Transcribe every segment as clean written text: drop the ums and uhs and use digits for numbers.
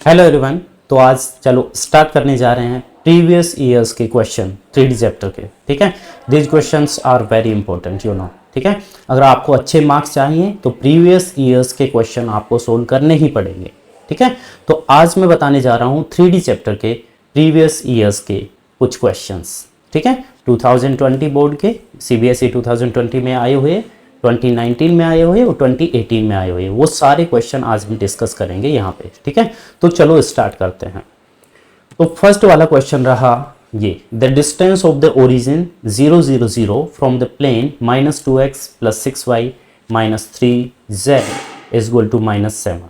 Hello everyone. तो आज चलो स्टार्ट करने जा रहे हैं प्रीवियस ईयर्स के क्वेश्चन 3D चैप्टर के। ठीक है, these questions are very important you know. ठीक है, अगर आपको अच्छे मार्क्स चाहिए तो प्रीवियस ईयर्स के क्वेश्चन आपको सोल्व करने ही पड़ेंगे। ठीक है, तो आज मैं बताने जा रहा हूँ 3D चैप्टर के प्रीवियस ईयर्स के कुछ क्वेश्चंस। ठीक है, 2020 बोर्ड के CBSE 2020 में आए हुए, 2019 में आए हुए और 2018 में आए हुए, वो सारे क्वेश्चन आज हम डिस्कस करेंगे यहाँ पे। ठीक है, तो चलो स्टार्ट करते हैं। तो फर्स्ट वाला क्वेश्चन रहा ये, the distance of the origin 0 0 0 from the plane -2x + 6y - 3z is equal to -7।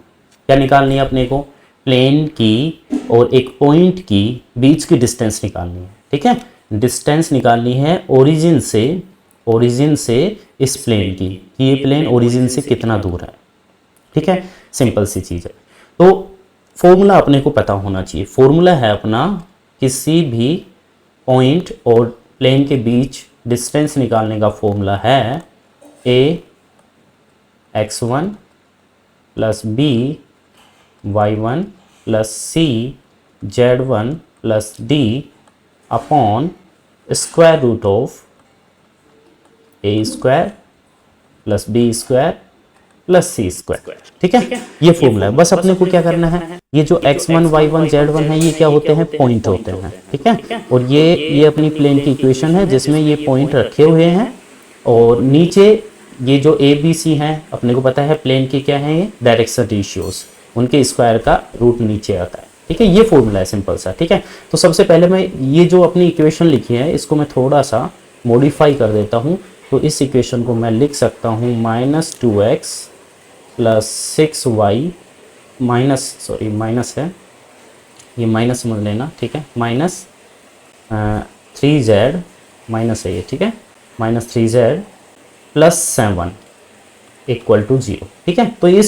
क्या निकालनी है अपने को? प्लेन की और एक पॉइंट की बीच की डिस्टेंस निकालनी है। ठीक है, डिस्टेंस निकालनी है ओरिजिन से इस प्लेन की, कि ये प्लेन ओरिजिन से कितना दूर है। ठीक है, सिंपल सी चीज़ है। तो फॉर्मूला अपने को पता होना चाहिए। फॉर्मूला है अपना, किसी भी पॉइंट और प्लेन के बीच डिस्टेंस निकालने का फॉर्मूला है ax1 + by1 + cz1 + d upon square root of a² + b² + c²। ठीक है, ये फॉर्मूला है। बस अपने को क्या करना है, ये जो x1 y1 z1 है ये क्या होते हैं? पॉइंट होते हैं। ठीक है, और ये अपनी प्लेन की इक्वेशन है जिसमें ये पॉइंट रखे हुए हैं, और नीचे ये जो a b c हैं अपने को पता है प्लेन के क्या है, ये डायरेक्शन रेशियोज, उनके स्क्वायर का रूट नीचे आता है। ठीक है, ये फॉर्मूला है सिंपल सा। ठीक है, तो सबसे पहले मैं ये जो अपनी इक्वेशन लिखी है इसको मैं थोड़ा सा मॉडिफाई कर देता हूँ। तो इस इक्वेशन को मैं लिख सकता हूँ -2x + 6y माइनस है, ये माइनस समझ लेना। ठीक है, -3z माइनस है ये। ठीक है, -3z + 7 = 0। ठीक है, तो ये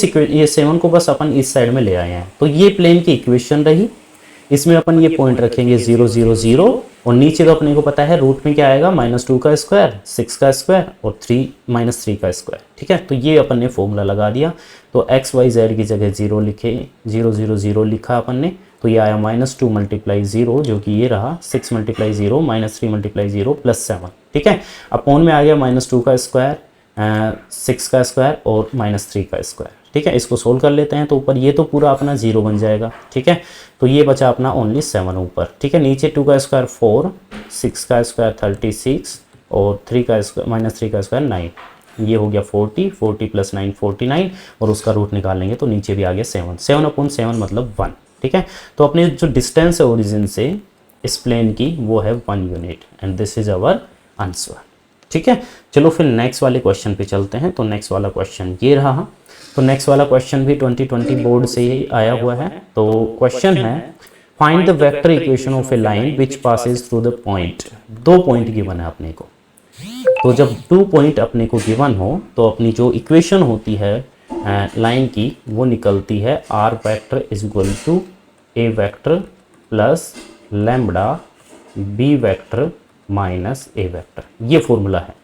7 को बस अपन इस साइड में ले आए हैं। तो ये प्लेन की इक्वेशन रही, इसमें अपन ये पॉइंट रखेंगे 0 0 0, और नीचे तो अपने को पता है रूट में क्या आएगा, -2 का स्क्वायर, 6 का स्क्वायर और 3 का स्क्वायर। ठीक है, तो ये अपन ने फॉर्मूला लगा दिया। तो x y z की जगह 0 लिखे, 0 0 0 लिखा अपन ने, तो ये आया -2 × 0 जो कि ये रहा 6 × 0 -3 × 0 + 7। ठीक है, अपॉन में आ गया -2 का स्क्वायर, 6 का स्क्वायर और -3 का स्क्वायर। ठीक है, इसको सोल्व कर लेते हैं। तो ऊपर ये तो पूरा अपना 0 बन जाएगा। ठीक है, तो ये बचा अपना ओनली 7 ऊपर। ठीक है, नीचे 2 का स्क्वायर 4, 6 का स्क्वायर 36 और 3 का स्क्वायर -3 का स्क्वायर 9, ये हो गया 40 + 9 49, और उसका रूट निकालेंगे तो नीचे भी आ गया 7/7 मतलब 1। ठीक है, तो अपने जो डिस्टेंस है ओरिजिन से इस प्लेन की वो है 1 unit, and this is our answer. ठीक है, चलो फिर नेक्स्ट वाले क्वेश्चन पे चलते हैं। तो नेक्स्ट वाला क्वेश्चन ये रहा। तो नेक्स्ट वाला क्वेश्चन भी 2020 बोर्ड से ही आया हुआ है। तो क्वेश्चन है, find the vector equation of A line which passes through the point. 2 point given है अपने को। तो जब 2 पॉइंट अपने को गिवन हो तो अपनी जो इक्वेशन होती है लाइन की वो निकलती है r vector = a vector + lambda b vector minus a vector. ये फॉर्मूला है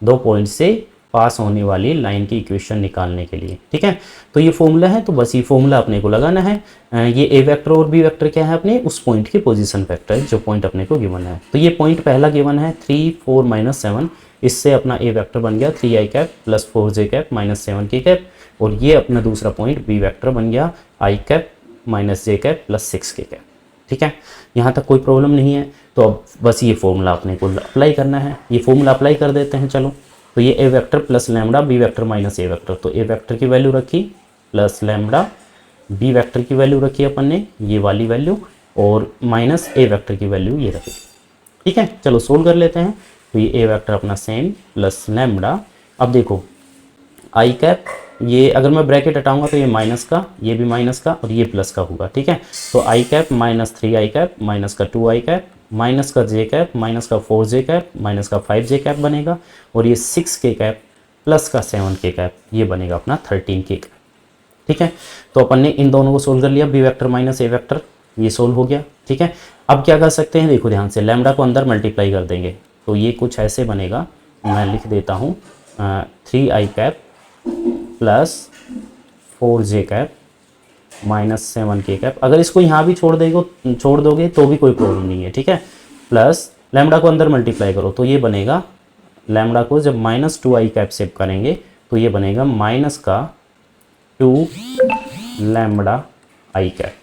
2 पॉइंट से पास होने वाली लाइन की इक्वेशन निकालने के लिए। ठीक है, तो ये फॉर्मूला है, तो बस ये फॉर्मूला अपने को लगाना है। ये a वेक्टर और b वेक्टर क्या है, अपने उस पॉइंट की पोजीशन वेक्टर जो पॉइंट अपने को गिवन है। तो ये पॉइंट पहला गिवन है 3 4 -7, इससे अपना a वेक्टर बन गया 3i cap + 4j cap - 7k cap, और ये अपना दूसरा पॉइंट b वेक्टर बन गया i cap - j cap + 6k cap. ठीक है, यहाँ तक कोई प्रॉब्लम नहीं है। तो अब बस ये फॉर्मूला अपने को अप्लाई करना है। ये फॉर्मूला अप्लाई कर देते हैं। चलो, तो ये a vector + lambda b vector minus a vector, तो a वेक्टर की वैल्यू रखी + लैम्बडा b वेक्टर की वैल्यू रखी अपन ने, ये वाली वैल्यू, और माइनस a वेक्टर की वैल्यू ये रखी। ठीक है, चलो सोल्व कर लेते हैं। तो ये a वेक्टर अपना सेम + लैम्बडा। अब देखो i कैप, ये अगर मैं ब्रैकेट हटाऊंगा तो ये माइनस का, ये भी माइनस का और ये प्लस का होगा। ठीक है, तो i cap -3i cap -2i cap -j cap -4j cap -5j cap बनेगा, और ये 6k कैप + 7k कैप, ये बनेगा अपना 13k कैप। ठीक है, तो अपन ने इन दोनों को सोल्व कर लिया, b vector minus a vector, ये सोल्व हो गया। ठीक है, अब क्या कर सकते हैं, देखो ध्यान से, लैम्बडा को अंदर मल्टीप्लाई कर देंगे तो ये कुछ ऐसे बनेगा। मैं लिख देता हूँ 3i कैप + 4j कैप -7 के कैप। अगर इसको यहाँ भी छोड़ दोगे तो भी कोई प्रॉब्लम नहीं है, ठीक है। प्लस लैम्बडा को अंदर मल्टीप्लाई करो तो ये बनेगा, लैम्बडा को जब -2i कैप सेव करेंगे तो ये बनेगा -2 लैम्बडा आई कैप,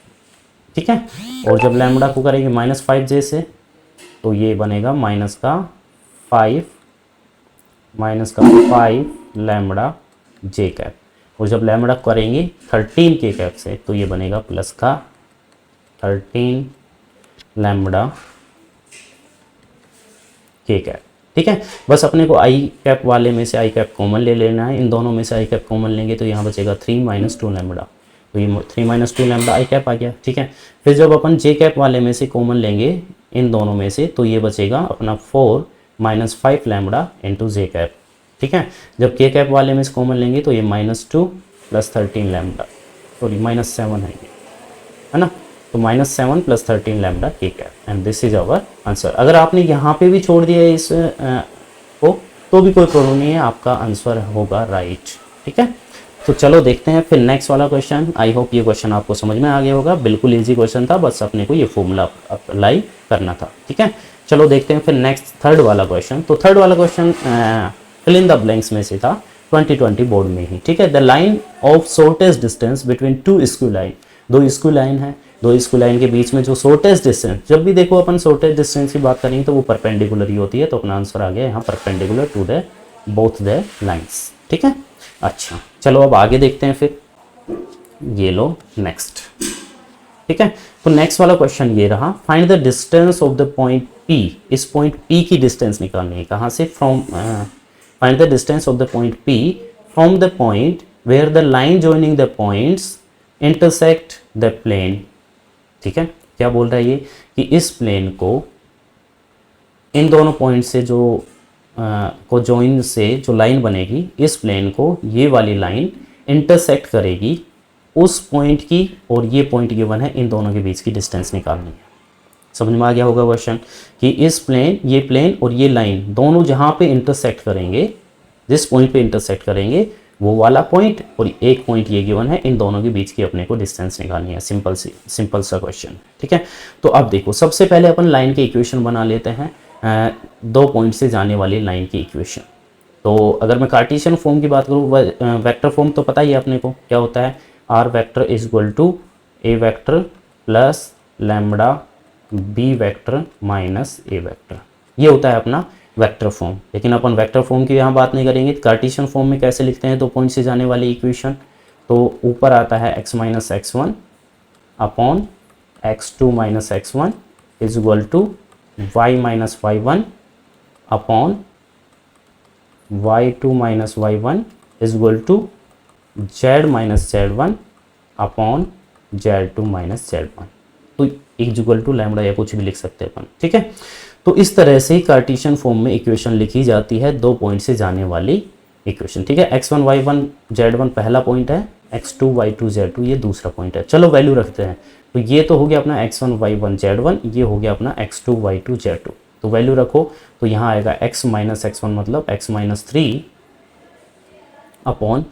ठीक है। और जब लैम्बडा को करेंगे -5j से तो ये बनेगा -5 लैम्बडा जे कैप। और जब लैम्बडा करेंगे 13 के कैप से तो ये बनेगा +13 लैम्बडा के कैप, ठीक है। बस अपने को आई कैप वाले में से आई कैप कॉमन ले लेना है, इन दोनों में से आई कैप कॉमन लेंगे तो यहाँ बचेगा 3 - 2 लैम्बडा, तो ये 3 - 2 लैम्बडा आई कैप आ गया, ठीक है। फिर जब अपन जे कैप वाले में से कॉमन लेंगे इन दोनों में से तो ये बचेगा अपना 4 - 5 लैम्बडा इंटू जे कैप, ठीक है। जब के कैप वाले में से कॉमन लेंगे तो ये -2 + 13 लैम्बडा, सॉरी -7 है ना, तो -7 + 13 लैम्बडा के cap, and this is our answer. अगर आपने यहाँ पे भी छोड़ दिया इस को तो भी कोई प्रॉब्लम नहीं है, आपका आंसर होगा राइट, ठीक है। तो चलो देखते हैं फिर नेक्स्ट वाला क्वेश्चन। आई होप ये क्वेश्चन आपको समझ में आ गया होगा, बिल्कुल इजी क्वेश्चन था, बस अपने को ये फॉर्मूला अप्लाई करना था, ठीक है। चलो देखते हैं फिर नेक्स्ट थर्ड वाला क्वेश्चन। तो थर्ड वाला question fill in the blanks में से था 2020 बोर्ड में ही, ठीक है। The line of shortest distance between two skew line, दो स्क्यू लाइन है, दो स्क्यू लाइन के बीच में जो शॉर्टेस्ट डिस्टेंस, जब भी देखो अपन शॉर्टेस्ट डिस्टेंस की बात करेंगे तो वो परपेंडिकुलर ही होती है, तो अपना आंसर आ गया यहाँ perpendicular to the both the lines, ठीक है। अच्छा चलो अब आगे देखते हैं फिर, ये लो नेक्स्ट, ठीक है। तो नेक्स्ट वाला क्वेश्चन ये रहा, find the distance of the point P। इस पॉइंट P की डिस्टेंस निकालनी है, कहाँ से, from, find the distance of the point P from the point where the line joining the points intersect the plane, ठीक है। क्या बोल रहा है ये कि इस प्लेन को इन दोनों पॉइंट से जो को जॉइन से जो लाइन बनेगी, इस प्लेन को ये वाली लाइन इंटरसेक्ट करेगी उस पॉइंट की, और ये पॉइंट गिवन है, इन दोनों के बीच की डिस्टेंस निकालनी है। समझ में आ गया होगा क्वेश्चन कि इस प्लेन, ये प्लेन और ये लाइन दोनों जहाँ पे इंटरसेक्ट करेंगे, जिस पॉइंट पे इंटरसेक्ट करेंगे वो वाला पॉइंट और एक पॉइंट ये गिवन है, इन दोनों के बीच की अपने को डिस्टेंस निकालनी है। सिंपल सा क्वेश्चन, ठीक है। तो अब देखो सबसे पहले अपन लाइन के इक्वेशन बना लेते हैं, दो पॉइंट से जाने वाली लाइन की इक्वेशन। तो अगर मैं कार्टेशियन फॉर्म की बात करूँ, वेक्टर फॉर्म तो पता ही है अपने को क्या होता है, r vector is equal to a vector plus lambda b vector minus A vector, ये होता है अपना वेक्टर फॉर्म। लेकिन अपन वेक्टर फॉर्म की यहाँ बात नहीं करेंगे। कार्टेशियन फॉर्म में कैसे लिखते हैं दो पॉइंट से जाने वाली इक्वेशन, तो ऊपर आता है x minus x1 upon x2 minus x1 is equal to y minus y1 upon y2 minus y1 is equal to z minus z1 upon z2 minus z1। तो इक्वल टू लैम्बडा या कुछ भी लिख सकते हैं अपन, ठीक है। तो इस तरह से कार्टेशियन फॉर्म में इक्वेशन लिखी जाती है दो पॉइंट से जाने वाली इक्वेशन, ठीक है। x1 y1 z1 पहला पॉइंट है, x2 y2 z2 ये दूसरा पॉइंट है। चलो वैल्यू रखते हैं, तो ये तो हो गया अपना x1 y1 z1, ये हो गया अपना x2 y2 z2। तो वैल्यू रखो तो यहाँ आएगा x माइनस x1 मतलब x minus 3 upon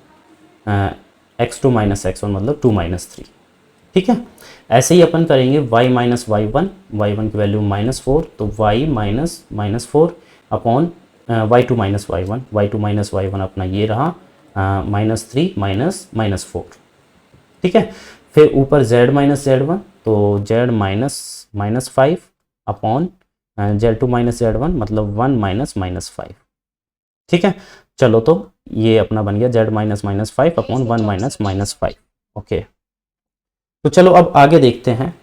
x2 minus x1 मतलब 2 माइनस 3, ठीक है। ऐसे ही अपन करेंगे y माइनस y1 की वैल्यू -4, तो y minus -4 upon y2 minus y1 अपना ये रहा -3 माइनस -4, ठीक है। फिर ऊपर z माइनस z1, तो z minus 5 upon z2 minus z1 मतलब 1 माइनस -5, ठीक है। चलो तो ये अपना बन गया z minus -5 upon 1 minus -5, okay. तो चलो अब आगे देखते हैं,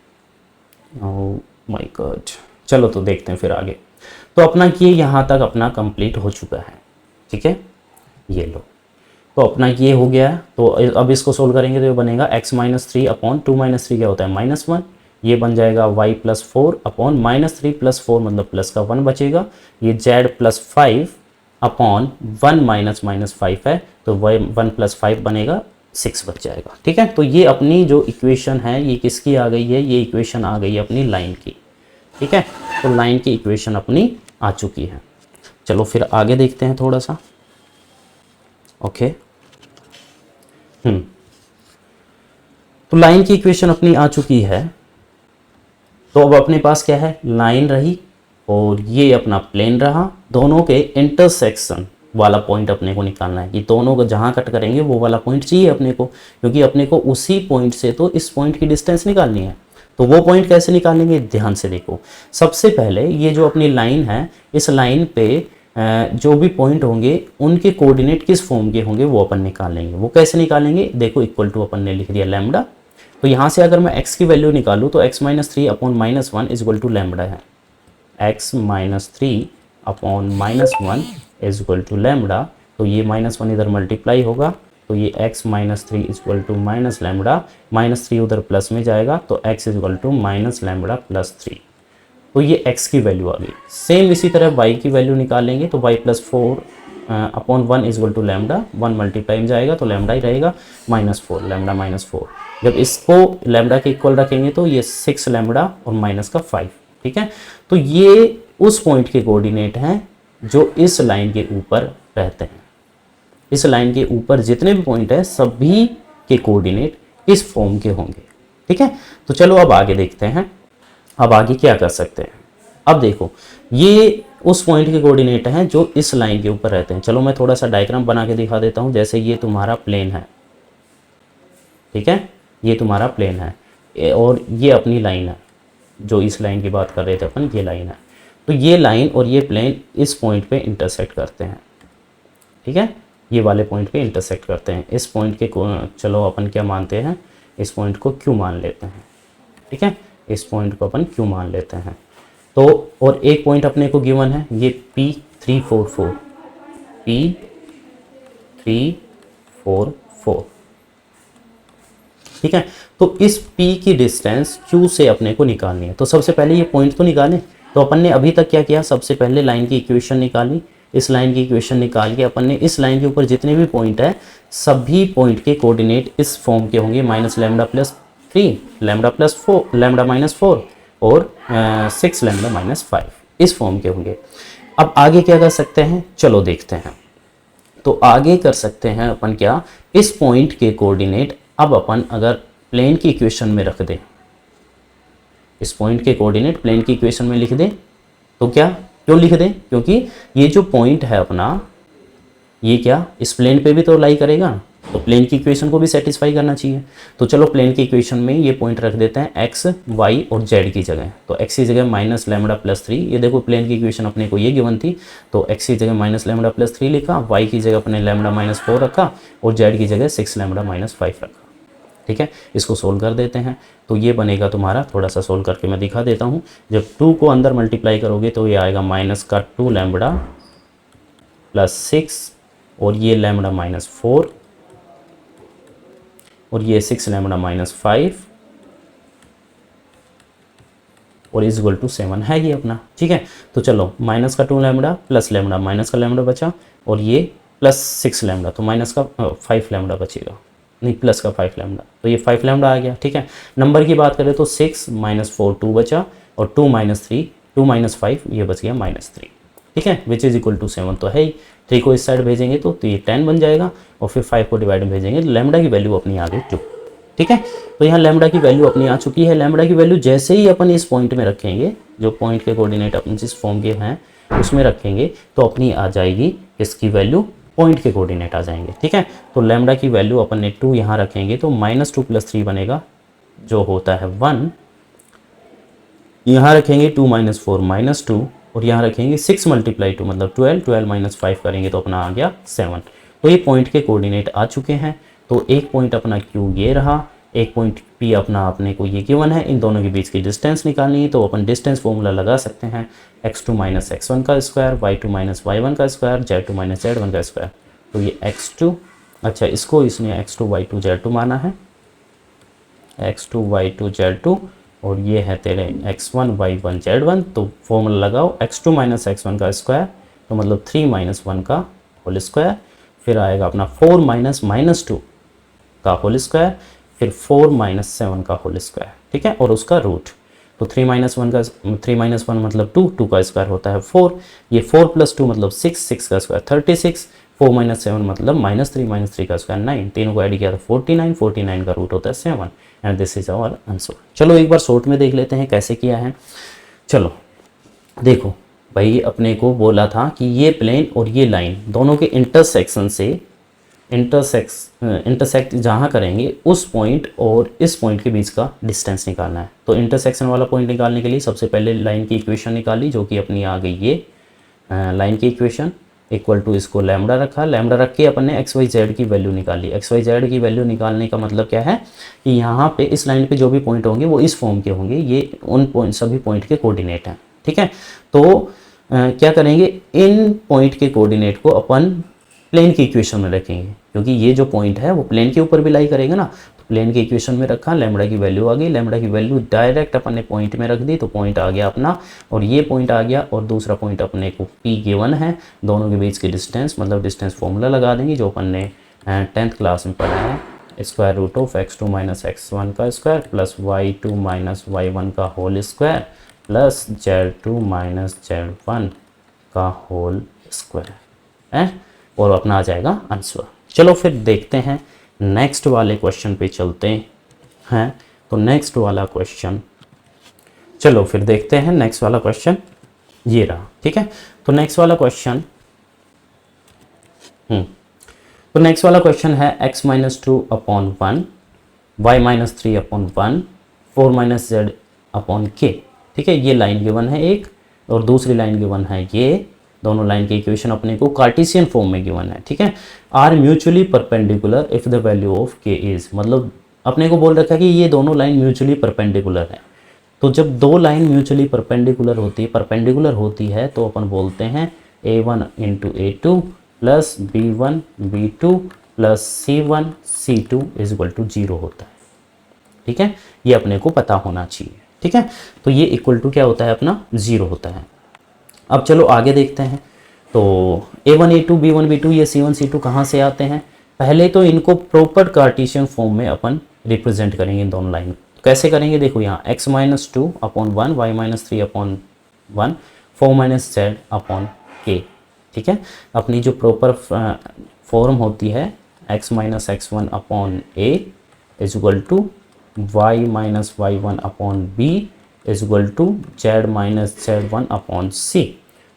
ओह माय गॉड, चलो तो देखते हैं फिर आगे। तो अपना ये यहाँ तक अपना कंप्लीट हो चुका है, ठीक है, ये लो। तो अपना ये हो गया, तो अब इसको सोल्व करेंगे तो ये बनेगा x माइनस 3 अपॉन 2 माइनस 3 क्या होता है -1, ये बन जाएगा y प्लस 4 अपॉन -3 प्लस 4 मतलब प्लस का 1 बचेगा, ये z प्लस 5 अपॉन 1 माइनस -5 है, तो 1 प्लस 5 बनेगा 6 बच जाएगा, ठीक है। तो ये अपनी जो इक्वेशन है ये किसकी आ गई है, ये इक्वेशन आ गई है अपनी लाइन की, ठीक है। तो लाइन की इक्वेशन अपनी आ चुकी है। चलो फिर आगे देखते हैं थोड़ा सा, ओके। तो लाइन की इक्वेशन अपनी आ चुकी है। तो अब अपने पास क्या है, लाइन रही और ये अपना प्लेन रहा, दोनों के इंटरसेक्शन वाला पॉइंट अपने को निकालना है कि दोनों को जहाँ कट करेंगे वो वाला पॉइंट चाहिए अपने को, क्योंकि अपने को उसी पॉइंट से तो इस पॉइंट की डिस्टेंस निकालनी है। तो वो पॉइंट कैसे निकालेंगे, ध्यान से देखो। सबसे पहले ये जो अपनी लाइन है, इस लाइन पे जो भी पॉइंट होंगे उनके कोऑर्डिनेट किस फॉर्म के होंगे वो अपन निकालेंगे। वो कैसे निकालेंगे, देखो इक्वल टू अपन ने लिख दिया लैम्बडा। तो यहाँ से अगर मैं x की वैल्यू निकालूँ तो x minus three upon minus one is equal to lambda है। x minus three upon minus one is equal to lambda. तो ये माइनस वन इधर मल्टीप्लाई होगा, तो ये x minus three is equal to minus lambda, minus three उधर plus में जाएगा तो x is equal to minus lambda plus three. तो ये x की वैल्यू आ गई। सेम इसी तरह y की वैल्यू निकालेंगे तो y plus four upon one is equal to lambda, one multiply में जाएगा तो लैम्बडा ही रहेगा minus four, lambda minus four. जब इसको लैम्बडा के इक्वल रखेंगे तो ये सिक्स लैम्बडा और माइनस का फाइव। ठीक है, तो ये उस पॉइंट के कोऑर्डिनेट हैं जो इस लाइन के ऊपर रहते हैं। इस लाइन के ऊपर जितने भी पॉइंट है सभी के कोऑर्डिनेट इस फॉर्म के होंगे। ठीक है, तो चलो अब आगे देखते हैं। अब आगे क्या कर सकते हैं, अब देखो ये उस पॉइंट के कोऑर्डिनेट हैं जो इस लाइन के ऊपर रहते हैं। चलो मैं थोड़ा सा डायग्राम बना के दिखा देता हूँ। जैसे ये तुम्हारा प्लेन है, ठीक है, ये तुम्हारा प्लेन है और ये अपनी लाइन है, जो इस लाइन की बात कर रहे थे अपन, ये लाइन है। तो ये लाइन और ये प्लेन इस पॉइंट पे इंटरसेक्ट करते हैं। ठीक है, ये वाले पॉइंट पे इंटरसेक्ट करते हैं। इस पॉइंट के चलो अपन क्या मानते हैं, इस पॉइंट को क्यू मान लेते हैं। ठीक है, इस पॉइंट को अपन क्यू मान लेते हैं। तो और एक पॉइंट अपने को गिवन है ये P344, P344। ठीक है, तो इस P की डिस्टेंस Q से अपने को निकालनी है। तो सबसे पहले ये पॉइंट तो निकालें। तो अपन ने अभी तक क्या किया, सबसे पहले लाइन की इक्वेशन निकाली। इस लाइन की इक्वेशन निकाल के अपन ने इस लाइन के ऊपर जितने भी पॉइंट है सभी पॉइंट के कोऑर्डिनेट इस फॉर्म के होंगे, minus lambda plus three, lambda plus four, lambda minus four और सिक्स लैम्बडा माइनस फाइव, इस फॉर्म के होंगे। अब आगे क्या कर सकते हैं, चलो देखते हैं। तो आगे कर सकते हैं अपन क्या, इस पॉइंट के कोऑर्डिनेट अब अपन अगर प्लेन की इक्वेशन में रख दें, इस पॉइंट के कोऑर्डिनेट प्लेन की इक्वेशन में लिख दें, तो क्या क्यों लिख दें, क्योंकि ये जो पॉइंट है अपना, ये क्या इस प्लेन पे भी तो लाई करेगा, तो प्लेन की इक्वेशन को भी सेटिस्फाई करना चाहिए। तो चलो प्लेन की इक्वेशन में ये पॉइंट रख देते हैं एक्स, वाई और जेड की जगह। तो एक्स की जगह माइनस लैम्बडा प्लस थ्री, ये देखो प्लेन की इक्वेशन अपने को ये गिवन थी, तो एक्स की जगह माइनस लैम्बडा प्लस थ्री लिखा, वाई की जगह अपने लैम्बडा माइनस फोर रखा और जेड की जगह सिक्स लैम्बडा माइनस फाइव रखा। ठीक है, इसको सोल्व कर देते हैं। तो ये बनेगा तुम्हारा, थोड़ा सा सोल्व करके मैं दिखा देता हूँ। जब 2 को अंदर मल्टीप्लाई करोगे तो ये आएगा माइनस का 2 लैम्बडा प्लस 6 और ये लैम्बडा माइनस 4 और ये 6 लैम्बडा माइनस 5 और इज इक्वल टू 7 है ये अपना। ठीक है, तो चलो माइनस का 2 लैम्बडा प्लस लैम्बडा, माइनस का लैम्बडा बचा और ये प्लस 6 लैम्बडा, तो माइनस का 5 लैम्बडा बचेगा, नहीं प्लस का 5 लैम्बडा, तो ये 5 लैम्बडा आ गया। ठीक है, नंबर की बात करें तो 6 माइनस 4 2 बचा और 2 माइनस 3 2 माइनस 5 ये बच गया माइनस 3। ठीक है, विच इज इक्वल टू 7 तो है ही। 3 को इस साइड भेजेंगे तो ये 10 बन जाएगा और फिर 5 को डिवाइड में भेजेंगे, लैम्बडा की वैल्यू अपनी आ गई 2। ठीक है, तो यहाँ लैम्बडा की वैल्यू अपनी आ चुकी है। लैम्बडा की वैल्यू जैसे ही अपन इस पॉइंट में रखेंगे, जो पॉइंट के कोऑर्डिनेट अपन जिस फॉर्म के हैं उसमें रखेंगे तो अपनी आ जाएगी इसकी वैल्यू, पॉइंट के कोऑर्डिनेट आ जाएंगे। ठीक है, तो लैम्बडा की वैल्यू अपन ने 2 यहाँ रखेंगे तो माइनस 2 प्लस 3 बनेगा जो होता है 1। यहाँ रखेंगे 2 माइनस 4 माइनस 2 और यहाँ रखेंगे 6 मल्टीप्लाई 2 मतलब 12, 12 माइनस 5 करेंगे तो अपना आ गया 7। तो ये पॉइंट के कोऑर्डिनेट आ चुके हैं। तो एक पॉइंट अपना Q ये रहा, एक पॉइंट P अपना अपने को ये गिवन है। इन दोनों के बीच की डिस्टेंस निकालनी है तो अपन डिस्टेंस फॉर्मूला लगा सकते हैं, x2 माइनस x1 का स्क्वायर, y2 माइनस y1 का स्क्वायर, z2 माइनस z1 का स्क्वायर। तो ये x2, अच्छा इसको इसने x2 y2 z2 माना है, x2 y2 z2 और ये है तेरे x1 y1 z1। तो फॉर्मूला लगाओ, x2 माइनस x1 का स्क्वायर तो मतलब 3 माइनस 1 का होल स्क्वायर, फिर आएगा अपना 4 माइनस माइनस 2 का होल स्क्वायर, फिर 4 माइनस 7 का होल स्क्वायर। ठीक है, और उसका रूट। तो 3 माइनस 1 का 3 माइनस 1 मतलब 2, 2 का स्क्वायर होता है 4, ये 4 प्लस 2 मतलब 6, 6 का स्क्वायर 36, 4 माइनस 7 मतलब -3 का स्क्वायर 9, तीनों को ऐड किया तो 49, 49 का रूट होता है 7 and this is our answer. चलो एक बार शॉर्ट में देख लेते हैं कैसे किया है। चलो देखो भाई, अपने को बोला था कि ये प्लेन और ये लाइन दोनों के इंटरसेक्शन से इंटरसेक्ट जहाँ करेंगे उस पॉइंट और इस पॉइंट के बीच का डिस्टेंस निकालना है। तो इंटरसेक्शन वाला पॉइंट निकालने के लिए सबसे पहले लाइन की इक्वेशन निकाली जो कि अपनी आ गई ये लाइन की इक्वेशन इक्वल टू इसको लैम्डा रखा, लैम्डा रख के अपन ने एक्स वाई जेड की वैल्यू निकाली। एक्स वाई जेड की वैल्यू निकालने का मतलब क्या है कि यहाँ पे इस लाइन पे जो भी पॉइंट होंगे वो इस फॉर्म के होंगे, ये उन पॉइंट सभी पॉइंट के कोऑर्डिनेट हैं, ठीक है। तो क्या करेंगे, इन पॉइंट के कोऑर्डिनेट को अपन प्लेन की इक्वेशन में रखेंगे क्योंकि ये जो पॉइंट है वो प्लेन के ऊपर भी लाई करेगा ना। तो प्लेन की इक्वेशन में रखा, लैम्डा की वैल्यू आ गई, लैम्डा की वैल्यू डायरेक्ट अपन ने पॉइंट में रख दी तो पॉइंट आ गया अपना, और ये पॉइंट आ गया और दूसरा पॉइंट अपने को P गिवन है, दोनों के बीच की डिस्टेंस मतलब डिस्टेंस फॉर्मूला लगा देंगे जो अपन ने 10th क्लास में पढ़ा है, square root of x2 minus x1 का square plus y2 minus y1 का whole square plus z2 minus z1 का होल स्क्वायर है, और अपना आ जाएगा आंसर। चलो फिर देखते हैं नेक्स्ट वाले क्वेश्चन पे चलते हैं। तो नेक्स्ट वाला क्वेश्चन, चलो फिर देखते हैं नेक्स्ट वाला क्वेश्चन ये रहा, ठीक है। तो नेक्स्ट वाला क्वेश्चन तो नेक्स्ट वाला क्वेश्चन है x minus 2 upon 1 y minus 3 upon 1 4 minus Z upon के, ठीक है। ये लाइन गिवन है एक और दूसरी लाइन गिवन है ये, दोनों लाइन की इक्वेशन अपने को कार्टेशियन फॉर्म में गिवन है, ठीक है। Are mutually perpendicular if the value of k is, मतलब अपने को बोल रखा है कि ये दोनों लाइन म्यूचुअली परपेंडिकुलर है। तो जब दो लाइन म्यूचुअली परपेंडिकुलर होती है तो अपन बोलते हैं a1 into a2 plus b1 b2 plus c1 c2 is equal to 0 होता है, ठीक है। ये अपने को पता होना चाहिए, ठीक है। तो ये इक्वल टू क्या होता है अपना 0 होता है। अब चलो आगे देखते हैं। तो a1 a2 b1 b2 ये c1 c2 कहाँ से आते हैं, पहले तो इनको प्रॉपर कार्टेशियन फॉर्म में अपन रिप्रेजेंट करेंगे इन दोनों लाइन। कैसे करेंगे, देखो यहाँ x minus 2 upon 1 y minus 3 upon 1 4 minus Z upon के, ठीक है। अपनी जो प्रॉपर फॉर्म होती है x minus x1 upon a is equal to y minus y1 upon b is equal to z minus z1 upon c।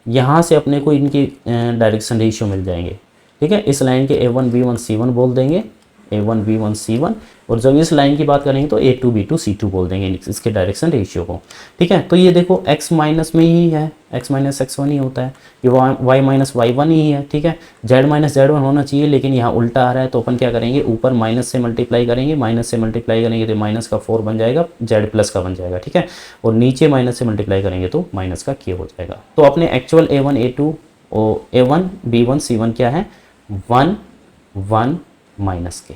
यहाँ से अपने को इनकी डायरेक्शन रेशियो मिल जाएंगे, ठीक है। इस लाइन के a1 b1 c1 बोल देंगे, a1 b1 c1, और जब इस लाइन की बात करेंगे तो a2 b2 c2 बोल देंगे इसके डायरेक्शन रेशियो को, ठीक है। तो ये देखो x माइनस में ही है, x माइनस x1 ही होता है, ये y माइनस y1 ही है, ठीक है। z माइनस z1 होना चाहिए लेकिन यहाँ उल्टा आ रहा है तो अपन क्या करेंगे, ऊपर माइनस से मल्टीप्लाई करेंगे, माइनस से मल्टीप्लाई करेंगे तो माइनस का 4 बन जाएगा, z प्लस का बन जाएगा, ठीक है। और नीचे माइनस से मल्टीप्लाई करेंगे तो माइनस का k हो जाएगा। तो अपने एक्चुअल a1 a2 और a1 b1 c1 क्या है 1 1 माइनस के,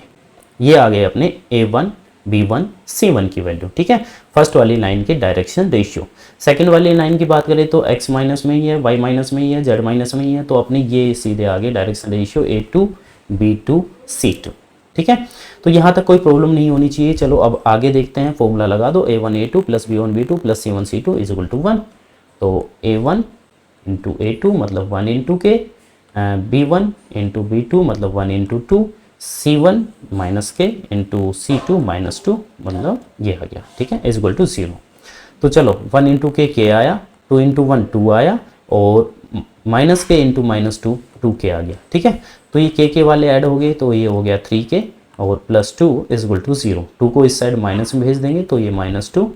ये आ गए अपने a1 b1 c1 की वैल्यू, ठीक है। फर्स्ट वाली लाइन के डायरेक्शन रेशियो। सेकंड वाली लाइन की बात करें तो x माइनस में ही है, y माइनस में ही है, z माइनस में ही है, तो अपने ये सीधे आगे direction ratio a2 b2 c2, ठीक है। तो यहाँ तक कोई प्रॉब्लम नहीं होनी चाहिए। चलो अब आगे देखते हैं, फॉर्मूला लगा दो a1 a2 plus b1 b2 plus c1 c2 is equal to 1। तो a1 इंटू a2 मतलब 1 इंटू के, b1 इंटू b2 मतलब 1 इंटू 2, c1 माइनस के इंटू c2 माइनस 2 मतलब ये आ गया, ठीक है, इज इक्वल टू 0। तो चलो 1 इंटू के आया, 2 इंटू 1 2 आया, और माइनस के इंटू माइनस 2 2 के आ गया, ठीक है। तो ये के वाले ऐड हो गए तो ये हो गया 3 के और प्लस 2 इज इक्वल टू 0। 2 को इस साइड माइनस में भेज देंगे तो ये माइनस 2,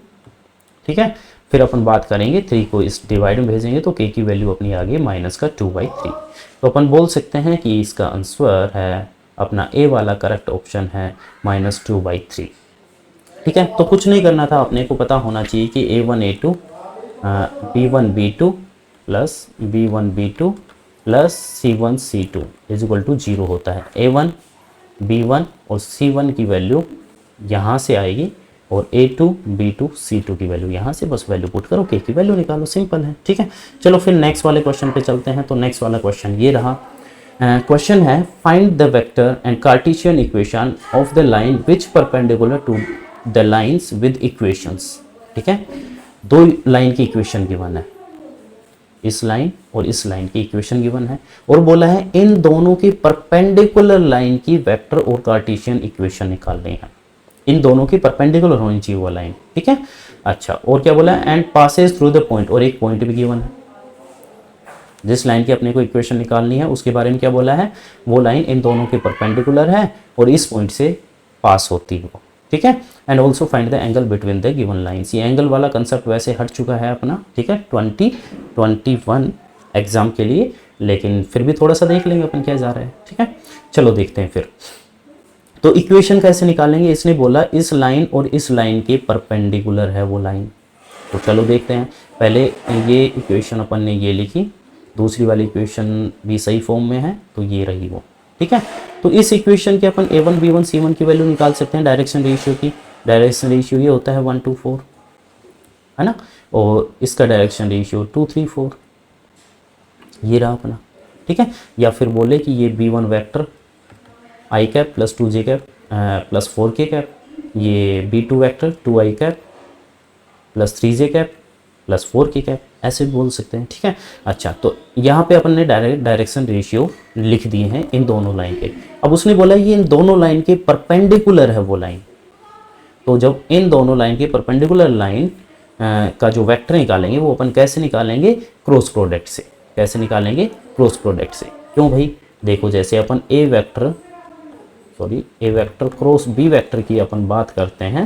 ठीक है। फिर अपन बात करेंगे 3 को इस डिवाइड में भेजेंगे तो के की वैल्यू अपनी आ गई माइनस का 2/3। तो अपन बोल सकते हैं कि इसका आंसर है अपना ए वाला करेक्ट ऑप्शन है -2/3, ठीक है। तो कुछ नहीं करना था, अपने को पता होना चाहिए कि a1 a2 b1 b2 plus b1 b2 plus c1 c2 is equal to 0 होता है। a1 b1 और c1 की वैल्यू यहाँ से आएगी और a2 b2 c2 की वैल्यू यहाँ से, बस वैल्यू पुट करो, k की वैल्यू निकालो, सिंपल है, ठीक है। चलो फिर नेक्स्ट वाले क्वेश्चन पे चलते हैं। तो नेक्स्ट वाला क्वेश्चन ये रहा। क्वेश्चन है find the vector and Cartesian equation of the line which perpendicular to the lines with equations, ठीक है। दो लाइन की इक्वेशन गिवन है, इस लाइन और इस लाइन की इक्वेशन गिवन है, और बोला है इन दोनों की परपेंडिकुलर लाइन की वेक्टर और कार्टेशियन इक्वेशन निकालनी है। इन दोनों की परपेंडिकुलर होनी चाहिए वो लाइन, ठीक है। अच्छा, और क्या बोला है, and passes through the point, और एक पॉइंट भी गिवन है। जिस लाइन की अपने को इक्वेशन निकालनी है उसके बारे में क्या बोला है, वो लाइन इन दोनों के परपेंडिकुलर है और इस पॉइंट से पास होती है वो, ठीक है। And also find the angle between the given lines. ये एंगल वाला कंसेप्ट वैसे हट चुका है अपना, ठीक है, 2021 एग्जाम के लिए, लेकिन फिर भी थोड़ा सा देख लेंगे अपन क्या जा रहा है, ठीक है। चलो देखते हैं फिर। तो इक्वेशन कैसे निकालेंगे, इसने बोला इस लाइन और इस लाइन के परपेंडिकुलर है वो लाइन। तो चलो देखते हैं। पहले ये इक्वेशन अपन ने ये लिखी, दूसरी वाली इक्वेशन भी सही फॉर्म में है, तो ये रही वो, ठीक है। तो इस इक्वेशन के अपन a1 b1 c1 की वैल्यू निकाल सकते हैं डायरेक्शन रेशियो की। डायरेक्शन रेशियो ये होता है 1:4, है ना, और इसका डायरेक्शन रेशियो 2:3:4, ये रहा अपना, ठीक है। या फिर बोले कि ये b1 vector i cap plus 2j cap plus 4k cap, ये b2 vector 2i cap plus 3j cap plus 4k cap, ऐसे भी बोल सकते हैं, ठीक है। अच्छा, तो यहाँ पे अपन ने डायरेक्शन रेशियो लिख दिए हैं इन दोनों लाइन के। अब उसने बोला ये इन दोनों लाइन के परपेंडिकुलर है वो लाइन। तो जब इन दोनों लाइन के परपेंडिकुलर लाइन का जो वेक्टर निकालेंगे वो अपन कैसे निकालेंगे, क्रॉस प्रोडक्ट से। कैसे निकालेंगे, क्रॉस प्रोडक्ट से। क्यों भाई, देखो जैसे अपन ए वेक्टर क्रॉस बी वेक्टर की अपन बात करते हैं,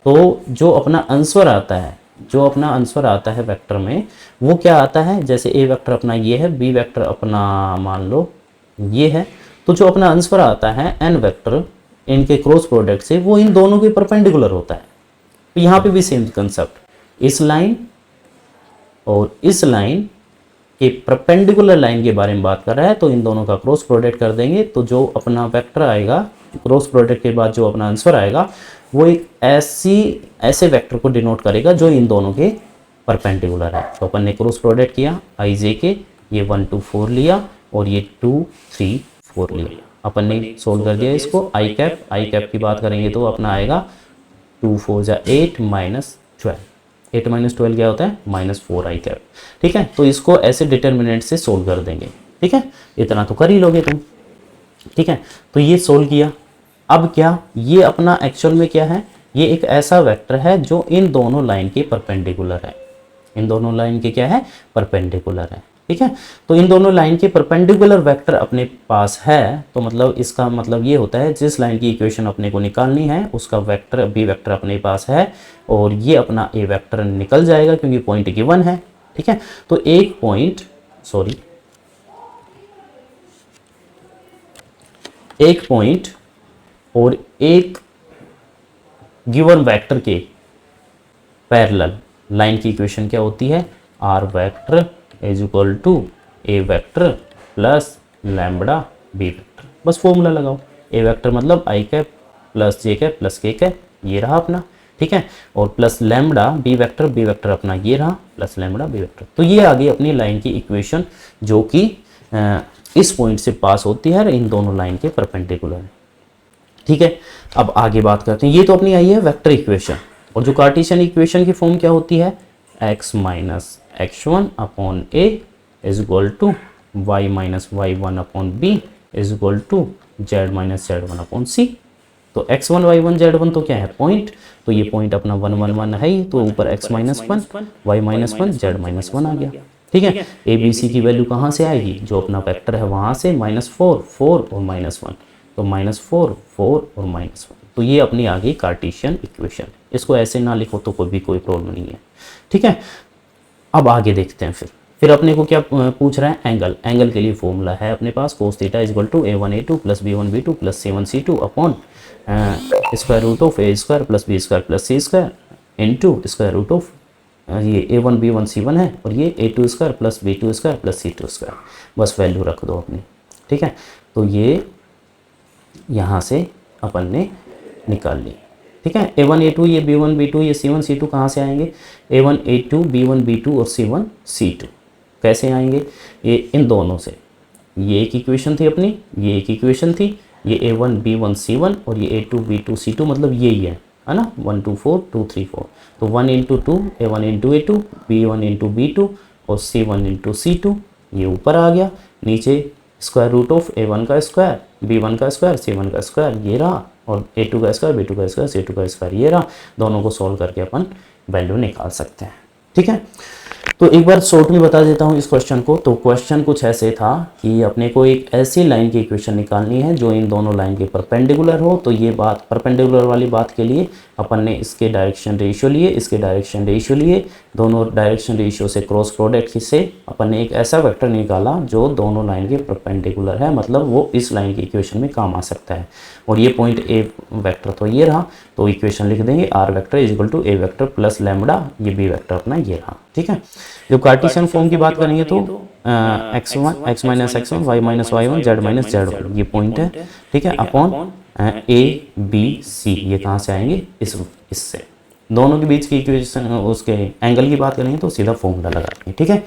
तो जो अपना आंसर आता है वेक्टर में, वो क्या आता है, जैसे ए वेक्टर अपना ये है, बी वेक्टर अपना मान लो ये है, तो जो अपना आंसर आता है एन वेक्टर इनके क्रॉस प्रोडक्ट से, वो इन दोनों के परपेंडिकुलर होता है। तो यहाँ पे भी सेम कंसेप्ट, इस लाइन और इस लाइन के परपेंडिकुलर लाइन के बारे में बात कर रहा है, तो इन दोनों का क्रॉस प्रोडक्ट कर देंगे, तो जो अपना वेक्टर आएगा क्रॉस प्रोडक्ट के बाद जो अपना आंसर आएगा वो एक ऐसे वेक्टर को डिनोट करेगा जो इन दोनों के परपेंडिकुलर है। तो अपन ने क्रॉस प्रोडक्ट किया i j के, ये 1 2 4 लिया और ये 2 3 4 लिया। अपन ने सोल्व कर दिया इसको। i कैप की बात करेंगे तो अपना आएगा 2 4 जा 8 -12, 8 -12 क्या होता है, -4i कैप, ठीक है। तो इसको ऐसे डिटर्मिनेंट से सोल्व कर देंगे, ठीक है। इतना तो कर ही लोगे तुम, ठीक है। तो ये सोल्व किया। अब क्या, ये अपना एक्चुअल में क्या है, ये एक ऐसा वेक्टर है जो इन दोनों लाइन के परपेंडिकुलर है। इन दोनों लाइन के क्या है, परपेंडिकुलर है, ठीक है। तो इन दोनों लाइन के परपेंडिकुलर वेक्टर अपने पास है, तो मतलब इसका मतलब ये होता है जिस लाइन की इक्वेशन अपने को निकालनी है उसका वेक्टर बी वेक्टर अपने पास है, और ये अपना ए वेक्टर निकल जाएगा क्योंकि पॉइंट गिवन है, ठीक है। तो एक पॉइंट और एक गिवन वेक्टर के पैरेलल लाइन की इक्वेशन क्या होती है, r vector is equal to a vector plus lambda b vector. बस फॉर्मूला लगाओ, ए वेक्टर मतलब i cap plus j cap plus के कैप, ये रहा अपना, ठीक है, और प्लस लैम्बडा बी वेक्टर अपना ये रहा प्लस लैम्बडा बी वेक्टर। तो ये आ गई अपनी लाइन की इक्वेशन जो कि इस पॉइंट से पास होती है और इन दोनों लाइन के परपेंडिकुलर है, ठीक है। अब आगे बात करते हैं। ये तो अपनी आई है वेक्टर इक्वेशन, और जो कार्टेशियन इक्वेशन की फॉर्म क्या होती है, x minus x1 upon a is equal to y minus y1 upon b is equal to z minus z1 upon c। तो x1 y1 z1 तो क्या है, पॉइंट, तो ये पॉइंट अपना 1 1 1 है ही, तो ऊपर x minus 1 y minus 1 z minus 1 आ गया, ठीक है। ए बी सी की वैल्यू कहाँ से आएगी, जो अपना वेक्टर है वहाँ से, -4 4 और -1, तो -4 4 और -1। तो ये अपनी आ गई कार्टेशियन इक्वेशन। इसको ऐसे ना लिखो तो कोई प्रॉब्लम नहीं है, ठीक है। अब आगे देखते हैं। फिर अपने को क्या पूछ रहा है, एंगल के लिए फॉर्मूला है अपने पास, cos theta is equal to a1 a2 plus b1 b2 plus c1 c2 upon square root of a square plus b square plus c square into square root of ये a1 b1 c1 है, और ये a2 square plus b2 square plus c2 square. बस value रख दो अपनी, ठीक है। तो ये यहाँ से अपन ने निकाल ली, ठीक है। a1 a2 ये b1 b2 ये c1 c2 कहाँ से आएंगे, a1 a2 b1 b2 और c1 c2 कैसे आएंगे, ये इन दोनों से। ये एक इक्वेशन थी अपनी, ये एक इक्वेशन थी, ये a1 b1 c1 और ये a2 b2 c2, मतलब यही है ना, 1 2 4 2 3 4। तो 1 into 2 a1 into a2 b1 into b2 और C1 इंटू C2 ये ऊपर आ गया, नीचे स्क्वायर रूट ऑफ A1 का स्क्वायर, B1 का स्क्वायर, C1 का स्क्वायर ये रहा, और A2 का स्क्वायर, B2 का स्क्वायर, C2 का स्क्वायर ये रहा। दोनों को सॉल्व करके अपन वैल्यू निकाल सकते हैं। ठीक है, तो एक बार शॉर्ट में बता देता हूँ इस क्वेश्चन को। तो क्वेश्चन कुछ ऐसे था कि अपने को एक ऐसी लाइन की इक्वेशन निकालनी है जो इन दोनों लाइन के परपेंडिकुलर हो। तो ये बात परपेंडिकुलर वाली बात के लिए अपन ने इसके डायरेक्शन रेशियो लिए, इसके डायरेक्शन रेशियो लिए, दोनों डायरेक्शन रेशियो से क्रॉस प्रोडक्ट से अपन ने एक ऐसा वेक्टर निकाला जो दोनों लाइन के परपेंडिकुलर है, मतलब वो इस लाइन की इक्वेशन में काम आ सकता है। और ये पॉइंट ए वेक्टर तो ये रहा, तो इक्वेशन लिख देंगे r vector is equal to a vector plus lambda, ये बी वेक्टर अपना ये रहा। ठीक है, जब कार्टेशियन फॉर्म की बात करेंगे तो x1 x minus x1 y minus y1 z minus z1 ये पॉइंट है। ठीक है, अपॉन ए बी सी ये कहाँ से आएंगे, इससे दोनों के बीच की इक्वेशन उसके एंगल की बात करेंगे तो सीधा फॉर्मूला लगाएंगे। ठीक है,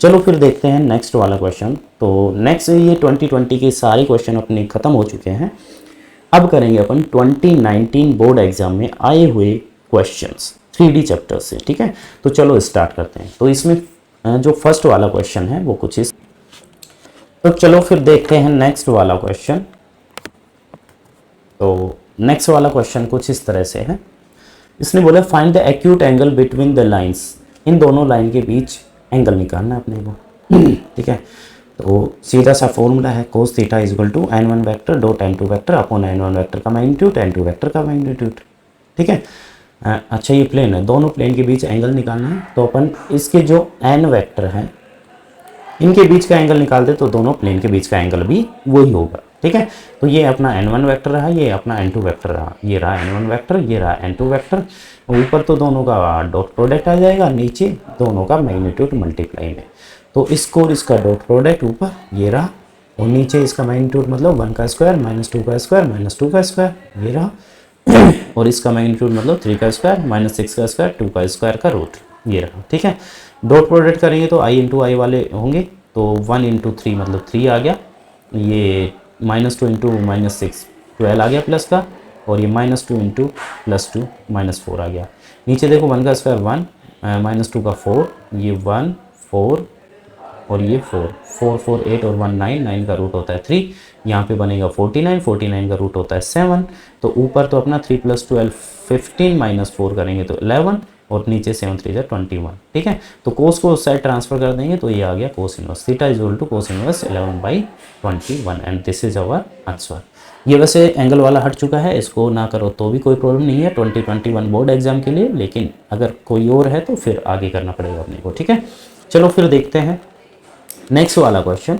चलो फिर देखते हैं नेक्स्ट वाला क्वेश्चन। तो नेक्स्ट ये 2020 के सारे क्वेश्चन अपने ख़त्म हो चुके हैं। अब करेंगे अपन 2019 बोर्ड एग्जाम में आए हुए क्वेश्चंस 3D चैप्टर से। ठीक है, तो चलो स्टार्ट करते हैं। तो इसमें जो फर्स्ट वाला क्वेश्चन है वो कुछ इस, तो चलो फिर देखते हैं नेक्स्ट वाला क्वेश्चन। तो नेक्स्ट वाला क्वेश्चन कुछ इस तरह से है। इसने बोला find the acute angle between the lines, इन दोनों लाइन के बीच एंगल निकालना है अपने को। ठीक है, तो सीधा सा फॉर्मूला है cos theta is equal to n1 vector dot n2 vector upon n1 vector का मैग्नीट्यूड n2 वेक्टर का मैग्नीट्यूड। ठीक है, अच्छा ये प्लेन है, दोनों प्लेन के बीच एंगल निकालना है। तो अपन इसके जो n वेक्टर हैं इनके बीच का एंगल निकालते तो दोनों प्लेन के बीच का एंगल भी वही होगा। ठीक है, तो ये अपना n1 वेक्टर रहा, ये अपना n2 वेक्टर रहा, ये रहा n1 वेक्टर, ये रहा n2 वेक्टर। ऊपर तो दोनों का डॉट प्रोडक्ट आ जाएगा, नीचे दोनों का मैग्नीट्यूड मल्टीप्लाई में। तो इसको और इसका डॉट प्रोडक्ट ऊपर ये रहा, और नीचे इसका मैग्नीट्यूड मतलब 1 का स्क्वायर माइनस 2 का स्क्वायर माइनस 2 का स्क्वायर ये रहा, और इसका मैग्नीट्यूड मतलब 3 का स्क्वायर माइनस 6 का स्क्वायर 2 का स्क्वायर का रूट ये रहा। ठीक है, डॉट प्रोडक्ट करेंगे तो i इंटू आई वाले होंगे, तो 1 इंटू 3 मतलब 3 आ गया, ये माइनस 2 इंटू माइनस 6 12 आ गया प्लस का, और ये माइनस 2 इंटू प्लस 2 माइनस 4 आ गया। नीचे देखो 1 का स्क्वायर 1 माइनस 2 का 4, ये 1 4 और ये 4 4 4 8 और 1 9 9 का रूट होता है 3, यहाँ पे बनेगा 49 49 का रूट होता है 7। तो ऊपर तो अपना 3 प्लस 12 15 माइनस 4 करेंगे तो 11, और नीचे 7 3 21। ठीक है, तो कोस को उस साइड ट्रांसफर कर देंगे तो ये आ गया cos inverse theta is equal to cos inverse 11/21 and this is our answer. ये वैसे एंगल वाला हट चुका है, इसको ना करो तो भी कोई प्रॉब्लम नहीं है 2021 बोर्ड एग्जाम के लिए, लेकिन अगर कोई और है तो फिर आगे करना पड़ेगा अपने को। ठीक है, चलो फिर देखते हैं नेक्स्ट वाला क्वेश्चन।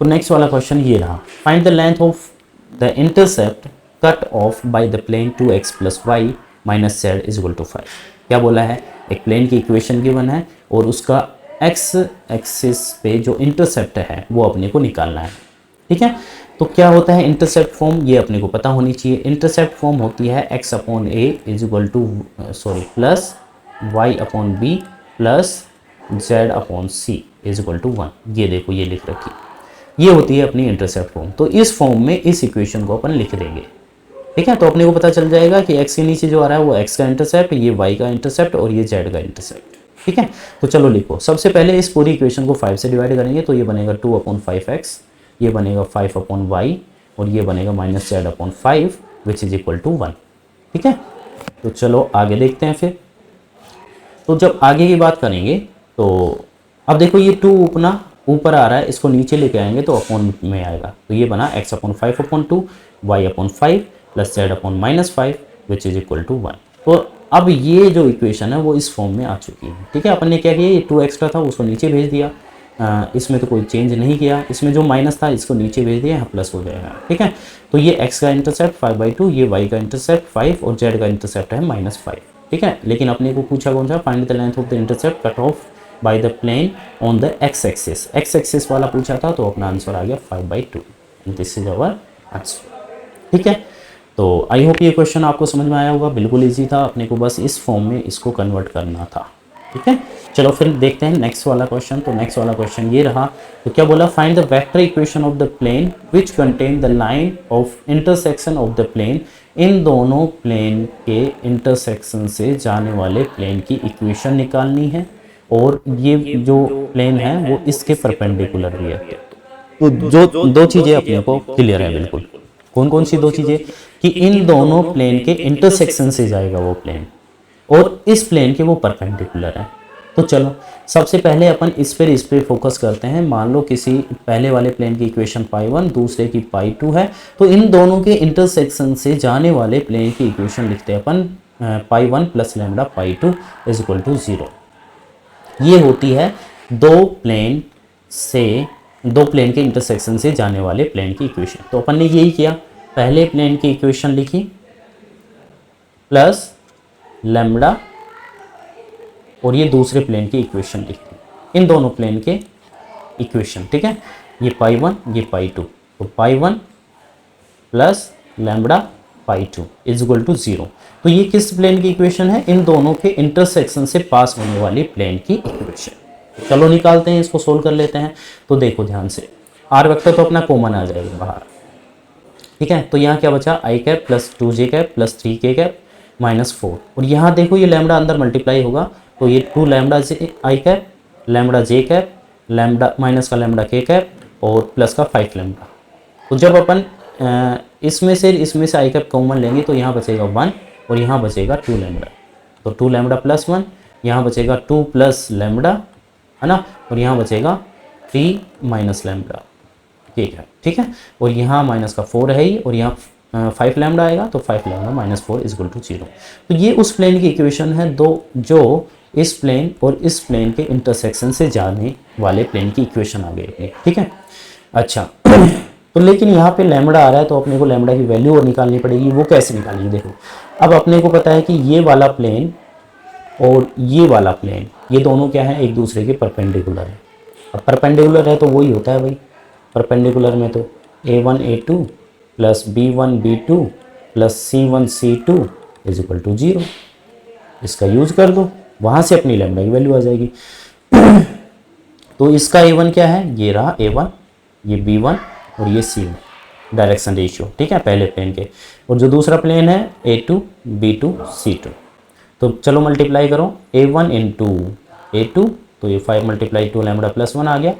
तो नेक्स्ट वाला क्वेश्चन ये रहा, find the length of the intercept cut off by the plane 2x plus y minus z is equal to 5। क्या बोला है, एक प्लेन की इक्वेशन गिवन है और उसका x एक्सिस पे जो इंटरसेप्ट है वो अपने को निकालना है। ठीक है, तो क्या होता है इंटरसेप्ट फॉर्म, ये अपने को पता होनी चाहिए। इंटरसेप्ट फॉर्म होती है x upon a is equal to plus y upon b plus z upon c is equal to 1। ये देखो ये लिख रखी, ये होती है अपनी इंटरसेप्ट फॉर्म। तो इस फॉर्म में इस इक्वेशन को अपन लिख देंगे। ठीक है, तो अपने को पता चल जाएगा कि x के नीचे जो आ रहा है वो x का इंटरसेप्ट, ये y का इंटरसेप्ट और ये z का इंटरसेप्ट। ठीक है, तो चलो लिखो। सबसे पहले इस पूरी इक्वेशन को 5 से डिवाइड करेंगे तो ये बनेगा 2 अपॉन 5x, ये बनेगा 5 अपॉन y और ये बनेगा minus z upon 5 which is equal to 1। ठीक है, तो चलो आगे देखते हैं फिर। तो जब आगे की बात करेंगे तो अब देखो ये 2 अपना ऊपर आ रहा है, इसको नीचे लेके आएंगे तो अपॉन में आएगा, तो ये बना x upon 5 upon 2 y upon 5 plus z upon minus 5 which is equal to 1। तो अब ये जो इक्वेशन है वो इस फॉर्म में आ चुकी है। ठीक है, अपन ने क्या किया, ये 2 एक्स्ट्रा था उसको नीचे भेज दिया, इसमें तो कोई चेंज नहीं किया, इसमें जो माइनस था इसको नीचे भेज दिया, यहाँ प्लस हो जाएगा। ठीक है, तो ये x का इंटरसेप्ट 5/2, ये y का इंटरसेप्ट 5 और z का इंटरसेप्ट है -5। ठीक है, लेकिन अपने को पूछा कौन सा, find the length of the intercept cut off by the plane on the x axis. x axis वाला पूछा था तो अपना आंसर आ गया 5/2। This is our answer. ठीक है, तो आई होप ये क्वेश्चन आपको समझ में आया होगा, बिल्कुल इजी था, अपने को बस इस फॉर्म में इसको कन्वर्ट करना था। ठीक है, चलो फिर देखते हैं नेक्स्ट वाला क्वेश्चन। तो नेक्स्ट वाला क्वेश्चन ये रहा, तो क्या बोला, find the vector equation of the plane which contain the line of intersection of the plane. इन दोनों प्लेन के इंटरसेक्शन से जाने वाले प्लेन की इक्वेशन निकालनी है और ये जो प्लेन है वो इसके परपेंडिकुलर भी है। तो जो दो चीज़ें अपने को क्लियर है बिल्कुल। कौन कौन सी दो चीज़ें? कि इन दोनों प्लेन के इंटरसेक्शन से जाएगा वो प्लेन, और इस प्लेन के वो परपेंडिकुलर है। तो चलो सबसे पहले अपन इस पर फोकस करते हैं। मान लो किसी पहले वाले प्लेन की इक्वेशन पाई 1, दूसरे की पाई 2 है, तो इन दोनों के इंटरसेक्शन से जाने वाले प्लेन की इक्वेशन लिखते हैं अपन pi 1 plus lambda pi 2 is equal to 0। ये होती है दो प्लेन के इंटरसेक्शन से जाने वाले प्लेन की इक्वेशन। तो अपन ने यही किया, पहले प्लेन की इक्वेशन लिखी प्लस लैम्डा, और ये दूसरे प्लेन की इक्वेशन लिखी, इन दोनों प्लेन के इक्वेशन। ठीक है, ये पाई 1 ये पाई 2, तो pi 1 plus lambda pi 2 is equal to 0। तो ये किस प्लेन की इक्वेशन है? इन दोनों के इंटरसेक्शन से पास होने वाली प्लेन की इक्वेशन। चलो निकालते हैं, इसको सोल्व कर लेते हैं। तो देखो ध्यान से, आर वेक्टर तो अपना कॉमन आ जाएगा बाहर। ठीक है, तो यहाँ क्या बचा? I cap plus 2j cap plus 3k cap minus 4, और यहाँ देखो ये लैम्डा अंदर मल्टीप्लाई होगा, तो ये 2 लैम्डा आई कैप, लैम्डा जे कैप, लैम्डा माइनस का लैम्डा के कैप, और प्लस का 5 लैम्डा। तो जब अपन इसमें से आई कैप कॉमन लेंगे तो यहाँ बचेगा 1 और यहाँ बचेगा 2 लैम्डा। तो 2 लैम्डा प्लस 1, यहाँ बचेगा 2 प्लस लैम्डा, है ना, और यहाँ बचेगा 3 माइनस लैम्डा, ठीक है। ठीक है, और यहाँ माइनस का 4 है ही, और यहाँ 5 लैम्डा आएगा, तो 5 lambda minus 4 is equal to 0। तो ये उस प्लेन की इक्वेशन है दो, जो इस प्लेन और इस प्लेन के इंटरसेक्शन से जाने वाले प्लेन की इक्वेशन आ गई अपनी। ठीक है, अच्छा तो लेकिन यहाँ पे लैम्डा आ रहा है, तो अपने को लैम्डा की वैल्यू और निकालनी पड़ेगी। वो कैसे निकालेंगे? देखो, अब अपने को पता है कि ये वाला प्लेन और ये वाला प्लेन, ये दोनों क्या है? एक दूसरे के परपेंडिकुलर है। अब परपेंडिकुलर है तो वही होता है भाई, परपेंडिकुलर में तो a1 a2 plus b1 b2 plus c1 c2 is equal to 0। इसका यूज कर दो, वहाँ से अपनी लैम्डा की वैल्यू आ जाएगी। तो इसका a1 क्या है? ये रहा a1, ये b1 और ये c1, डायरेक्शन रेशियो। ठीक है, पहले प्लेन के। और जो दूसरा प्लेन है a2 b2 c2, तो चलो मल्टीप्लाई करो, a1 इंटू a2, तो ये 5 मल्टीप्लाई 2 लैम्डा प्लस 1 आ गया,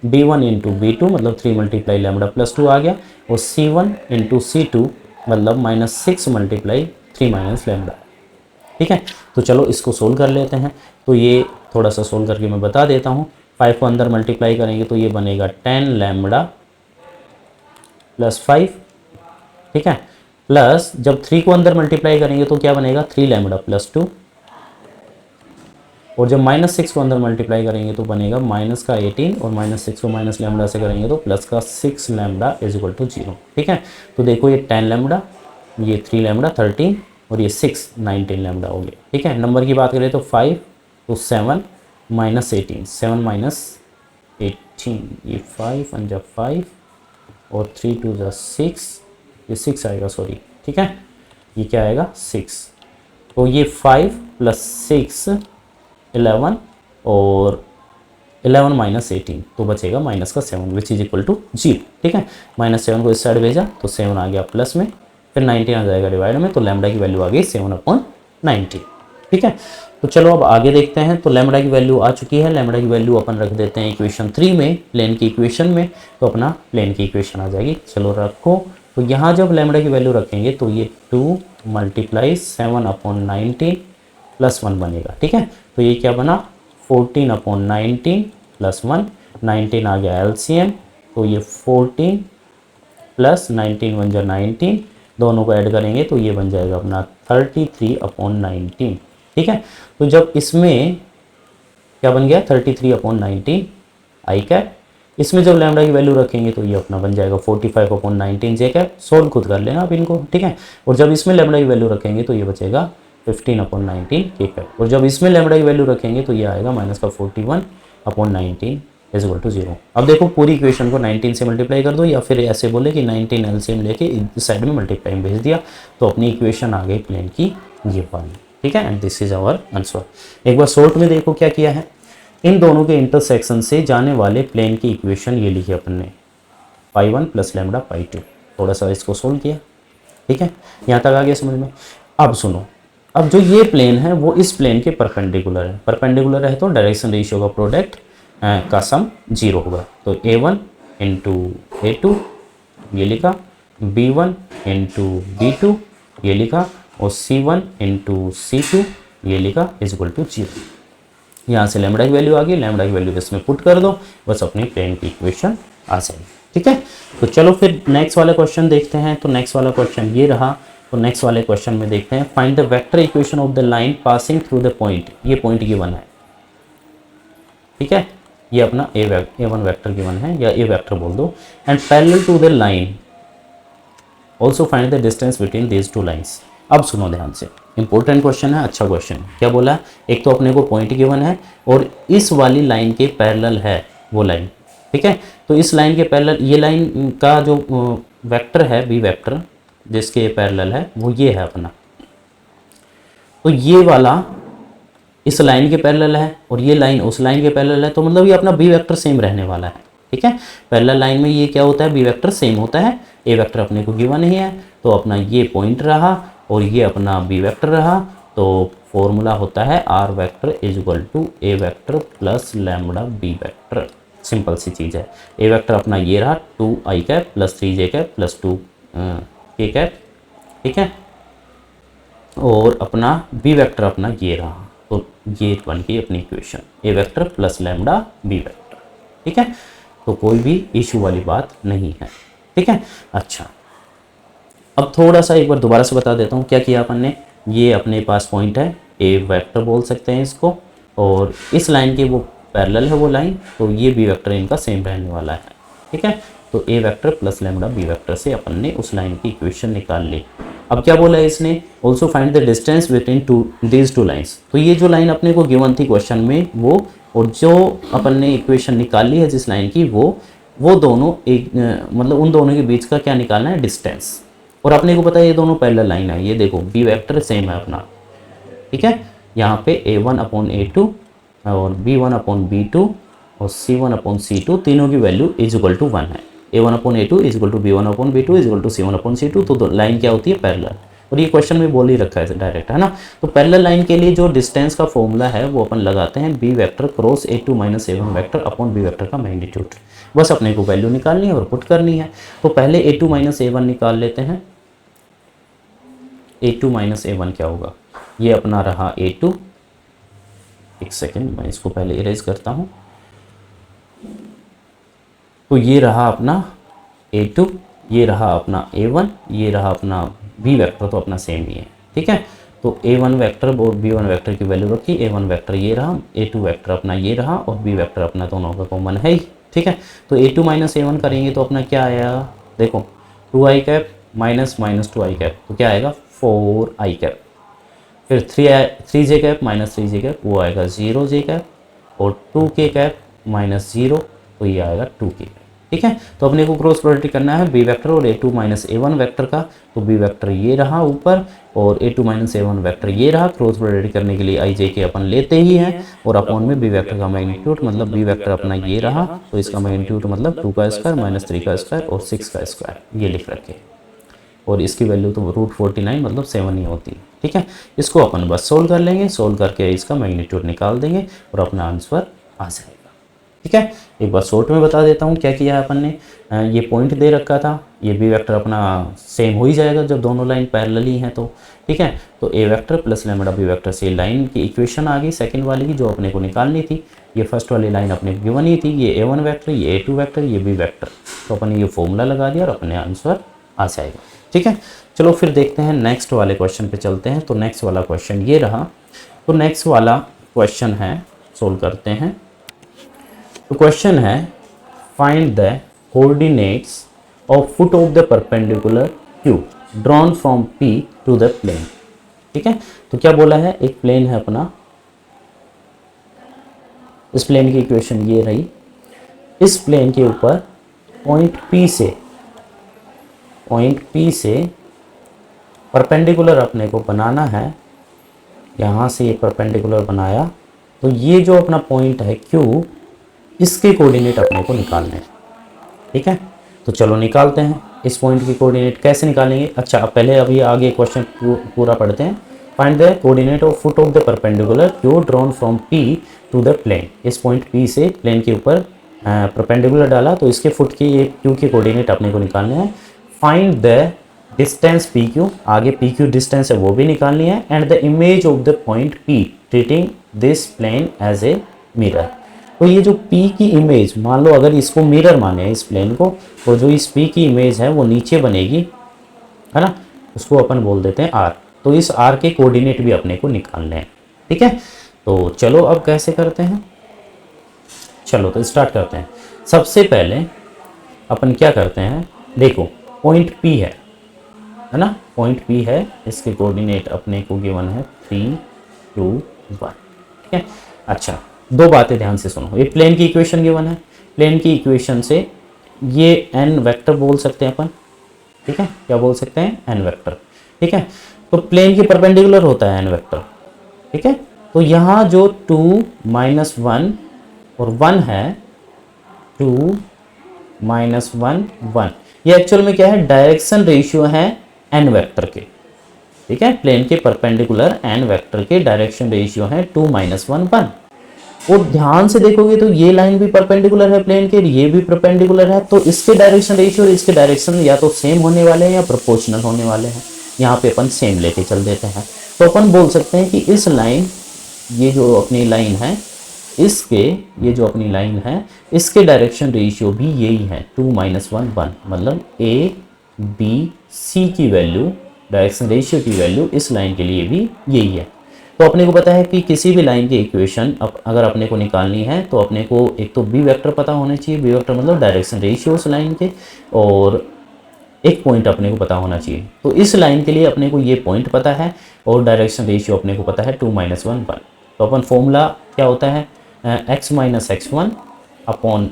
b1 इंटू b2 मतलब 3 मल्टीप्लाई लैम्डा प्लस 2 आ गया, और c1 इंटू c2 मतलब माइनस 6 मल्टीप्लाई 3 माइनस लैम्डा। ठीक है, तो चलो इसको सोल्व कर लेते हैं। तो ये थोड़ा सा सोल्व करके मैं बता देता हूँ। 5 को अंदर मल्टीप्लाई करेंगे तो ये बनेगा 10 लैम्डा प्लस 5। ठीक है, प्लस जब 3 को अंदर मल्टीप्लाई करेंगे तो क्या बनेगा? 3 लैम्डा प्लस 2, और जब माइनस 6 को अंदर मल्टीप्लाई करेंगे तो बनेगा माइनस का 18, और माइनस 6 को माइनस लैम्डा से करेंगे तो प्लस का 6 लैम्डा इज इक्वल टू 0। ठीक है, तो देखो ये 10 लैम्डा, ये 3 लैम्डा 13, और ये 6 19 लैम्डा हो गया। ठीक है, नंबर की बात करें तो 5 तो 7 माइनस 18, 7 माइनस 18, ये 5 अंजा 5 और 3 टू ज़ा 6, ये 6 आएगा सॉरी। ठीक है, ये क्या आएगा? 6। तो ये 5 प्लस 6 11, और 11 माइनस 18 तो बचेगा माइनस का 7 विच इज इक्वल टू 0। ठीक है, माइनस 7 को इस साइड भेजा तो 7 आ गया प्लस में, फिर 19 आ जाएगा डिवाइड में, तो लैम्डा की वैल्यू आ गई 7/19। ठीक है, तो चलो अब आगे देखते हैं। तो लैम्डा की वैल्यू आ चुकी है, लैम्डा की वैल्यू अपन रख देते हैं इक्वेशन 3 में, प्लेन की इक्वेशन में, तो अपना प्लेन की इक्वेशन आ जाएगी। चलो रखो, तो यहाँ जब लैम्डा की वैल्यू रखेंगे तो ये 2 मल्टीप्लाई 7/19 प्लस 1 बनेगा। ठीक है, तो ये क्या बना? 14/19 प्लस 1, 19 आ गया एलसीएम, तो ये 14 प्लस 19 बन जाए 19, दोनों को ऐड करेंगे तो ये बन जाएगा अपना 33/19। ठीक है, तो जब इसमें क्या बन गया? 33/19 आई कैप, इसमें जब लैम्डा की वैल्यू रखेंगे तो ये अपना बन जाएगा 45/19 जे कैप। सोल्व खुद कर लेना आप इनको। ठीक है, और जब इसमें लैम्डा की वैल्यू रखेंगे तो ये बचेगा 15/19 के कैप, और जब इसमें लैम्डा की वैल्यू रखेंगे तो ये आएगा माइनस का 41/19 इज इक्वल टू 0। अब देखो पूरी इक्वेशन को 19 से मल्टीप्लाई कर दो, या फिर ऐसे बोले कि 19 एलसीएम लेके इस साइड में मल्टीप्लाई में भेज दिया, तो अपनी इक्वेशन आ गई प्लेन की ये वाली। ठीक है, and this is our answer. एक बार शॉर्ट में देखो क्या किया है, इन दोनों के इंटरसेक्शन से जाने वाले प्लेन की इक्वेशन ये लिखी अपन ने, पाई 1 प्लस लैम्डा पाई 2। थोड़ा सा इसको सोल्व किया। ठीक है, यहाँ तक आ गया समझ में। अब सुनो, अब जो ये प्लेन है वो इस प्लेन के परपेंडिकुलर है, परपेंडिकुलर है तो डायरेक्शन रेशियो का प्रोडक्ट का सम 0 होगा। तो A1 इंटू A2 ये लिखा, B1 इंटू B2 ये लिखा, और C1 इंटू C2 ये लिखा इज इक्वल टू 0। यहाँ से लैम्बडा की वैल्यू आ गई, लैम्बडा की वैल्यू इसमें पुट कर दो, बस अपनी प्लेन की इक्वेशन आ जाएगी। ठीक है, तो चलो फिर नेक्स्ट वाला क्वेश्चन देखते हैं। तो नेक्स्ट वाला क्वेश्चन ये रहा। तो नेक्स्ट वाले क्वेश्चन में देखते हैं, find the vector equation of the line passing through the point. ये पॉइंट गिवन है, ठीक है, ये अपना A1 वेक्टर गिवन है, या A वेक्टर बोल दो, and parallel to the line also find the distance between these two lines. अब सुनो ध्यान से, इंपॉर्टेंट क्वेश्चन है, अच्छा क्वेश्चन है। क्या बोला, एक तो अपने को पॉइंट गिवन है और इस वाली लाइन के पैरेलल है वो लाइन, ठीक है। तो इस लाइन के पैरेलल, ये लाइन का जो वेक्टर है B वेक्टर जिसके पैरेलल है वो ये है अपना, तो ये वाला इस लाइन के पैरेलल है और ये लाइन उस लाइन के पैरेलल है, तो मतलब ये अपना B वेक्टर सेम रहने वाला है, ठीक है। पैरेलल लाइन में ये क्या होता है, B वेक्टर सेम होता है, A वेक्टर अपने को गिवन ही है, तो अपना ये पॉइंट रहा और ये अपना B वेक्टर रहा। तो फॉर्मूला होता है R vector is equal to A vector plus lambda B vector. Simple सी चीज़ है। A वेक्टर अपना ये रहा 2i cap plus 3j cap plus 2k cap, ठीक है, और अपना B वेक्टर अपना ये रहा, तो ये बन गई अपनी equation A vector plus lambda B vector, ठीक है। तो कोई भी इशू वाली बात नहीं है, ठीक है। अच्छा, अब थोड़ा सा एक बार दोबारा से बता देता हूँ क्या किया अपन ने। ये अपने पास पॉइंट है, A वेक्टर बोल सकते हैं इसको, और इस लाइन के वो पैरेलल है वो लाइन, तो ये B वेक्टर इनका सेम रहने वाला है, ठीक है। तो A vector plus lambda B vector से अपन ने उस लाइन की इक्वेशन निकाल ली। अब क्या बोला है इसने, also find the distance between these two lines. तो ये जो लाइन अपने को गिवन थी क्वेश्चन में वो, और जो अपन ने इक्वेशन निकाली है जिस लाइन की, वो दोनों एक मतलब उन दोनों के बीच का क्या निकालना है, डिस्टेंस। और अपने को पता है ये दोनों पैरेलल लाइन है, ये देखो B वेक्टर सेम है अपना, ठीक है। यहाँ पे A1 अपॉन A2 और B1 अपॉन B2 और C1 अपॉन C2 तीनों की वैल्यू इज इक्वल टू 1 है। A1 upon A2 is equal to B1 upon B2 is equal to C1 upon C2। तो लाइन क्या होती है, पैरेलल, और ये क्वेश्चन में बोल ही रखा है डायरेक्ट, है ना। तो पैरेलल लाइन के लिए जो डिस्टेंस का फॉर्मूला है वो अपन लगाते हैं B vector cross A2 minus A1 vector upon B vector का मैग्नीट्यूड। बस अपने को वैल्यू निकालनी है और पुट करनी है। तो पहले A2 माइनस A1 निकाल लेते हैं। A2 माइनस A1 क्या होगा, ये अपना रहा A2, एक सेकेंड मैं इसको पहले इरेज करता हूँ। तो ये रहा अपना A2, ये रहा अपना A1, ये रहा अपना B वेक्टर, तो अपना सेम ही है, ठीक है। तो A1 वेक्टर और B1 वेक्टर की वैल्यू रखी, A1 वेक्टर ये रहा, A2 वेक्टर अपना ये रहा, और B वेक्टर अपना दोनों का कॉमन है ही, ठीक है। तो A2 माइनस A1 करेंगे तो अपना क्या आएगा, देखो 2i cap minus minus 2i cap, तो क्या आएगा 4i कैप, फिर 3j cap minus 3j cap, वो आएगा 0j कैप, और 2k कैप माइनस 0, तो ये आएगा 2k, ठीक है। तो अपने को क्रॉस प्रोडक्ट करना है B वेक्टर और A2 माइनस A1 वेक्टर का। तो B वेक्टर ये रहा ऊपर और A2 माइनस A1 वेक्टर ये रहा। क्रॉस प्रोडक्ट करने के लिए i j के अपन लेते ही हैं, और अपॉन में B वेक्टर का मैग्नीट्यूड, मतलब B वेक्टर अपना ये रहा, तो इसका मैग्नीट्यूड मतलब 2 का स्क्वायर माइनस 3 का स्क्वायर और 6 का स्क्वायर, ये लिख रखे, और इसकी वैल्यू तो √49 मतलब 7 ही होती है, ठीक है। इसको अपन बस सोल्व कर लेंगे, सोल्व करके इसका मैग्नीट्यूड निकाल देंगे और अपना आंसर आ जाएगा, ठीक है। एक बार शॉर्ट में बता देता हूँ क्या किया है अपन ने। ये पॉइंट दे रखा था, ये B वेक्टर अपना सेम हो ही जाएगा जब दोनों लाइन पैरेलल ही हैं, तो ठीक है। तो A vector plus lambda B vector से लाइन की इक्वेशन आ गई सेकंड वाली की, जो अपने को निकालनी थी। ये फर्स्ट वाली लाइन अपने को गिवन ही थी, ये A1 वेक्टर, ये A2 वेक्टर, ये B वेक्टर, तो अपन ये फॉर्मूला लगा दिया और अपने आंसर आ जाएगा, ठीक है। चलो फिर देखते हैं नेक्स्ट वाले क्वेश्चन पे चलते हैं। तो नेक्स्ट वाला क्वेश्चन ये रहा। तो नेक्स्ट वाला क्वेश्चन है, सोल्व करते हैं। तो क्वेश्चन है, find the coordinates of foot of the perpendicular Q drawn from P to the plane, ठीक है। तो क्या बोला है, एक प्लेन है अपना, इस प्लेन की इक्वेशन ये रही। इस प्लेन के ऊपर पॉइंट P से परपेंडिकुलर अपने को बनाना है। यहाँ से ये परपेंडिकुलर बनाया, तो ये जो अपना पॉइंट है Q, इसके कोऑर्डिनेट अपने को निकालने हैं, ठीक है। तो चलो निकालते हैं इस पॉइंट की कोऑर्डिनेट। कैसे निकालेंगे, अच्छा पहले अभी आगे क्वेश्चन पूरा पढ़ते हैं। Find the coordinate of foot of the perpendicular Q drawn from P to the plane. इस पॉइंट पी से प्लेन के ऊपर परपेंडिकुलर डाला तो इसके फुट की ये क्यू के कोऑर्डिनेट अपने को निकालने हैं। Find the distance P Q, आगे पी क्यू डिस्टेंस है वो भी निकालनी है, and the image of the point P treating this plane as a mirror. तो ये जो P की इमेज, मान लो अगर इसको मिरर माने इस प्लेन को, तो जो इस P की इमेज है वो नीचे बनेगी, है ना, उसको अपन बोल देते हैं R। तो इस R के कोऑर्डिनेट भी अपने को निकालने हैं, ठीक है। तो चलो अब कैसे करते हैं, चलो तो स्टार्ट करते हैं। सबसे पहले अपन क्या करते हैं, देखो पॉइंट P है ना, पॉइंट P है, इसके कोऑर्डिनेट अपने को गिवन है 3 2 1, ठीक है। अच्छा, दो बातें ध्यान से सुनो। ये प्लेन की इक्वेशन गिवन है, प्लेन की इक्वेशन से ये n वेक्टर बोल सकते हैं अपन, ठीक है, क्या बोल सकते हैं, n वेक्टर, ठीक है। तो प्लेन के परपेंडिकुलर होता है n वेक्टर, ठीक है। तो यहाँ जो 2 -1 और 1 है, 2 -1 1, ये एक्चुअल में क्या है, डायरेक्शन रेशियो है n वेक्टर के, ठीक है। प्लेन के परपेंडिकुलर n वेक्टर के डायरेक्शन रेशियो है 2 -1 1। और ध्यान से देखोगे तो ये लाइन भी परपेंडिकुलर है प्लेन के, ये भी परपेंडिकुलर है, तो इसके डायरेक्शन रेशियो और इसके डायरेक्शन या तो सेम होने वाले हैं या प्रोपोर्शनल होने वाले हैं। यहाँ पे अपन सेम लेके चल देते हैं, तो अपन बोल सकते हैं कि इस लाइन, ये जो अपनी लाइन है, इसके, ये जो अपनी लाइन है, इसके डायरेक्शन रेशियो भी यही है 2 -1 1, मतलब A B C की वैल्यू, डायरेक्शन रेशियो की वैल्यू इस लाइन के लिए भी यही है। तो अपने को पता है कि किसी भी लाइन की इक्वेशन अगर अपने को निकालनी है तो अपने को एक तो बी वेक्टर पता होने चाहिए, बी वेक्टर मतलब डायरेक्शन रेशियो उस लाइन के, और एक पॉइंट अपने को पता होना चाहिए। तो इस लाइन के लिए अपने को ये पॉइंट पता है और डायरेक्शन रेशियो अपने को पता है 2 -1 1। तो अपन फॉर्मूला क्या होता है, x - x1 upon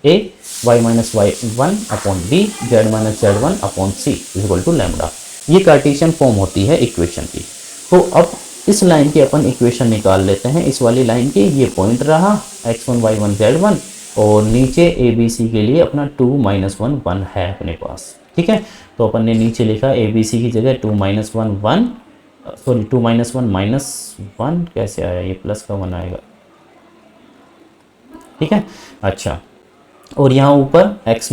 a, y - y1 upon b, z - z1 upon c equal to lambda. ये कार्टेशियन फॉर्म होती है इक्वेशन की। तो अब इस लाइन की अपन इक्वेशन निकाल लेते हैं, इस वाली लाइन की, ये पॉइंट रहा x1 y1 z1, और नीचे a b c के लिए अपना 2 -1 1 है अपने पास, ठीक है। तो अपन ने नीचे लिखा a b c की जगह 2 -1 1, सॉरी 2 -1 -1 कैसे आया, ये प्लस का 1 आएगा, ठीक है। अच्छा, और यहाँ ऊपर x -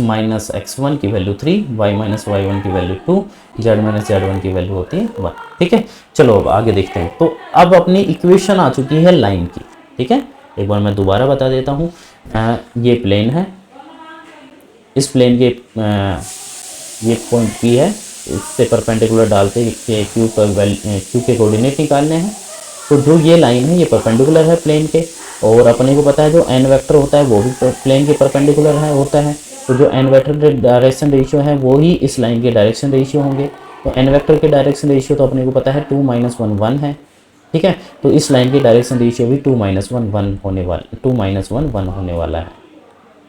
x1 की वैल्यू 3, y - y1 की वैल्यू 2, z - z1 की वैल्यू होती है 1, ठीक है। चलो अब आगे देखते हैं। तो अब अपनी इक्वेशन आ चुकी है लाइन की, ठीक है। एक बार मैं दोबारा बता देता हूँ, ये प्लेन है, इस प्लेन के ये पॉइंट P है, इससे परपेंडिकुलर डालते क्यू के कोऑर्डिनेट निकालने हैं। तो जो ये लाइन है ये परपेंडिकुलर है प्लेन के, और अपने को पता है जो n वेक्टर होता है वो भी प्लेन के परपेंडिकुलर है होता है। तो जो n वेक्टर डायरेक्शन रेशियो है वो ही इस लाइन के डायरेक्शन रेशियो होंगे। तो n वेक्टर के डायरेक्शन रेशियो तो अपने को पता है 2 -1 1 है, ठीक है। तो इस लाइन के डायरेक्शन रेशियो भी 2 -1 1 होने वाला है,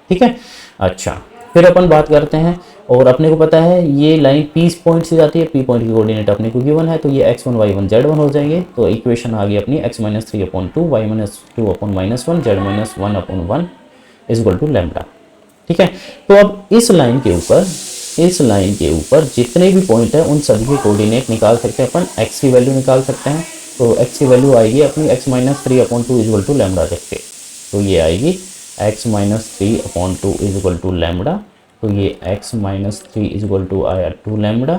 ठीक है। अच्छा, फिर अपन बात करते हैं, और अपने को पता है ये लाइन P पॉइंट से जाती है, P पॉइंट की कोऑर्डिनेट अपने को गिवन है, तो ये x1 y1 z1 हो जाएंगे। तो इक्वेशन आ गई अपनी x - 3/2 y - 2/-1 z - 1/1 is equal to lambda, ठीक है। तो अब इस लाइन के ऊपर जितने भी पॉइंट है उन सभी के कोऑर्डिनेट निकाल सकते हैं अपन, x की वैल्यू निकाल सकते हैं। तो x की वैल्यू आएगी अपनी x - 3/2 is equal to lambda रख के, तो ये आएगी x - 3/2 is equal to lambda. तो ये x - 3 इज इक्वल टू आया 2 लैम्डा,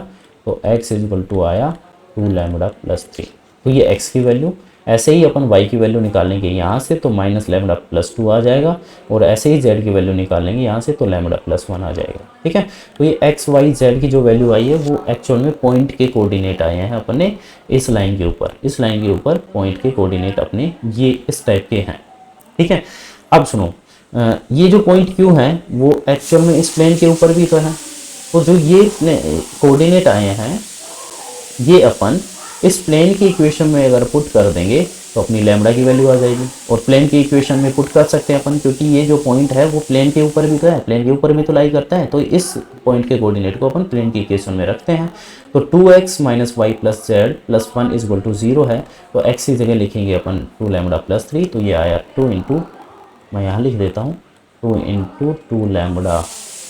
तो x इज इक्वल टू आया 2 लैम्डा प्लस 3। तो ये x की वैल्यू, ऐसे ही अपन y की वैल्यू निकालेंगे यहाँ से, तो माइनस लैम्डा प्लस 2 आ जाएगा, और ऐसे ही z की वैल्यू निकालेंगे यहाँ से, तो लैम्डा प्लस 1 आ जाएगा, ठीक है। तो ये x y z की जो वैल्यू आई है वो एक्चुअल में पॉइंट के कोऑर्डिनेट आए हैं अपने इस लाइन के ऊपर, इस लाइन के ऊपर पॉइंट के कोऑर्डिनेट अपने ये इस टाइप के हैं, ठीक है। अब सुनो, ये जो पॉइंट Q है वो एक्चुअल में इस प्लेन के ऊपर भी तो है। तो जो ये कोऑर्डिनेट आए हैं ये अपन इस प्लेन की इक्वेशन में अगर पुट कर देंगे तो अपनी लैम्डा की वैल्यू आ जाएगी, और प्लेन की इक्वेशन में पुट कर सकते हैं अपन, क्योंकि ये जो पॉइंट है वो प्लेन के ऊपर भी तो है, प्लेन के ऊपर भी तो लाई करता है। तो इस पॉइंट के कोऑर्डिनेट को अपन प्लेन की इक्वेशन में रखते हैं। तो 2x - y + z + 1 is equal to 0 है, तो x की जगह लिखेंगे अपन 2 लैम्डा प्लस 3, तो ये आया 2 इंटू, मैं यहाँ लिख देता हूँ 2 इंटू 2 लैम्डा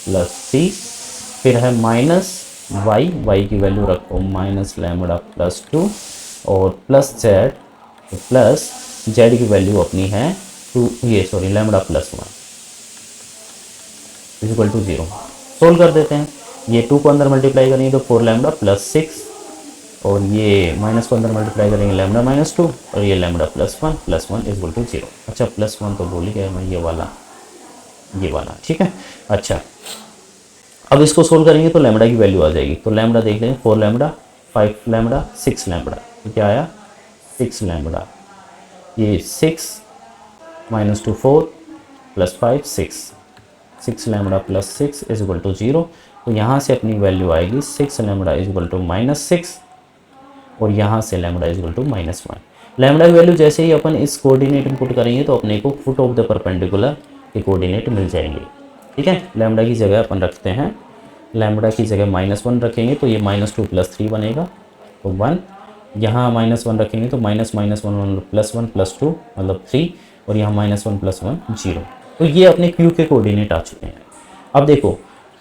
प्लस 3, फिर है माइनस वाई की वैल्यू रखो माइनस लैम्बडा प्लस 2 और प्लस जेड, तो प्लस जेड की वैल्यू अपनी है lambda plus 1 equal to 0। Solve कर देते हैं, ये 2 को अंदर मल्टीप्लाई करेंगे तो 4 लैम्बडा प्लस 6 और ये माइनस को अंदर मल्टीप्लाई करेंगे लैम्बडा माइनस 2 और ये लैम्बडा प्लस 1 इक्वल टू 0। अच्छा प्लस 1 तो भूल ही गया मैं, ये वाला ठीक है। अच्छा अब इसको सोल्व करेंगे तो लैम्बडा की वैल्यू आ जाएगी, तो लैम्बडा देख लेंगे 4 लैम्बडा 5 लैम्बडा 6 लैम्बडा, तो क्या आया 6 लैम्बडा, ये 6 minus 2 4 plus 5 6 lambda plus 6 is equal to 0। तो यहाँ से अपनी वैल्यू आएगी 6 लैम्बडा इज इक्वल टू -6 और यहाँ से lambda is equal to -1। Lambda की वैल्यू जैसे ही अपन इस कोऑर्डिनेट में पुट करेंगे तो अपने को फुट ऑफ द परपेंडिकुलर के कोऑर्डिनेट मिल जाएंगे। ठीक है, लैम्बडा की जगह अपन रखते हैं, लैम्बडा की जगह -1 रखेंगे तो ये -2 प्लस 3 बनेगा, तो 1, यहाँ -1 रखेंगे तो -1 प्लस 1 प्लस 2 मतलब 3 और यहाँ -1 प्लस 1 0। तो ये अपने Q के कोऑर्डिनेट आ चुके हैं। अब देखो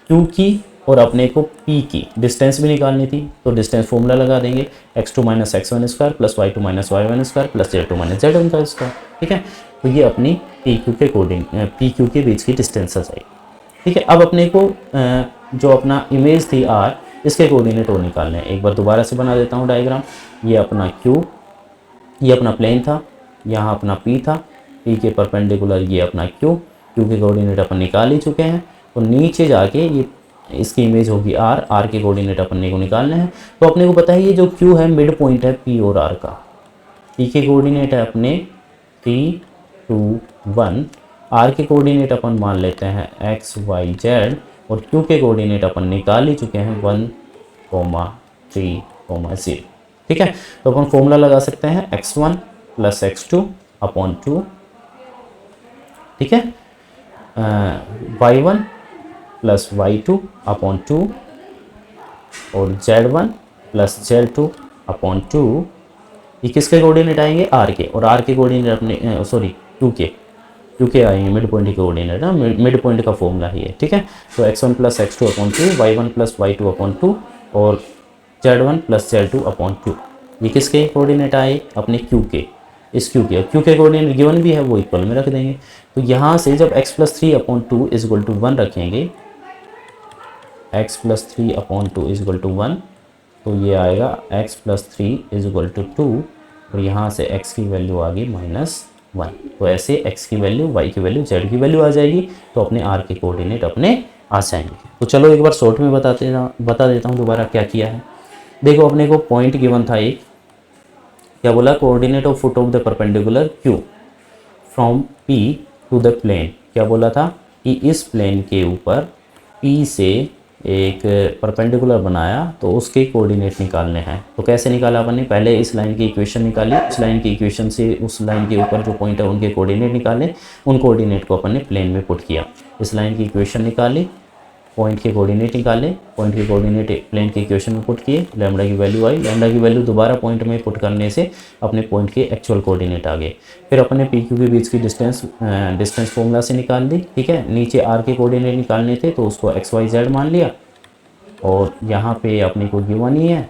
Q की और अपने को P की डिस्टेंस भी निकालनी थी, तो डिस्टेंस फॉर्मूला लगा देंगे x2 - x1 square plus y2 - y1 square plus z2 - z1 का स्क्वायर। ठीक है, तो ये अपनी PQ के कोऑर्डिनेट PQ के बीच की डिस्टेंस आ जाएगी। ठीक है, अब अपने को जो अपना इमेज थी R, इसके कोऑर्डिनेट और निकालने हैं। एक बार दोबारा से बना देता हूँ डायग्राम। ये अपना Q, ये अपना प्लेन था, यहाँ अपना P था, P के परपेंडिकुलर ये अपना Q के कोऑर्डिनेट अपन निकाल ही चुके हैं। तो नीचे जाके ये इसकी इमेज होगी R के कोऑर्डिनेट अपने को निकालने हैं। तो अपने को पता है ये जो Q है मिड पॉइंट है P और R का। P के कोऑर्डिनेट है अपने 3 2 1, R के कोऑर्डिनेट अपन मान लेते हैं x y z और Q के कोऑर्डिनेट अपन निकाल ही चुके हैं 1 3 0। ठीक है, तो अपन फॉर्मूला लगा सकते हैं x1 प्लस x2 अपॉन 2, ठीक है, y1 प्लस y2 अपॉन 2 और z1 प्लस z2 अपॉन 2। ये किसके कोऑर्डिनेट आएंगे R के, और R के कोऑर्डिनेट अपने Q के आएंगे, मिड पॉइंट के कोऑर्डिनेट ना, मिड पॉइंट का फॉर्मूला ही है। ठीक है, तो x1 plus x2 upon 2, y1 plus y2 upon 2 और z1 प्लस z2 अपॉन 2। ये किसके कोऑर्डिनेट आए अपने Q के, इस Q के कोऑर्डिनेट गिवन भी है वो इक्वल में रख देंगे। तो यहाँ से जब x plus 3 upon 2 is equal to 1 रखेंगे, x plus 3 upon 2 is equal to 1, तो ये आएगा x plus 3 is equal to 2 और यहाँ से x की वैल्यू आ गई -1। तो ऐसे x की वैल्यू, y की वैल्यू, z की वैल्यू आ जाएगी, तो अपने R के कोऑर्डिनेट अपने आ जाएंगे। तो चलो एक बार शॉर्ट में बता देता हूँ दोबारा क्या किया है। देखो अपने को पॉइंट गिवन था एक, क्या बोला, coordinate of foot of the perpendicular Q from P to the plane. क्या बोला था कि इस प्लेन के ऊपर P से एक परपेंडिकुलर बनाया तो उसके कोऑर्डिनेट निकालने हैं। तो कैसे निकाला अपन ने, पहले इस लाइन की इक्वेशन निकाली, उस लाइन की इक्वेशन से उस लाइन के ऊपर जो पॉइंट है उनके कोऑर्डिनेट निकाले, उन कोऑर्डिनेट को अपन ने प्लेन में पुट किया। इस लाइन की इक्वेशन निकाली, पॉइंट के कोऑर्डिनेट निकाले, पॉइंट के कोऑर्डिनेट प्लेन के इक्वेशन में पुट किए, लैम्बडा की वैल्यू आई, लैम्बडा की वैल्यू दोबारा पॉइंट में पुट करने से अपने पॉइंट के एक्चुअल कोऑर्डिनेट आ गए। फिर अपने पी क्यू के बीच की डिस्टेंस फॉर्मूला से निकाल दी। ठीक है, नीचे आर के कोऑर्डिनेट निकालने थे तो उसको एक्स वाई जेड मान लिया और यहाँ पे अपने को गिवन ही है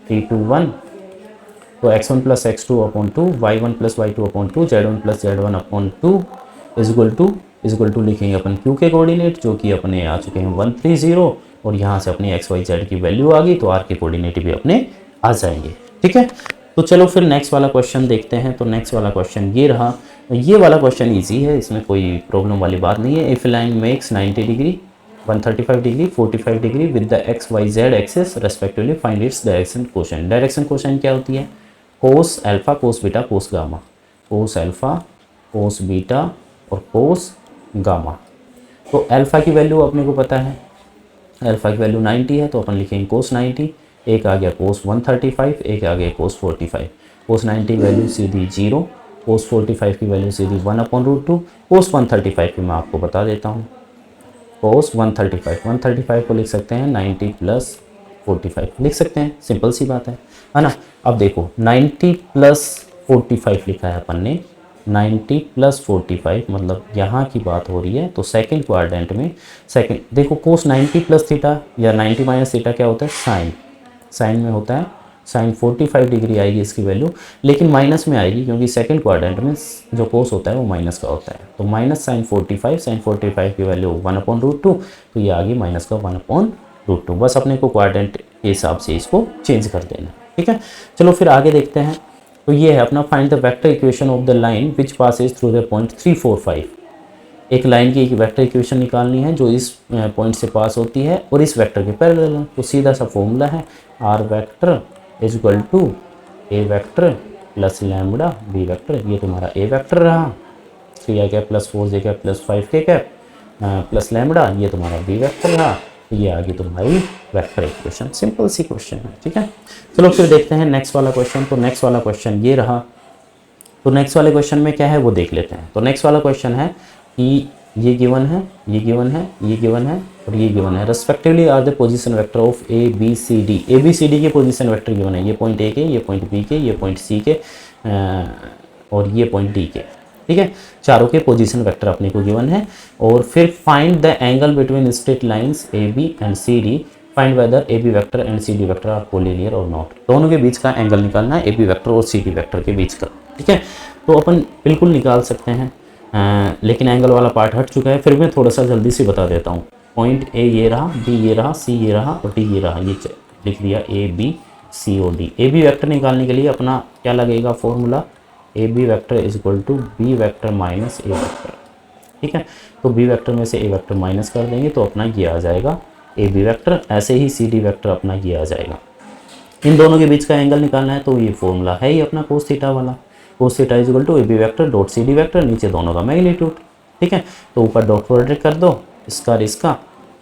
3 2 1, तो x1 plus x2 upon 2, y1 plus y2 upon 2, z1 plus z1 upon 2 is equal to लिखेंगे अपन q के कोऑर्डिनेट जो कि अपने आ चुके हैं 1 3 0 और यहाँ से अपनी x y z की वैल्यू आ गई तो r के कोऑर्डिनेट भी अपने आ जाएंगे। ठीक है, तो चलो फिर नेक्स्ट वाला क्वेश्चन देखते हैं। तो नेक्स्ट वाला क्वेश्चन ये रहा। ये वाला क्वेश्चन ईजी है, इसमें कोई प्रॉब्लम वाली बात नहीं है। If line makes 90 degree 135 degree 45 degree with the x y z axis respectively find its direction cosine. Direction cosine क्या होती है, cos alpha cos beta cos gamma, cos alpha cos beta और कोस गामा। तो alpha की value अपने को पता है, अल्फा की वैल्यू 90 है तो अपन लिखेंगे कोस 90, एक आ गया कोस 135, एक आ गया कोस 45। कोस 90 की वैल्यू सीधी 0, कोस 45 की वैल्यू सीधी 1/√2, कोस 135 की मैं आपको बता देता हूँ, कोस 135 को लिख सकते हैं 90 प्लस 45 लिख सकते हैं, सिंपल सी बात है ना। अब देखो 90 प्लस 45 लिखा है अपन ने, 90 प्लस 45, मतलब यहाँ की बात हो रही है, तो सेकंड क्वाड्रेंट में सेकंड देखो कोस 90 प्लस थीटा या 90 माइनस थीटा क्या होता है, साइन, साइन में होता है, साइन 45 डिग्री आएगी इसकी वैल्यू, लेकिन माइनस में आएगी क्योंकि सेकंड क्वाड्रेंट में जो कोस होता है वो माइनस का होता है। तो माइनस साइन 45, साइन 45 की वैल्यू 1/√2, तो ये आ गई माइनस का 1/√2। बस अपने को क्वाड्रेंट के हिसाब से इसको चेंज कर देना, ठीक है। चलो फिर आगे देखते हैं। तो ये है अपना find the vector equation of the line which Passage through the point 3, 4, 5। एक लाइन की एक वेक्टर इक्वेशन निकालनी है जो इस पॉइंट से पास होती है और इस वेक्टर के पैरेलल है। तो सीधा सा फॉर्मूला है r vector is equal to a vector plus lambda b vector. ये तुम्हारा ए वेक्टर रहा, 3 कैप प्लस 4 कैप प्लस 5 के कैप प्लस लैम्बडा, ये तुम्हारा बी वेक्टर रहा। तो ये आगे तुम्हारी वेक्टर इक्वेशन, सिंपल सी क्वेश्चन है, ठीक है। चलो फिर देखते हैं नेक्स्ट वाला क्वेश्चन। तो नेक्स्ट वाला क्वेश्चन ये रहा। तो नेक्स्ट वाले क्वेश्चन में क्या है वो देख लेते हैं। तो नेक्स्ट वाला क्वेश्चन है कि ये गिवन है, ये गिवन है, ये गिवन है और ये गिवन है, respectively are the position vector of A B C D. A B C D के पोजीशन वेक्टर गिवन है, ये पॉइंट ए के, ये पॉइंट बी के, ये पॉइंट सी के और ये पॉइंट डी के, ठीक है। चारों के पोजीशन वेक्टर अपने को गिवन है। और फिर find the angle between straight lines A B and C D, find whether A B vector and C D vector are collinear और नॉट। दोनों के बीच का एंगल निकालना है, ए बी वेक्टर और सी डी वेक्टर के बीच का, ठीक है। तो अपन बिल्कुल निकाल सकते हैं, लेकिन एंगल वाला पार्ट हट चुका है, फिर मैं थोड़ा सा जल्दी से बता देता हूँ। पॉइंट ए ये रहा, बी ये रहा, सी ये रहा और डी ये रहा, ये लिख दिया ए बी सी और डी। ए बी वेक्टर निकालने के लिए अपना क्या लगेगा formula, A B vector is equal to B vector minus A vector, ठीक है। तो बी वेक्टर में से ए वेक्टर माइनस कर देंगे तो अपना ये आ जाएगा ए बी वेक्टर। ऐसे ही सी डी वेक्टर अपना ये आ जाएगा। इन दोनों के बीच का एंगल निकालना है, तो ये फॉर्मूला है ही अपना कोस थीटा वाला, cos theta is equal to A B vector dot C D vector, नीचे दोनों का मैग्नीट्यूड, ठीक है। तो ऊपर डॉट प्रोडक्ट कर दो इसका और इसका,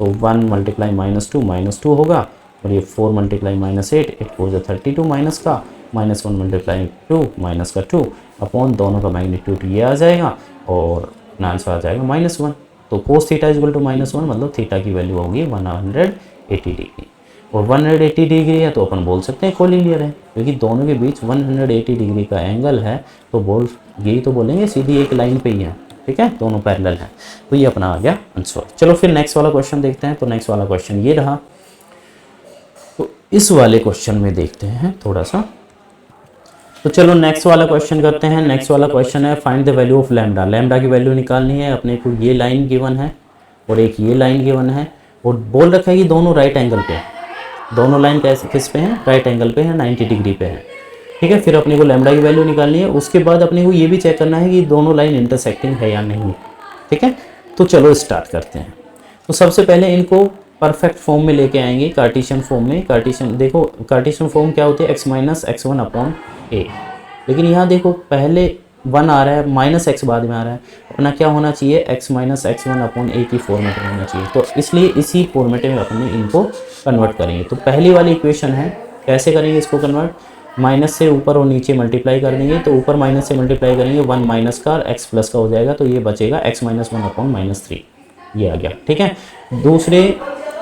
तो 1 मल्टीप्लाई -2 होगा और ये 4 मल्टीप्लाई -8, 8 4 32 माइनस का -1 मल्टीप्लाई 2 माइनस का 2 अपॉन दोनों का मैग्नीट्यूड ये आ जाएगा और आंसर आ जाएगा -1। तो cos theta is equal to -1 मतलब थीटा की वैल्यू होगी 180 डिग्री। और 180 डिग्री है तो अपन बोल सकते हैं कोलिनियर है, क्योंकि दोनों के बीच 180 डिग्री का एंगल है, तो यही तो बोलेंगे सीधी एक लाइन पे ही है, ठीक है, दोनों पैरेलल हैं। तो ये अपना आ गया आंसर। चलो फिर नेक्स्ट वाला क्वेश्चन देखते हैं। तो नेक्स्ट वाला क्वेश्चन ये रहा। तो इस वाले क्वेश्चन में देखते हैं थोड़ा सा। तो चलो नेक्स्ट वाला क्वेश्चन करते हैं। नेक्स्ट वाला क्वेश्चन है find the value of lambda. Lambda की वैल्यू निकालनी है अपने को। ये लाइन गिवन है और एक ये लाइन गिवन है और बोल रखा है कि दोनों राइट एंगल पे है। दोनों लाइन कैसे किस पे हैं, राइट एंगल पे है, 90 डिग्री पे है, ठीक है। फिर अपने को लैम्डा की वैल्यू निकालनी है। उसके बाद अपने को ये भी चेक करना है कि दोनों लाइन इंटरसेक्टिंग है या नहीं, ठीक है। तो चलो स्टार्ट करते हैं। तो सबसे पहले इनको परफेक्ट फॉर्म में लेके आएंगे, कार्टेशियन फॉर्म में। कार्टेशियन देखो, कार्टेशियन फॉर्म क्या होती है, x माइनस x1 अपॉन ए। लेकिन यहाँ देखो पहले 1 आ रहा है, -x बाद में आ रहा है। अपना क्या होना चाहिए, x माइनस x1 अपॉन ए की फॉर्मेट में होना चाहिए। तो इसलिए इसी फॉर्मेट में अपने इनको कन्वर्ट करेंगे। तो पहली वाली इक्वेशन है, कैसे करेंगे इसको कन्वर्ट, माइनस से ऊपर और नीचे मल्टीप्लाई कर देंगे। तो ऊपर माइनस से मल्टीप्लाई करेंगे, 1 माइनस का और x प्लस का हो जाएगा, तो ये बचेगा x माइनस 1 अपॉन -3, ये आ गया, ठीक है। दूसरे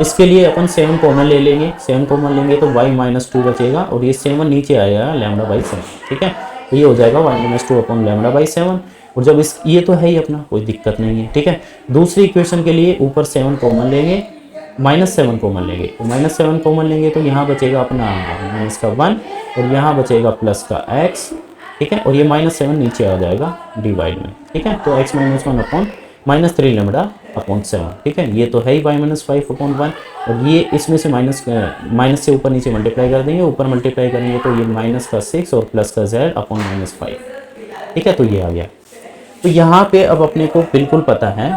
इसके लिए अपन 7 कॉमन ले लेंगे। 7 कॉमन लेंगे तो y माइनस 2 बचेगा और ये 7 नीचे आएगा लैम्डा बाई 7, ठीक है। तो ये हो जाएगा y minus 2 upon lambda by 7। और जब इस ये तो है ही अपना, कोई दिक्कत नहीं है, ठीक है। दूसरी इक्वेशन के लिए ऊपर 7 कॉमन लेंगे, -7 कॉमन लेंगे। तो -7 कॉमन लेंगे तो यहाँ बचेगा अपना माइनस का 1 और यहाँ बचेगा प्लस का x, ठीक है। और ये -7 नीचे आ जाएगा डिवाइड में, ठीक है। तो x minus 1 upon -3 lambda upon 7, ठीक है। ये तो है ही y माइनस 5 अपॉन 1 और ये इसमें से माइनस से ऊपर नीचे मल्टीप्लाई कर देंगे। ऊपर मल्टीप्लाई करेंगे तो ये माइनस का 6 और प्लस का z अपॉन -5, ठीक है। तो ये आ गया। तो यहाँ पे अब अपने को बिल्कुल पता है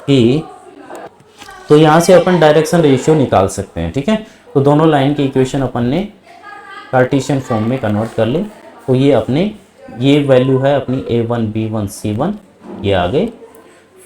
कि, तो यहाँ से अपन डायरेक्शन रेशियो निकाल सकते हैं, ठीक है। तो दोनों लाइन की इक्वेशन अपन ने कार्टेशियन फॉर्म में कन्वर्ट कर ली। तो ये अपने ये वैल्यू है अपनी a1 b1 c1, ये आ गए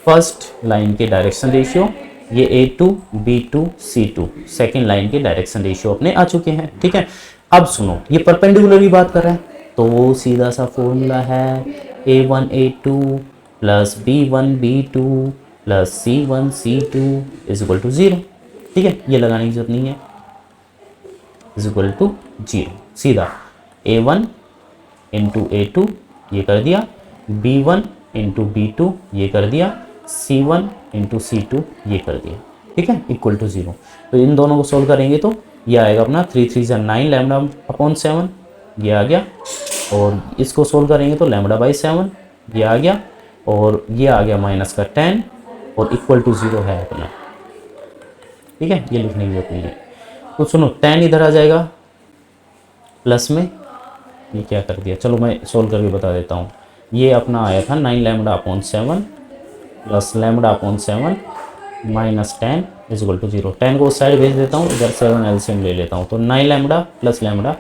फर्स्ट लाइन के डायरेक्शन रेशियो। ये a2 b2 c2 second line के डायरेक्शन रेशियो अपने आ चुके हैं, ठीक है। अब सुनो, ये परपेंडिकुलर ही बात कर रहे हैं, तो वो सीधा सा फॉर्मूला है a1 a2 plus b1 b2 plus c1 c2 is equal to 0, ठीक है। ये लगाने की जरूरत नहीं है, इज इक्वल टू 0, सीधा a1 इंटू a2 ये कर दिया, B1 इंटू B2 ये कर दिया, C1 इंटू C2 ये कर दिया, ठीक है, इक्वल टू 0। तो इन दोनों को सोल्व करेंगे तो ये आएगा अपना 3 3 9 लैम्डा अपॉन 7 ये आ गया, और इसको सोल्व करेंगे तो लैम्डा बाई 7 ये आ गया, और ये आ गया माइनस का 10 और इक्वल टू 0 है अपना, ठीक है, ये लिखने की जरूरत नहीं है। तो सुनो 10 इधर आ जाएगा प्लस में, ये क्या कर दिया, चलो मैं सोल्व करके बता देता हूँ। ये अपना आया था 9 lambda upon 7 plus lambda upon 7 minus 10 is equal to 0। 10 को उस साइड भेज देता हूँ, इधर 7 एलसीएम ले लेता हूँ, तो 9 लैम्डा प्लस लैम्डा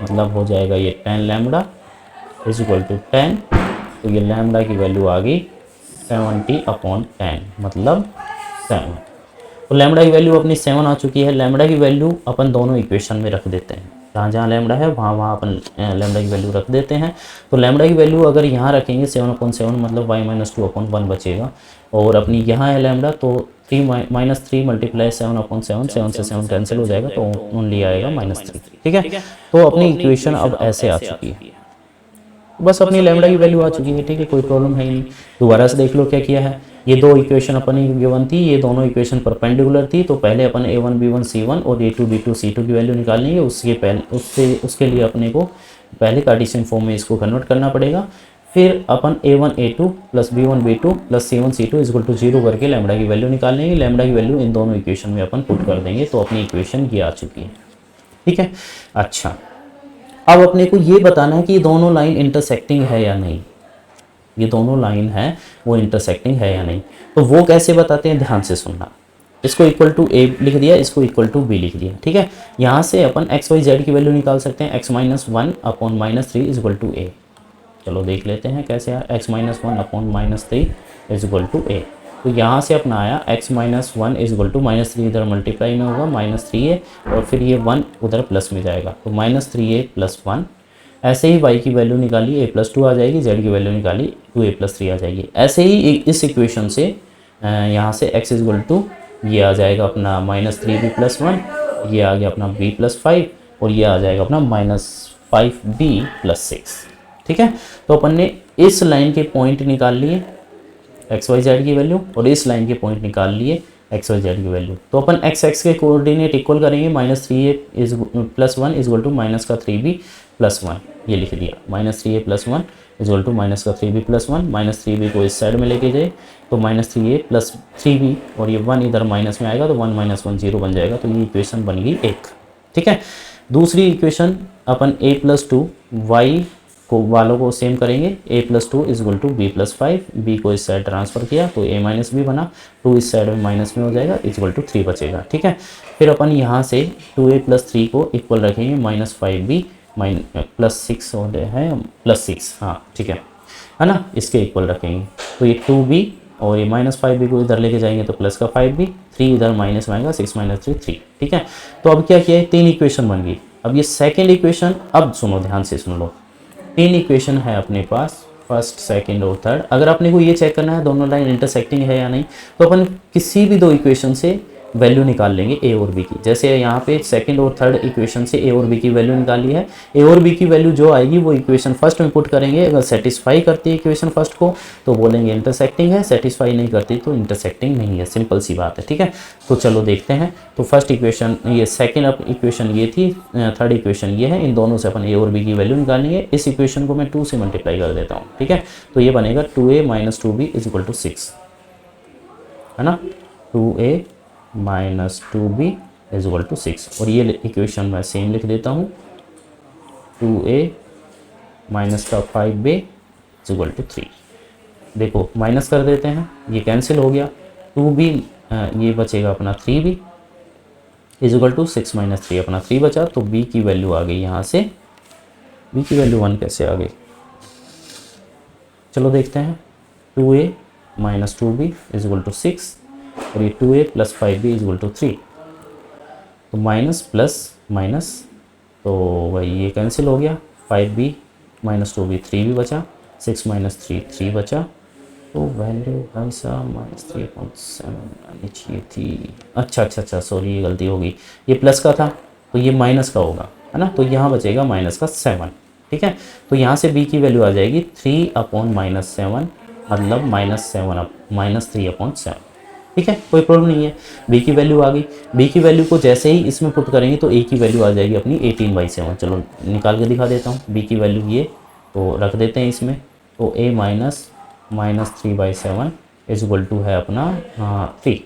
मतलब हो जाएगा ये 10 लैम्डा इज इक्वल टू 10। तो ये लैम्डा की वैल्यू आ गई 70 अपॉन 10 मतलब 7। तो लैम्डा की वैल्यू अपनी 7 आ चुकी है। लैम्डा की वैल्यू अपन दोनों इक्वेशन में रख देते हैं, जहाँ जहाँ लैम्डा है वहाँ वहाँ अपन लैम्डा की वैल्यू रख देते हैं। तो लैम्डा की वैल्यू अगर यहाँ रखेंगे 7/7 मतलब y-2/1 बचेगा, और अपनी यहाँ है लैम्डा तो 3 -3 मल्टीप्लाई 7/7 7 से 7 कैंसिल हो जाएगा तो ओनली आएगा -3, ठीक है। तो अपनी इक्वेशन अब ऐसे आ चुकी है, बस अपनी लैम्डा की वैल्यू आ चुकी है, ठीक है, कोई प्रॉब्लम है ही नहीं। दोबारा से देख लो क्या किया है, ये दो इक्वेशन अपनी गिवन थी, ये दोनों इक्वेशन परपेंडिकुलर थी, तो पहले अपन a1 b1 c1 और a2 b2 c2 की वैल्यू निकाल लेंगे। उसके लिए अपने को पहले कार्टेशियन फॉर्म में इसको कन्वर्ट करना पड़ेगा, फिर अपन a1 a2 plus b1 b2 plus c1 c2 is equal to 0 करके लैम्डा की वैल्यू निकाल लेंगे। लैम्डा की वैल्यू इन दोनों इक्वेशन में अपन पुट कर देंगे, तो अपनी इक्वेशन ये आ चुकी है, ठीक है। अच्छा, अब अपने को ये बताना है कि ये दोनों लाइन इंटरसेक्टिंग है या नहीं, ये दोनों लाइन है वो इंटरसेक्टिंग है या नहीं। तो वो कैसे बताते हैं, ध्यान से सुनना। इसको इक्वल टू a लिख दिया, इसको इक्वल टू b लिख दिया, ठीक है। यहाँ से अपन x y z की वैल्यू निकाल सकते हैं, x-1 upon -3 is equal to a। चलो देख लेते हैं कैसे आया, x-1 upon -3 is equal to a। तो यहाँ से अपना आया x-1 इज इक्वल टू -3 इधर मल्टीप्लाई में होगा -3a, और फिर ये 1 उधर प्लस में जाएगा तो -3a प्लस 1। ऐसे ही y की वैल्यू निकाली a+2 आ जाएगी, z की वैल्यू निकाली 2a+3 आ जाएगी। ऐसे ही इस इक्वेशन से यहाँ से x इज इक्वल टू ये आ जाएगा अपना -3b प्लस 1, ये आ गया अपना b प्लस 5, और ये आ जाएगा अपना -5b प्लस 6, ठीक है। तो अपन ने इस लाइन के पॉइंट निकाल लिए एक्स वाई जेड की वैल्यू, और इस लाइन के पॉइंट निकाल लिए एक्स वाई जेड की वैल्यू। तो अपन एक्स एक्स के कोऑर्डिनेट इक्वल करेंगे, -3a plus 1 is equal to -3b plus 1, ये लिख दिया। -3a plus 1 is equal to -3b plus 1, -3b को इस साइड में लेके जाए तो -3a प्लस 3b, और ये 1 इधर माइनस में आएगा तो 1 - 1 0 बन जाएगा। तो ये इक्वेशन बन गई 1, ठीक है। दूसरी इक्वेशन अपन a+2 y को वालों को सेम करेंगे, a+2 is equal to b+5, b को इस साइड ट्रांसफर किया तो a - b बना, 2 इस साइड में माइनस में हो जाएगा, इज इक्वल टू 3 बचेगा, ठीक है। फिर अपन यहाँ से 2a प्लस 3 को इक्वल रखेंगे -5b प्लस 6 हो है +6, हाँ ठीक है ना, इसके इक्वल रखेंगे। तो ये 2b और ये -5b को इधर लेके जाएंगे तो प्लस का 5b, 3 इधर माइनस में आएगा, 6 - 3 3, ठीक है। तो अब क्या किया है, 3 इक्वेशन बन गई। अब ये सेकेंड इक्वेशन, अब सुनो ध्यान से सुन लो, 3 इक्वेशन है अपने पास, फर्स्ट सेकंड और थर्ड। अगर अपने को ये चेक करना है दोनों लाइन इंटरसेक्टिंग है या नहीं, तो अपन किसी भी 2 इक्वेशन से वैल्यू निकाल लेंगे a और b की। जैसे यहाँ पे सेकंड और थर्ड इक्वेशन से a और b की वैल्यू निकाली है, a और b की वैल्यू जो आएगी वो इक्वेशन फर्स्ट में पुट करेंगे। अगर सेटिस्फाई करती है इक्वेशन फर्स्ट को तो बोलेंगे इंटरसेक्टिंग है, सेटिस्फाई नहीं करती तो इंटरसेक्टिंग नहीं है, सिंपल सी बात है, ठीक है। तो चलो देखते हैं। तो फर्स्ट इक्वेशन ये, सेकेंड इक्वेशन ये थी, थर्ड इक्वेशन ये है, इन दोनों से अपन a और b की वैल्यू निकालेंगे। इस इक्वेशन को मैं 2 से मल्टीप्लाई कर देता हूँ, ठीक है। तो ये बनेगा 2a - 2b is equal to 6, है ना, 2a - 2b is equal to 6, और ये इक्वेशन मैं सेम लिख देता हूँ, 2a माइनस का 5b इज इक्वल टू 3। देखो माइनस कर देते हैं, ये कैंसिल हो गया, 2b ये बचेगा अपना 3b इज इक्वल टू 6 - 3, अपना 3 बचा, तो b की वैल्यू आ गई यहाँ से, b की वैल्यू 1 कैसे आ गई, चलो देखते हैं। 2a - 2b is equal to 6, और ये 2a plus 5b is equal to 3, तो माइनस प्लस माइनस, तो वही ये कैंसिल हो गया, 5b - 2b 3b बचा, 6 - 3 3 बचा, तो वैल्यू भाई साहब -3.7 आनी चाहिए थी। अच्छा सॉरी, ये गलती हो गई, ये प्लस का था तो ये माइनस का होगा, है ना। तो यहाँ बचेगा -7, ठीक है। तो यहाँ से b की वैल्यू आ जाएगी 3/-7, मतलब -3/7, ठीक है, कोई प्रॉब्लम नहीं है। b की वैल्यू आ गई, b की वैल्यू को जैसे ही इसमें पुट करेंगे तो a की वैल्यू आ जाएगी अपनी 18/7। चलो निकाल के दिखा देता हूँ, b की वैल्यू ये तो रख देते हैं इसमें, तो a -3/7 इज इक्वल टू है अपना 3,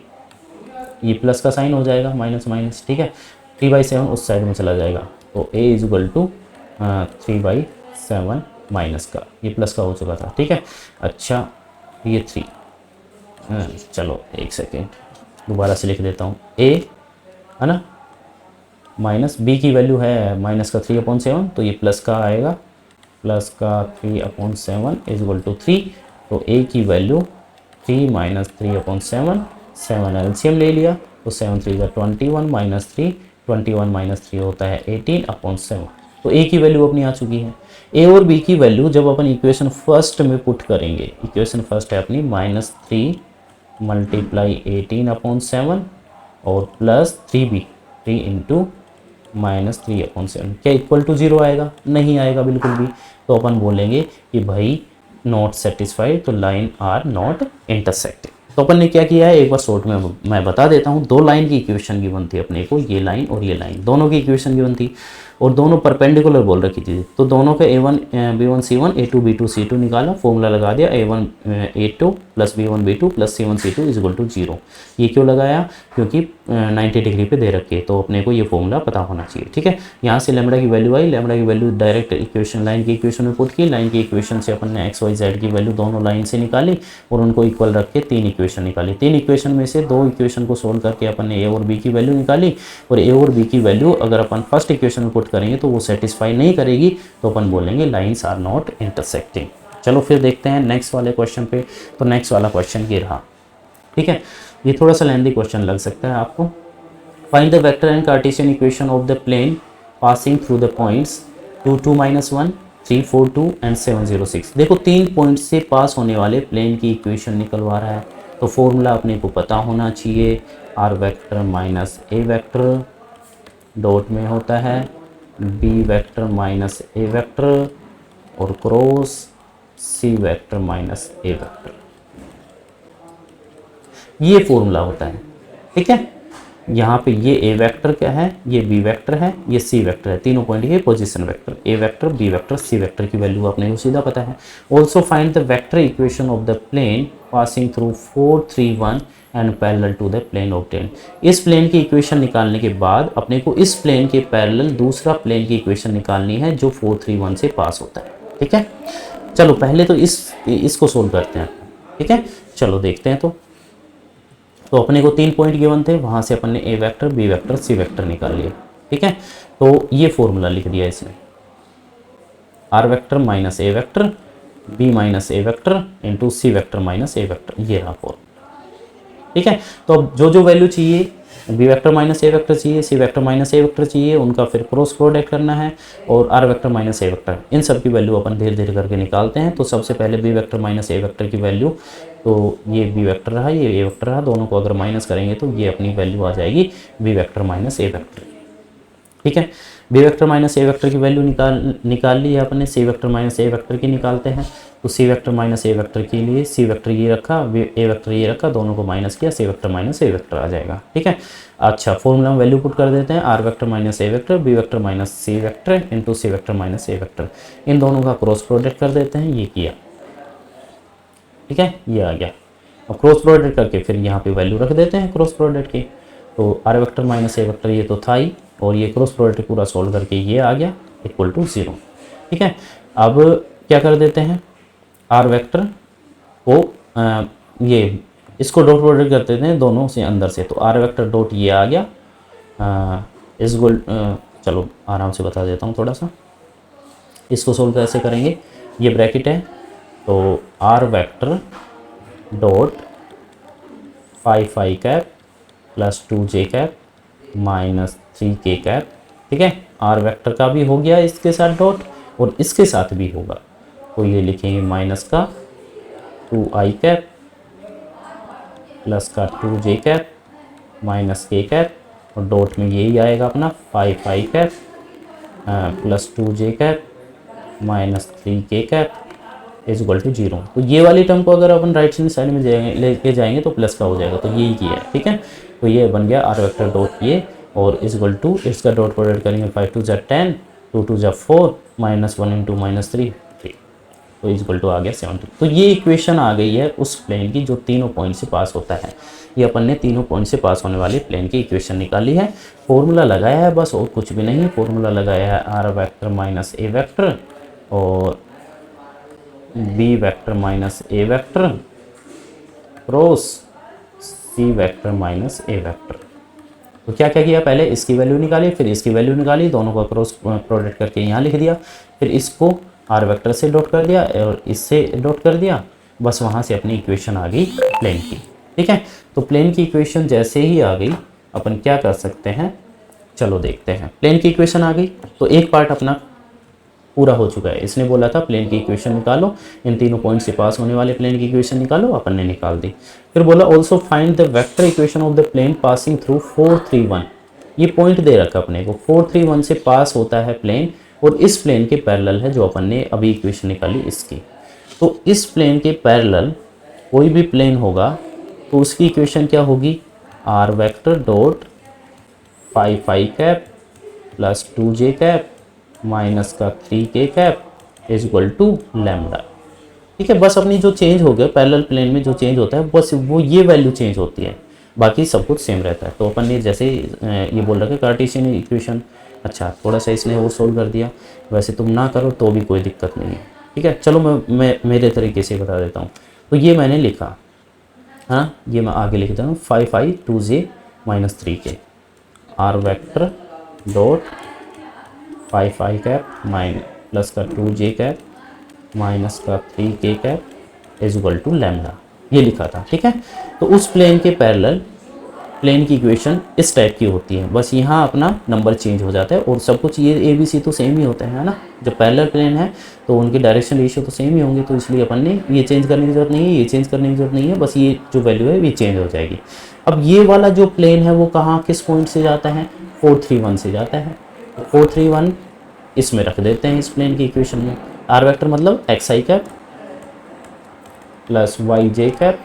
ये प्लस का साइन हो जाएगा, माइनस माइनस, ठीक है, 3/7 उस साइड में चला जाएगा, तो a is equal to 3/7 minus का, ये प्लस का हो चुका था, ठीक है। अच्छा ये 3, चलो एक सेकेंड दोबारा से लिख देता हूँ, a है ना, माइनस b की वैल्यू है माइनस का 3/7, तो ये प्लस का आएगा, प्लस का 3/7 इज इक्वल टू 3, तो a की वैल्यू 3 - 3/7, 7 एलसीएम ले लिया, तो 7 3 का 21 माइनस 3, 21 माइनस 3 होता है 18/7, तो a की वैल्यू अपनी आ चुकी है। a और b की वैल्यू जब अपन इक्वेशन फर्स्ट में पुट करेंगे, इक्वेशन फर्स्ट है अपनी -3 × 18/7 और प्लस 3b, 3 × -3/7, क्या इक्वल टू 0 आएगा? नहीं आएगा बिल्कुल भी, तो अपन बोलेंगे कि भाई नॉट सेटिस्फाइड, तो लाइन आर नॉट इंटरसेक्टिंग। तो अपन ने क्या किया है, एक बार शॉर्ट में मैं बता देता हूँ। दो लाइन की इक्वेशन गिवन थी अपने को, ये लाइन और ये लाइन, दोनों की इक्वेशन गिवन थी और दोनों परपेंडिकुलर बोल रखी थी, तो दोनों का A1 B1 C1 A2 B2 C2 निकाला, फॉर्मूला लगा दिया, A1 A2 plus B1 B2 plus C1 C2 is equal to 0। ये क्यों लगाया? क्योंकि 90 डिग्री पे दे रखी है, तो अपने को ये फॉर्मूला पता होना चाहिए, ठीक है। यहाँ से लैम्बडा की वैल्यू आई, लैम्बडा की वैल्यू डायरेक्ट इक्वेशन, लाइन की इक्वेशन में पुट की, लाइन की इक्वेशन से अपन ने XYZ की वैल्यू दोनों लाइन से निकाली और उनको इक्वल रख के 3 इक्वेशन निकाली। 3 इक्वेशन में से 2 इक्वेशन को सोल्व करके अपन ने A और B की वैल्यू निकाली, और A और B की वैल्यू अगर अपन फर्स्ट इक्वेशन में पुट करेंगे तो वो सेटिस्फाई नहीं करेगी, तो अपन बोलेंगे लाइंस आर नॉट इंटरसेक्टिंग। चलो फिर देखते हैं नेक्स्ट वाले क्वेश्चन पे। तो नेक्स्ट वाला क्वेश्चन ये रहा, ठीक है। ये थोड़ा सा लेंथी क्वेश्चन लग सकता है आपको। Find the vector and Cartesian equation of the plane passing through the points 2 2 -1 3 4 2 and 7 0 6। देखो 3 पॉइंट से पास होने वाले प्लेन की इक्वेशन निकलवा रहा है, तो फॉर्मूला अपने को पता होना चाहिए, आर वेक्टर माइनस ए वेक्टर डॉट में होता है बी वेक्टर माइनस ए वेक्टर और क्रॉस सी वेक्टर माइनस ए वेक्टर, ये फॉर्मूला होता है, ठीक है। यहाँ पे ये ए वेक्टर क्या है, ये बी वेक्टर है, ये सी वेक्टर है, तीनों पॉइंट के position vector, A vector B vector C vector की वैल्यू अपने को सीधा पता है। Also find the vector equation of the plane passing through 4 3 1 and parallel to the plane obtain. इस प्लेन की इक्वेशन निकालने के बाद अपने को इस प्लेन के पैरेलल दूसरा प्लेन की इक्वेशन निकालनी है जो 4 3 1 से पास होता है, ठीक है। चलो पहले तो इसको सोल्व करते हैं, ठीक है। चलो देखते हैं। तो अपने को 3 पॉइंट गिवन थे, वहाँ से अपन ने A vector B vector C vector निकाल लिया, ठीक है। तो ये फॉर्मूला लिख दिया इसमें, आर वेक्टर माइनस ए वेक्टर बी माइनस ए वेक्टर इंटू सी वेक्टर माइनस ए वेक्टर, ये रहा फॉर्मूला, ठीक है। तो अब जो जो वैल्यू चाहिए, बी वेक्टर माइनस ए वेक्टर चाहिए, सी वेक्टर माइनस ए वेक्टर चाहिए, उनका फिर क्रॉस प्रोडक्ट करना है, और आर वेक्टर माइनस ए वेक्टर, इन सब की वैल्यू अपन धीरे धीरे करके निकालते हैं। तो सबसे पहले बी वेक्टर माइनस ए वेक्टर की वैल्यू, तो ये बी वेक्टर रहा, ये ए वेक्टर रहा, दोनों को अगर माइनस करेंगे तो ये अपनी वैल्यू आ जाएगी बी वेक्टर माइनस ए वेक्टर, ठीक है। बी वेक्टर माइनस ए वेक्टर की वैल्यू निकाल ली है अपन ने, सी वेक्टर माइनस ए वेक्टर की निकालते हैं। तो सी वेक्टर माइनस ए वेक्टर के लिए सी वेक्टर ये रखा, ए वेक्टर ये रखा, दोनों को माइनस किया, सी वेक्टर माइनस ए वेक्टर आ जाएगा, ठीक है। अच्छा फॉर्मूला में वैल्यू पुट कर देते हैं, आर वेक्टर माइनस ए vector B vector minus C vector into सी वेक्टर माइनस ए वेक्टर, इन दोनों का क्रॉस प्रोडक्ट कर देते हैं, ये किया, ठीक है, ये आ गया। और क्रॉस प्रोडक्ट करके फिर यहाँ पे वैल्यू रख देते हैं क्रॉस प्रोडक्ट की। तो are vector minus A vector ये तो था ही, और ये क्रॉस प्रोडक्ट पूरा सोल्व करके ये आ गया इक्वल टू 0, ठीक है। अब क्या कर देते हैं, आर वेक्टर को ये इसको डॉट प्रोडक्ट कर देते हैं दोनों से अंदर से, तो आर वेक्टर डॉट ये आ गया इस गोल, चलो आराम से बता देता हूँ थोड़ा सा, इसको सोल्व कैसे करेंगे, ये ब्रैकेट है, तो are vector dot 5 i cap plus 2j cap minus 3k cap, ठीक है। आर वेक्टर का भी हो गया इसके साथ डॉट, और इसके साथ भी होगा, तो ये लिखेंगे माइनस का 2i कैप प्लस का 2j cap minus k cap, और डॉट में यही आएगा अपना 5i cap plus 2j cap minus 3k cap is equal to 0। तो ये वाली टर्म को अगर अपन राइट हैंड साइड में लेके जाएंगे तो प्लस का हो जाएगा, तो यही किया है, ठीक है। तो ये बन गया आर वेक्टर डॉट ये, और इज इक्वल टू इसका डॉट प्रोडक्ट करेंगे 5 2 ज़ा 10, 2 2 ज़ा 4, माइनस 1 इंटू माइनस 3, तो इज इक्वल टू आ गया 70। तो ये इक्वेशन आ गई है उस प्लेन की जो तीनों पॉइंट से पास होता है। ये अपन ने तीनों पॉइंट से पास होने वाली प्लेन की इक्वेशन निकाली है। फॉर्मूला लगाया है बस, और कुछ भी नहीं। फॉर्मूला लगाया है आर वेक्टर माइनस ए वेक्टर और बी वेक्टर माइनस ए vector cross c vector minus ए वेक्टर। तो क्या क्या किया, पहले इसकी वैल्यू निकाली, फिर इसकी वैल्यू निकाली, दोनों का क्रॉस प्रोडक्ट करके यहाँ लिख दिया, फिर इसको आर वेक्टर से डॉट कर दिया और इससे डॉट कर दिया, बस वहाँ से अपनी इक्वेशन आ गई प्लेन की, ठीक है। तो प्लेन की इक्वेशन जैसे ही आ गई, अपन क्या कर सकते हैं, चलो देखते हैं। प्लेन की इक्वेशन आ गई तो एक पार्ट अपना पूरा हो चुका है। इसने बोला था प्लेन की इक्वेशन निकालो, इन तीनों पॉइंट से पास होने वाले प्लेन की इक्वेशन निकालो, अपन ने निकाल दी। फिर बोला also find the vector equation of the plane passing through 4 3 1। ये पॉइंट दे रखा अपने को, 4 3 1 से पास होता है प्लेन, और इस प्लेन के पैरेलल है जो अपन ने अभी इक्वेशन निकाली इसकी। तो इस प्लेन के पैरेलल कोई भी प्लेन होगा तो उसकी इक्वेशन क्या होगी, r vector dot 5 5 cap plus 2j cap minus का 3k cap is equal to lambda, ठीक है। बस अपनी जो चेंज हो गया पैरेलल प्लेन में जो चेंज होता है बस वो ये वैल्यू चेंज होती है, बाकी सब कुछ सेम रहता है। तो अपन ने जैसे ये बोल रहा है कार्टेशियन इक्वेशन, अच्छा थोड़ा सा इसने वो सोल्व कर दिया, वैसे तुम ना करो तो भी कोई दिक्कत नहीं है, ठीक है। चलो मैं मेरे तरीके से बता देता हूँ। तो ये मैंने लिखा, हाँ ये मैं आगे लिख देता हूँ 5 5 2j minus 3k r vector dot 5 5 cap minus plus का 2j कैप माइनस का 3k cap is equal to lambda, ये लिखा था, ठीक है। तो उस प्लेन के पैरेलल प्लेन की इक्वेशन इस टाइप की होती है, बस यहाँ अपना नंबर चेंज हो जाता है और सब कुछ ये ए बी सी तो सेम ही होते हैं, है ना। जब पैरेलल प्लेन है तो उनके डायरेक्शन रेशियो तो सेम ही होंगे, तो इसलिए अपन ने ये चेंज करने की जरूरत नहीं है, ये चेंज करने की जरूरत नहीं है, बस ये जो वैल्यू है ये चेंज हो जाएगी। अब ये वाला जो प्लेन है वो कहाँ किस पॉइंट से जाता है, 4 3 1 से जाता है। 4 3 1 इसमें रख देते हैं इस प्लेन की इक्वेशन में। आर वेक्टर मतलब एक्स आई कैप प्लस वाई जे कैप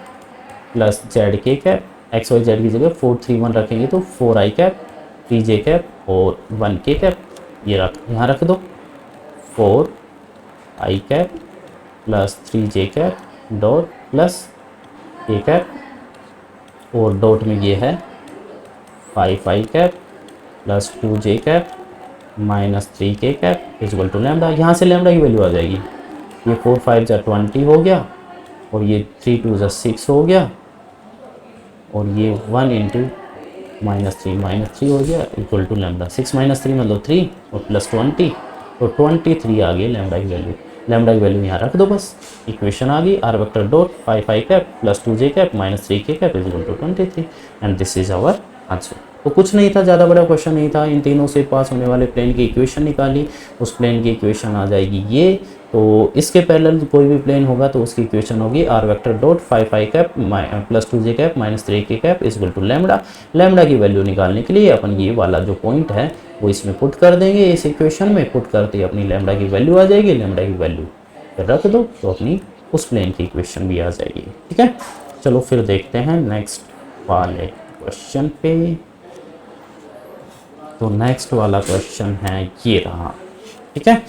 प्लस जेड के कैप, एक्स वाई जेड की जगह 4 3 1 रखेंगे तो 4 आई कैप 3 जे कैप और 1 के कैप, ये यहाँ रख दो 4 I cap plus 3 J cap dot plus के कैप, और डॉट में ये है 5 I cap plus 2 J cap minus 3k cap is equal to lambda. यहाँ से लैम्डा की वैल्यू आ जाएगी, ये 4 5 ज़ा 20 हो गया, और ये 3 2 ज़ा 6 हो गया, और ये 1 इंटू माइनस 3 हो गया इक्वल टू लैम्डा। 6 माइनस 3 मतलब 3 और प्लस 20 और 23 आ गई लैम्डा की वैल्यू। लैम्डा की वैल्यू यहाँ रख दो, बस इक्वेशन आ गई r vector dot 5 5 cap plus 2j cap minus 3k cap is equal to 23, and this is our answer. तो कुछ नहीं था, ज़्यादा बड़ा क्वेश्चन नहीं था, इन तीनों से पास होने वाले प्लेन की इक्वेशन निकाली, उस प्लेन की इक्वेशन आ जाएगी ये। तो इसके पैरेलल कोई भी प्लेन होगा तो उसकी इक्वेशन होगी r vector dot 5 5 cap plus 2j cap minus 3k cap is equal to lambda. Lambda की वैल्यू निकालने के लिए अपन ये वाला जो पॉइंट है वो इसमें पुट कर देंगे, इस इक्वेशन में पुट करते ही अपनी लैम्डा की वैल्यू आ जाएगी। लैम्डा की वैल्यू रख दो तो अपनी उस प्लेन की इक्वेशन भी आ जाएगी, ठीक है। चलो फिर देखते हैं नेक्स्ट वाले क्वेश्चन पे। तो नेक्स्ट वाला क्वेश्चन है ये रहा, ठीक है।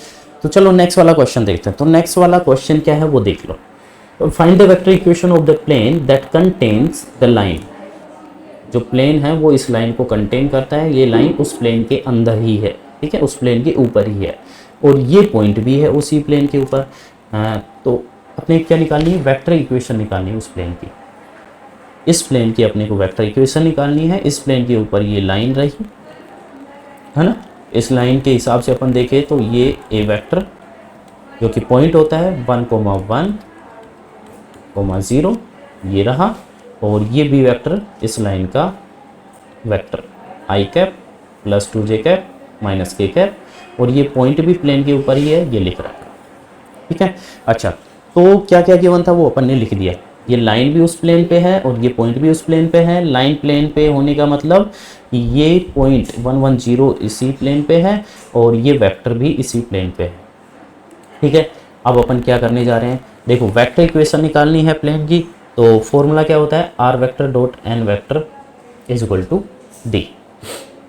तो चलो नेक्स्ट वाला क्वेश्चन देखते हैं। तो नेक्स्ट वाला क्वेश्चन क्या है वो देख लो। Find the vector equation of the plane that contains the line. जो प्लेन है वो इस लाइन को कंटेन करता है, ये लाइन उस प्लेन के अंदर ही है, ठीक है, उस प्लेन के ऊपर ही है, और ये पॉइंट भी है उसी प्लेन के ऊपर। तो अपने क्या निकालनी है, वेक्टर इक्वेशन निकालनी है उस प्लेन की। इस प्लेन की अपने को वेक्टर इक्वेशन निकालनी है। इस प्लेन के ऊपर ये लाइन रही है ना, इस लाइन के हिसाब से अपन देखें तो ये ए वेक्टर जो कि पॉइंट होता है 1 1 0 ये रहा, और ये बी वेक्टर इस लाइन का vector I cap plus 2j cap minus K cap, और ये पॉइंट भी प्लेन के ऊपर ही है, ये लिख रहा है, ठीक है। अच्छा तो क्या क्या गिवन था वो अपन ने लिख दिया। ये लाइन भी उस प्लेन पे है और ये पॉइंट भी उस प्लेन पे है। लाइन प्लेन पे होने का मतलब ये पॉइंट 1 1 0 इसी प्लेन पे है और ये वेक्टर भी इसी प्लेन पे है, ठीक है, अब अपन क्या करने जा रहे हैं, देखो वेक्टर इक्वेशन निकालनी है प्लेन की, तो फॉर्मूला क्या होता है, r vector dot N vector is equal to d,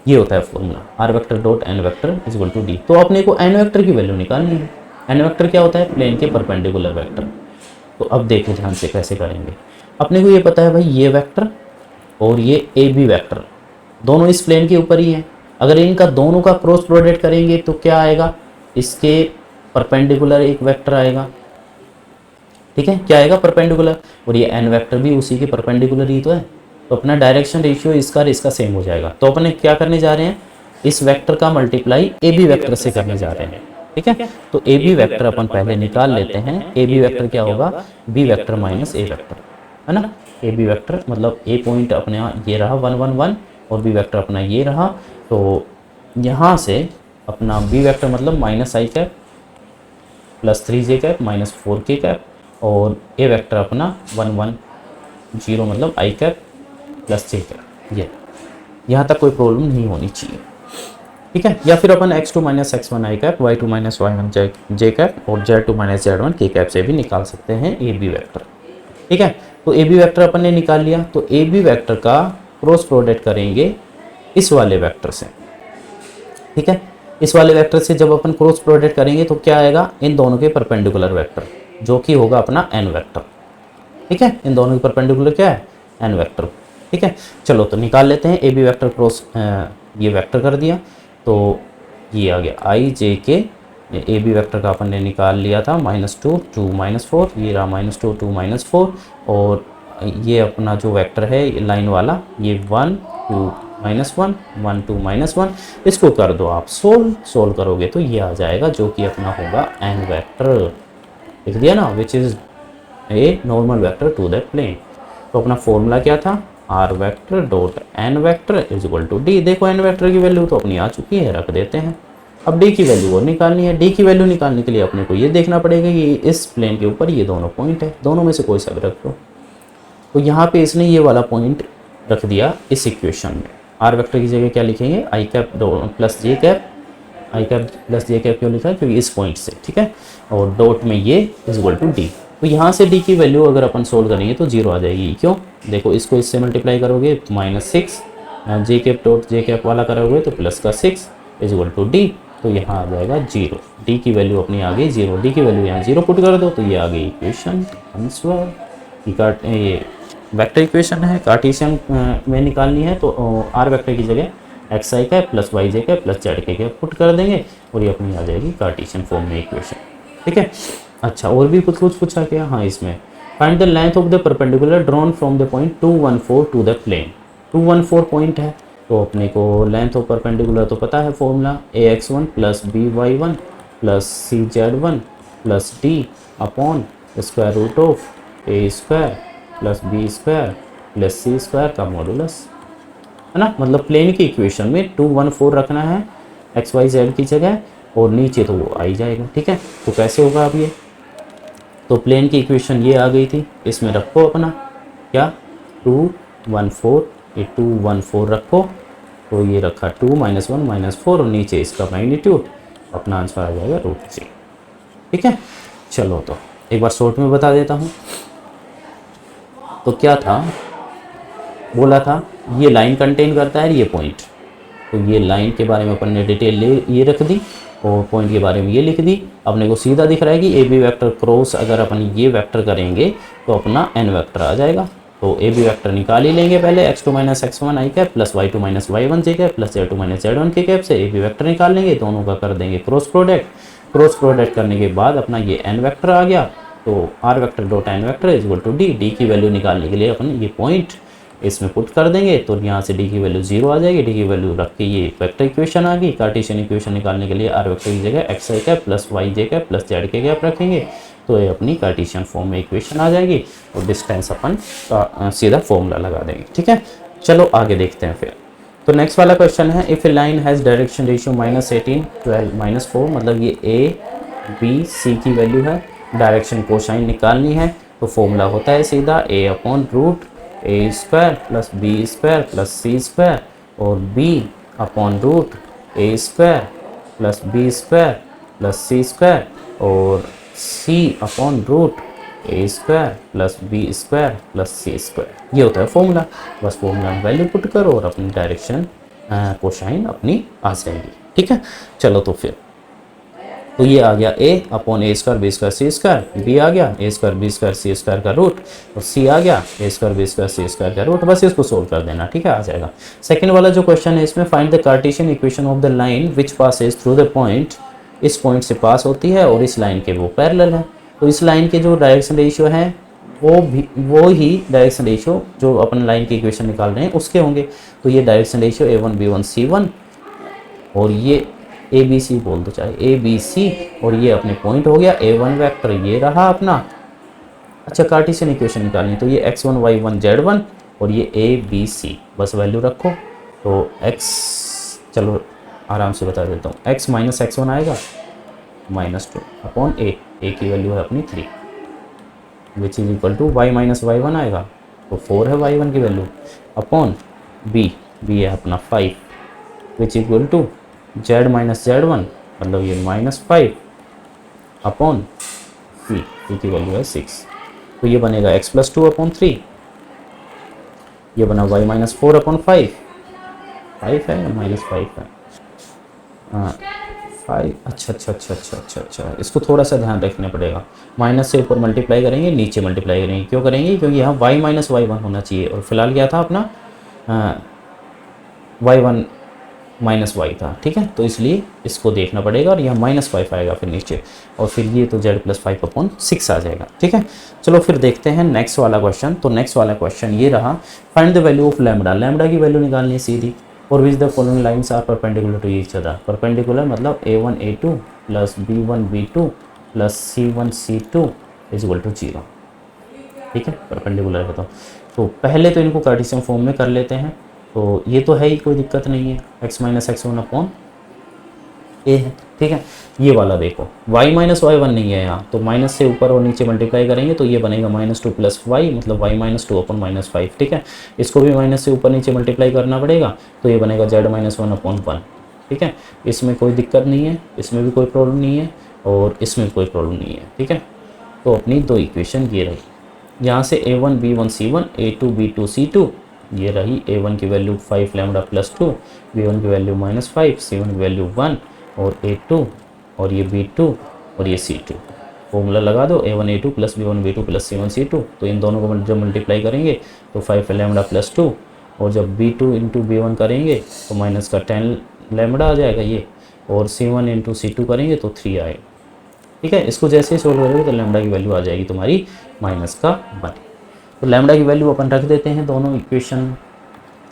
ये होता है formula, r vector dot N vector is equal to d. तो अपने को एन वेक्टर की वैल्यू निकालनी है। एन वेक्टर क्या होता है, प्लेन के परपेंडिकुलर वेक्टर। तो अब देखो ध्यान से कैसे करेंगे, अपने को ये पता है भाई ये वेक्टर और ये ए बी वेक्टर दोनों इस प्लेन के ऊपर ही है। अगर इनका दोनों का क्रॉस प्रोडक्ट करेंगे तो क्या आएगा, इसके परपेंडिकुलर एक वेक्टर आएगा, ठीक है, क्या आएगा, परपेंडिकुलर, और ये एन वेक्टर भी उसी के परपेंडिकुलर ही तो है। तो अपना डायरेक्शन रेशियो इसका और इसका सेम हो जाएगा। तो अपने क्या करने जा रहे हैं, इस वेक्टर का मल्टीप्लाई ए बी वेक्टर से करने जा रहे हैं, ठीक है। तो ए बी वेक्टर अपन पहले निकाल लेते हैं। ए बी वेक्टर क्या होगा, बी वेक्टर माइनस ए वेक्टर, है ना। ए बी वेक्टर मतलब ए पॉइंट अपने ये रहा 1 1 1 और बी वेक्टर अपना ये रहा। तो यहाँ से अपना बी वेक्टर मतलब माइनस आई cap plus 3 J cap minus 4 के कैप, और ए वेक्टर अपना 1 1 0 मतलब i cap plus j cap. ये यहाँ तक कोई प्रॉब्लम नहीं होनी चाहिए, ठीक है। या फिर अपन x2 minus x1 I cap, y2 minus y1 J cap और z2 minus z1 K cap से भी निकाल सकते हैं ए बी वेक्टर, ठीक है। तो ए बी वेक्टर अपन ने निकाल लिया। तो ए बी वेक्टर का क्रॉस प्रोडक्ट करेंगे इस वाले वेक्टर से, ठीक है। इस वाले वेक्टर से जब अपन क्रॉस प्रोडक्ट करेंगे तो क्या आएगा, इन दोनों के परपेंडिकुलर वेक्टर, जो कि होगा अपना एन वेक्टर, ठीक है। इन दोनों के परपेंडिकुलर क्या है, एन वेक्टर, ठीक है। चलो तो निकाल लेते हैं। ए बी वेक्टर क्रॉस ये वेक्टर कर दिया तो ये आ गया आई जे के, ए बी वेक्टर का अपन ने निकाल लिया था -2 2 -4, ये रहा -2 2 -4, और ये अपना जो वेक्टर है लाइन वाला ये 1 2 -1 1 2 -1, इसको कर दो आप सोल्व करोगे तो ये आ जाएगा, जो कि अपना होगा एन वेक्टर, लिख दिया ना, which is a normal vector to that plane. तो अपना फॉर्मूला क्या था, r vector dot N vector is equal to d. देखो एन वेक्टर की वैल्यू तो अपनी आ चुकी है, रख देते हैं। अब डी की वैल्यू और निकालनी है। डी की वैल्यू निकालने के लिए अपने को ये देखना पड़ेगा कि इस प्लेन के ऊपर ये दोनों पॉइंट है, दोनों में से कोई सा भी रख दो। तो यहाँ पे इसने ये वाला पॉइंट रख दिया इस इक्वेशन में। आर वेक्टर की जगह क्या लिखेंगे, आई कैप प्लस जे कैप, आई कैप प्लस जे कैप क्यों लिखा है, क्योंकि इस पॉइंट से, ठीक है, और डॉट में ये इज इक्वल टू डी। तो यहाँ से डी की वैल्यू अगर अपन सोल्व करेंगे तो 0 आ जाएगी। क्यों, देखो इसको इससे मल्टीप्लाई करोगे -6, जे कैप डॉट जे कैप वाला करोगे तो प्लस का 6 इज इक्वल टू डी। तो यहाँ आ जाएगा 0, डी की वैल्यू अपनी आ गई 0, डी की वैल्यू यहाँ 0 पुट कर दो तो ये आ गई इक्वेशन आंसर। ये वेक्टर इक्वेशन है, कार्टेशियन में निकालनी है तो आर वेक्टर की जगह एक्स आई कैप प्लस वाई जे कैप प्लस जेड के कैप पुट कर देंगे और ये अपनी आ जाएगी कार्टेशियन फॉर्म में इक्वेशन, ठीक है। अच्छा, और भी कुछ पूछा गया, हाँ इसमें find the length of the perpendicular drawn from the point 214 to the plane. 214 point है तो अपने को लेंथ ऑफ परपेंडिकुलर तो पता है formula, ax1 plus by1 plus cz1 plus d upon square root of a square plus b square plus c square का modulus, है ना। मतलब प्लेन की इक्वेशन में 214 रखना है एक्स वाई जेड की जगह और नीचे तो वो आई जाएगा, ठीक है। तो कैसे होगा अब ये, तो प्लेन की इक्वेशन ये आ गई थी, इसमें रखो अपना क्या 214, ये 214 रखो तो ये रखा 2 -1 -4 और नीचे इसका मैग्नीट्यूड, अपना आंसर आ जाएगा √3, ठीक है। चलो तो एक बार शॉर्ट में बता देता हूँ। तो क्या था, बोला था ये लाइन कंटेन करता है ये पॉइंट, तो ये लाइन के बारे में अपन ने डिटेल ये रख दी और पॉइंट के बारे में ये लिख दी। अपने को सीधा दिख रहा है कि ए बी वेक्टर क्रॉस अगर अपन ये वेक्टर करेंगे तो अपना एन वेक्टर आ जाएगा। तो ए बी वेक्टर निकाल ही लेंगे पहले, x2 minus x1 I cap plus y2 minus y1 J cap plus z2 minus z1 K cap से ए बी वेक्टर निकाल लेंगे, दोनों का कर देंगे क्रॉस प्रोडक्ट। क्रॉस प्रोडक्ट करने के बाद अपना ये एन वेक्टर आ गया, तो are vector dot N vector is equal to D. D की वैल्यू निकालने के लिए अपन ये पॉइंट इसमें पुट कर देंगे तो यहाँ से डी की वैल्यू 0 आ जाएगी। डी की वैल्यू रख के ये वेक्टर इक्वेशन आ गई। कार्टेशियन इक्वेशन निकालने के लिए आर वेक्टर की जगह एक्स आई कैप प्लस वाई जे कैप प्लस जेड के कैप रखेंगे तो ये अपनी कार्टेशियन फॉर्म में इक्वेशन आ जाएगी और डिस्टेंस अपन सीधा फॉर्मूला लगा देंगे, ठीक है। चलो आगे देखते हैं फिर। तो नेक्स्ट वाला क्वेश्चन है, if A line has direction ratio -18 12 -4, मतलब ये ए बी सी की वैल्यू है, डायरेक्शन कोसाइन निकालनी है तो फॉर्मूला होता है सीधा a upon root A square plus B square plus C square और b upon root A square plus B square plus C square और c upon root A square plus B square plus C square, ये होता है formula. बस formula में value put करो और अपनी डायरेक्शन कोसाइन अपनी आ जाएगी। ठीक है, चलो तो फिर तो ये आ गया a upon A square B square C square, B आ गया A square B square C square का रूट, और सी आ गया A square B square C square का रूट। बस इसको सोल्व कर देना, ठीक है, आ जाएगा। सेकंड वाला जो क्वेश्चन है इसमें find the Cartesian equation of the line which Passage through the point, इस पॉइंट से पास होती है और इस लाइन के वो पैरेलल है। तो इस लाइन के जो डायरेक्शन रेशियो है वो ही डायरेक्शन रेशियो जो अपन लाइन की इक्वेशन निकाल रहे हैं उसके होंगे। तो ये direction ratio a1 b1 c1 और ये ए बी सी बोल दो चाहे ए बी सी, और ये अपने पॉइंट हो गया a1 वेक्टर, ये रहा अपना। अच्छा, कार्टेशियन इक्वेशन निकालनी तो ये x1 y1 z1 और ये ए बी सी, बस वैल्यू रखो। तो x, चलो आराम से बता देता हूँ, x माइनस x1 आएगा -2 अपॉन ए की वैल्यू है अपनी 3 which is equal to y minus y1 आएगा तो 4 है y1 की वैल्यू अपॉन b है अपना 5 which equal to z minus z1 मतलब ये -5 अपॉन c की वैल्यू है 6। तो ये बनेगा x प्लस 2 अपॉन 3, ये बना y माइनस 4 अपॉन 5 है या -5 है, हाँ 5, अच्छा, इसको थोड़ा सा ध्यान रखना पड़ेगा। माइनस से ऊपर मल्टीप्लाई करेंगे, नीचे मल्टीप्लाई करेंगे, क्यों करेंगे, क्योंकि यहाँ y माइनस y1 होना चाहिए और फिलहाल क्या था अपना y1 माइनस y था। ठीक है, तो इसलिए इसको देखना पड़ेगा और यहाँ -5 आएगा फिर नीचे, और फिर ये तो z प्लस 5 अपॉन 6 आ जाएगा। ठीक है, चलो फिर देखते हैं नेक्स्ट वाला क्वेश्चन। तो नेक्स्ट वाला क्वेश्चन ये रहा, find the value of lambda, lambda की वैल्यू निकालनी है सीधी। और which the following lines are perpendicular to each other, perpendicular मतलब a1 a2 plus b1 b2 plus c1 c2 is equal to 0। ठीक है, परपेंडिकुलर है तो पहले तो इनको कार्टेशियन फॉर्म में कर लेते हैं। तो ये तो है ही, कोई दिक्कत नहीं है, x माइनस x1 अपॉन ए है। ठीक है, ये वाला देखो y माइनस y1 नहीं है यहाँ, तो माइनस से ऊपर और नीचे मल्टीप्लाई करेंगे तो ये बनेगा -2 प्लस y मतलब y माइनस 2 अपॉन -5। ठीक है, इसको भी माइनस से ऊपर नीचे मल्टीप्लाई करना पड़ेगा तो ये बनेगा z माइनस 1 अपॉन 1। ठीक है, इसमें कोई दिक्कत नहीं है, इसमें भी कोई प्रॉब्लम नहीं है और इसमें भी कोई प्रॉब्लम नहीं है। ठीक है, तो अपनी दो इक्वेशन ये रही, यहाँ से a1 b1 c1 a2 b2 c2, ये रही a1 की वैल्यू 5 लैम्डा प्लस 2, b1 की वैल्यू -5, c1 की वैल्यू 1 और a2 और ये b2 और ये c2। फॉर्मूला लगा दो a1 a2 plus b1 b2 plus c1 c2, तो इन दोनों को जब मल्टीप्लाई करेंगे तो 5 लैम्डा प्लस 2, और जब b2 इंटू b1 करेंगे तो माइनस का 10 लैम्डा आ जाएगा ये, और c1 इंटू c2 करेंगे तो 3 आएगा। ठीक है, इसको जैसे ही सोल्व करोगे तो लैम्डा की वैल्यू आ जाएगी तुम्हारी -1। तो लैम्डा की वैल्यू अपन रख देते हैं, दोनों इक्वेशन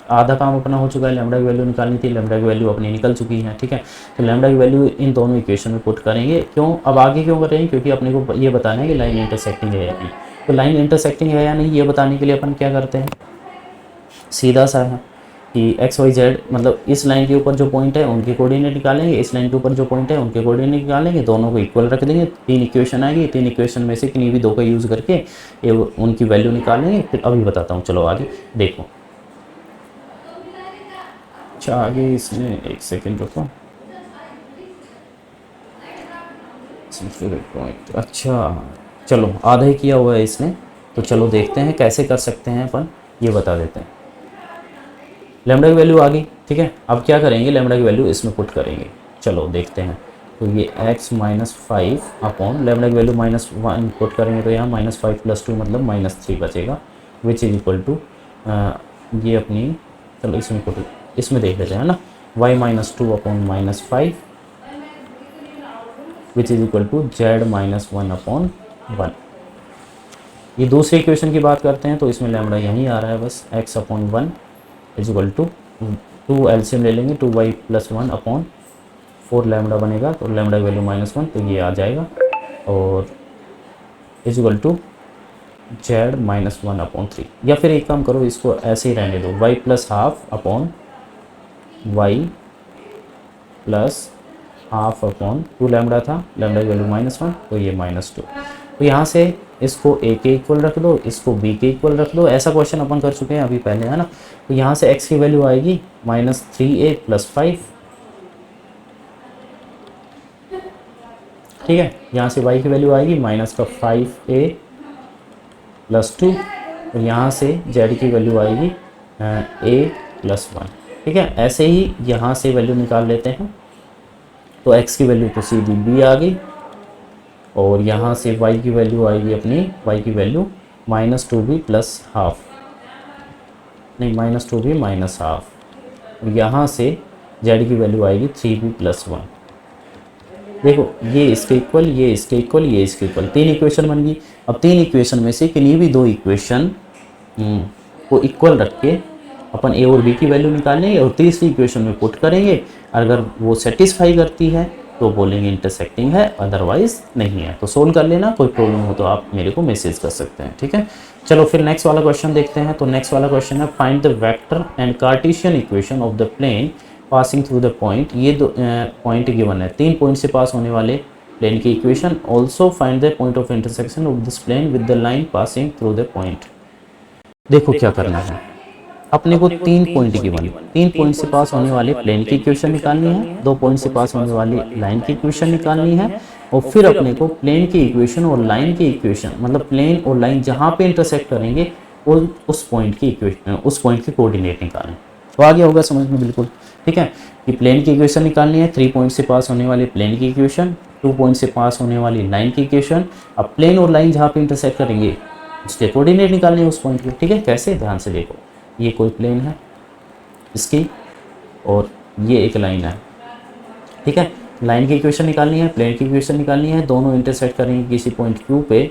आधा काम अपना हो चुका है, लैम्डा की वैल्यू निकालनी थी, लैम्डा की वैल्यू अपनी निकल चुकी है। ठीक है, तो लैम्डा की वैल्यू इन दोनों इक्वेशन में पुट करेंगे। क्यों, अब आगे क्यों करेंगे, क्योंकि अपने को ये बताना है कि लाइन इंटरसेक्टिंग है या नहीं। तो लाइन इंटरसेक्टिंग है या नहीं ये बताने के लिए अपन क्या करते हैं, सीधा सा है कि एक्स वाई जेड मतलब इस लाइन के ऊपर जो पॉइंट है उनके कोऑर्डिनेट निकालेंगे, इस लाइन के ऊपर जो पॉइंट है उनके कोऑर्डिनेट निकालेंगे, दोनों को इक्वल रख देंगे, 3 इक्वेशन आएगी, 3 इक्वेशन में से किन्हीं भी 2 का यूज़ करके ये उनकी वैल्यू निकालेंगे। फिर अभी बताता हूँ, चलो आगे देखो। अच्छा, आगे इसमें एक सेकेंड रुको, अच्छा चलो आधा ही किया हुआ है इसने, तो चलो देखते हैं कैसे कर सकते हैं अपन, ये बता देते हैं। लैम्डा की वैल्यू आ गई। ठीक है, अब क्या करेंगे, लैम्डा की वैल्यू इसमें पुट करेंगे, चलो देखते हैं। तो ये x माइनस 5 अपॉन लैम्डा की वैल्यू -1 पुट करेंगे तो यहाँ -5 + 2 मतलब -3 बचेगा, विच इज इक्वल टू ये अपनी, चलो इसमें पुट, इसमें देख लेते हैं ना, y minus 2 upon -5 which is equal to z minus 1 upon 1। ये दूसरी इक्वेशन की बात करते हैं तो इसमें लैम्डा यहीं आ रहा है बस, x upon 1 is equal to 2 LCM ले लेंगे, 2y + 1 अपॉन 4 लैम्डा बनेगा, तो लैम्डा की वैल्यू -1 तो ये आ जाएगा, और is equal to z minus 1 upon 3। या फिर एक काम करो, इसको ऐसे ही रहने दो, y + ½ upon y + ½ upon 2 lambda था, लैम्डा की वैल्यू -1 तो ये -2। तो यहाँ से इसको a के इक्वल रख दो, इसको b के इक्वल रख दो, ऐसा क्वेश्चन अपन कर चुके हैं अभी पहले, है ना। तो यहाँ से x की वैल्यू आएगी -3a + 5 ठीक है। यहाँ से y की वैल्यू आएगी माइनस का 5a प्लस 2 और यहाँ से z की वैल्यू आएगी a प्लस 1। ठीक है, ऐसे ही यहाँ से वैल्यू निकाल लेते हैं। तो x की वैल्यू तो सीधी b आ गई और यहाँ से y की वैल्यू आएगी अपनी y की वैल्यू -2b प्लस हाफ, नहीं -2b माइनस हाफ। यहाँ से z की वैल्यू आएगी 3b प्लस 1। देखो ये इसके इक्वल, ये इसके इक्वल, ये इसके इक्वल, 3 इक्वेशन बन गई। अब 3 इक्वेशन में से किन्हीं भी 2 इक्वेशन को इक्वल रख के अपन a और b की वैल्यू निकालेंगे और तीसरी इक्वेशन में पुट करेंगे। अगर वो सेटिस्फाई करती है तो बोलेंगे इंटरसेक्टिंग है, अदरवाइज नहीं है। तो सोल्व कर लेना, कोई प्रॉब्लम हो तो आप मेरे को मैसेज कर सकते हैं। ठीक है, चलो फिर नेक्स्ट वाला क्वेश्चन देखते हैं। तो नेक्स्ट वाला क्वेश्चन है find the vector and Cartesian equation of the plane passing through the point. ये दो पॉइंट गिवन है, 3 पॉइंट से पास होने वाले प्लेन की equation. Also find the point of intersection of this plane with the line passing through the point. देखो क्या करना है, अपने को 3 पॉइंट गिवन, 3 पॉइंट से पास होने वाले प्लेन की इक्वेशन निकालनी है, 2 पॉइंट से पास होने वाली लाइन की इक्वेशन निकालनी है और फिर अपने को प्लेन की इक्वेशन और लाइन की इक्वेशन, मतलब प्लेन और लाइन जहाँ पे इंटरसेक्ट करेंगे उस पॉइंट की इक्वेशन, उस पॉइंट की कोऑर्डिनेट निकालनी। तो आ गया होगा समझ में बिल्कुल। ठीक है, कि प्लेन की इक्वेशन निकालनी है, 3 पॉइंट से पास होने वाली प्लेन की इक्वेशन, 2 पॉइंट से पास होने वाली लाइन की इक्वेशन। अब प्लेन और लाइन जहाँ पे इंटरसेक्ट करेंगे उसके कोऑर्डिनेट निकालने है उस पॉइंट की। ठीक है, कैसे, ध्यान से देखो, ये कोई प्लेन है इसकी और ये एक लाइन है। ठीक है, लाइन की इक्वेशन निकालनी है, प्लेन की इक्वेशन निकालनी है, दोनों इंटरसेक्ट करेंगे किसी पॉइंट Q पे,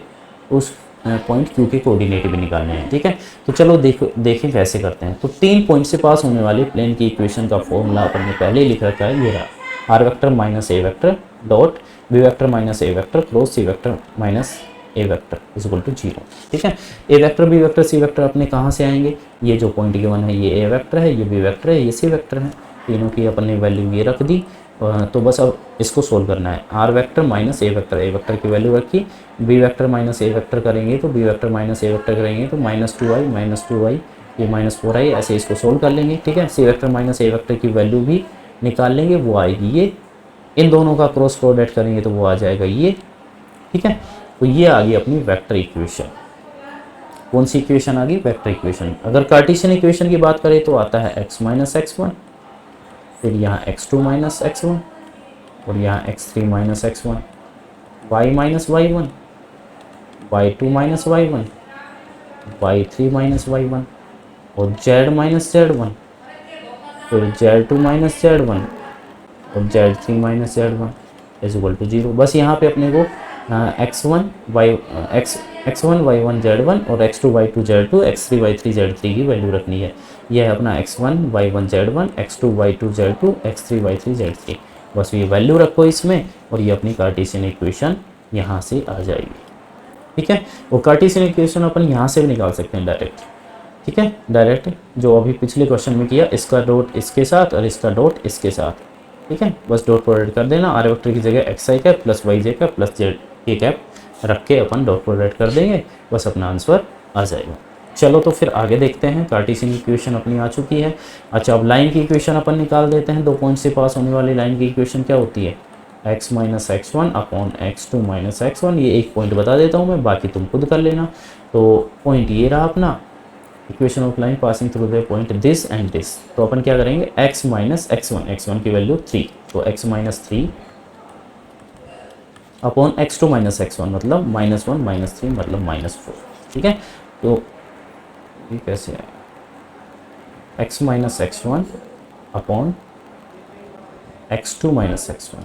उस पॉइंट Q के कोऑर्डिनेट भी निकालने हैं। ठीक है, तो चलो देखें कैसे करते हैं। तो 3 पॉइंट से पास होने वाले प्लेन की इक्वेशन का फॉर्मूला अपन ने पहले ही लिख रखा है, ये रहा, r vector minus a vector dot b vector minus a vector cross c vector minus a vector is equal to 0। ठीक है, a vector b vector c vector अपने कहाँ से आएंगे, ये जो पॉइंट गिवन है ये a वेक्टर है, ये b वेक्टर है, ये c वेक्टर है, तीनों की अपन ने वैल्यू ये रख दी। तो बस अब इसको सोल्व करना है। r vector minus a vector की वैल्यू रखी, b vector minus a vector करेंगे तो b vector minus a vector करेंगे तो -2i ये -4i, ऐसे इसको सोल्व कर लेंगे। ठीक है, c vector minus a vector की वैल्यू भी निकाल लेंगे, वो आएगी ये, इन दोनों का क्रॉस प्रोडक्ट करेंगे तो वो आ जाएगा ये। ठीक है, तो ये आ गई अपनी वेक्टर इक्वेशन। कौन सी इक्वेशन आ गई, वेक्टर इक्वेशन। अगर कार्टेशियन इक्वेशन की बात करें तो आता है x माइनस x1, फिर यहाँ x2 माइनस x1 और यहाँ x3 minus x1, y minus y1, y2 minus y1, y3 minus y1 और z माइनस z1, फिर z2 माइनस z1 और z3 minus z1 is equal to 0। बस यहाँ पे अपने को x1 y1 z1 और x2 y2 z2 x3 y3 z3 की वैल्यू रखनी है। यह है अपना x1 y1 z1 x2 y2 z2 x3 y3 z3। बस ये वैल्यू रखो इसमें और ये अपनी कार्टेशियन इक्वेशन यहाँ से आ जाएगी। ठीक है, वो कार्टेशियन इक्वेशन अपन यहाँ से भी निकाल सकते हैं डायरेक्ट। ठीक है, डायरेक्ट जो अभी पिछले क्वेश्चन में किया, इसका डॉट इसके साथ और इसका डॉट इसके साथ। ठीक है, बस डॉट प्रोडक्ट कर देना, आर वेक्टर की जगह एक्स आई कैप प्लस वाई जे कैप प्लस जेड के कैप रख के अपन डॉट प्रोडक्ट कर देंगे, बस अपना आंसर आ जाएगा। चलो तो फिर आगे देखते हैं, कार्टेशियन इक्वेशन अपनी आ चुकी है। अच्छा, अब लाइन की इक्वेशन अपन निकाल देते हैं। 2 पॉइंट से पास होने वाली लाइन की इक्वेशन क्या होती है, x minus x1 upon x2 minus x1। ये एक पॉइंट बता देता हूँ मैं, बाकी तुम खुद कर लेना। तो पॉइंट ये रहा अपना, equation of line passing through the point this and this. तो अपन क्या करेंगे, x माइनस x1 की वैल्यू 3, तो x minus 3 upon x2 minus x1 मतलब -1 -3 मतलब -4। ठीक है, तो ये कैसे है, x minus x1 upon x2 minus x1,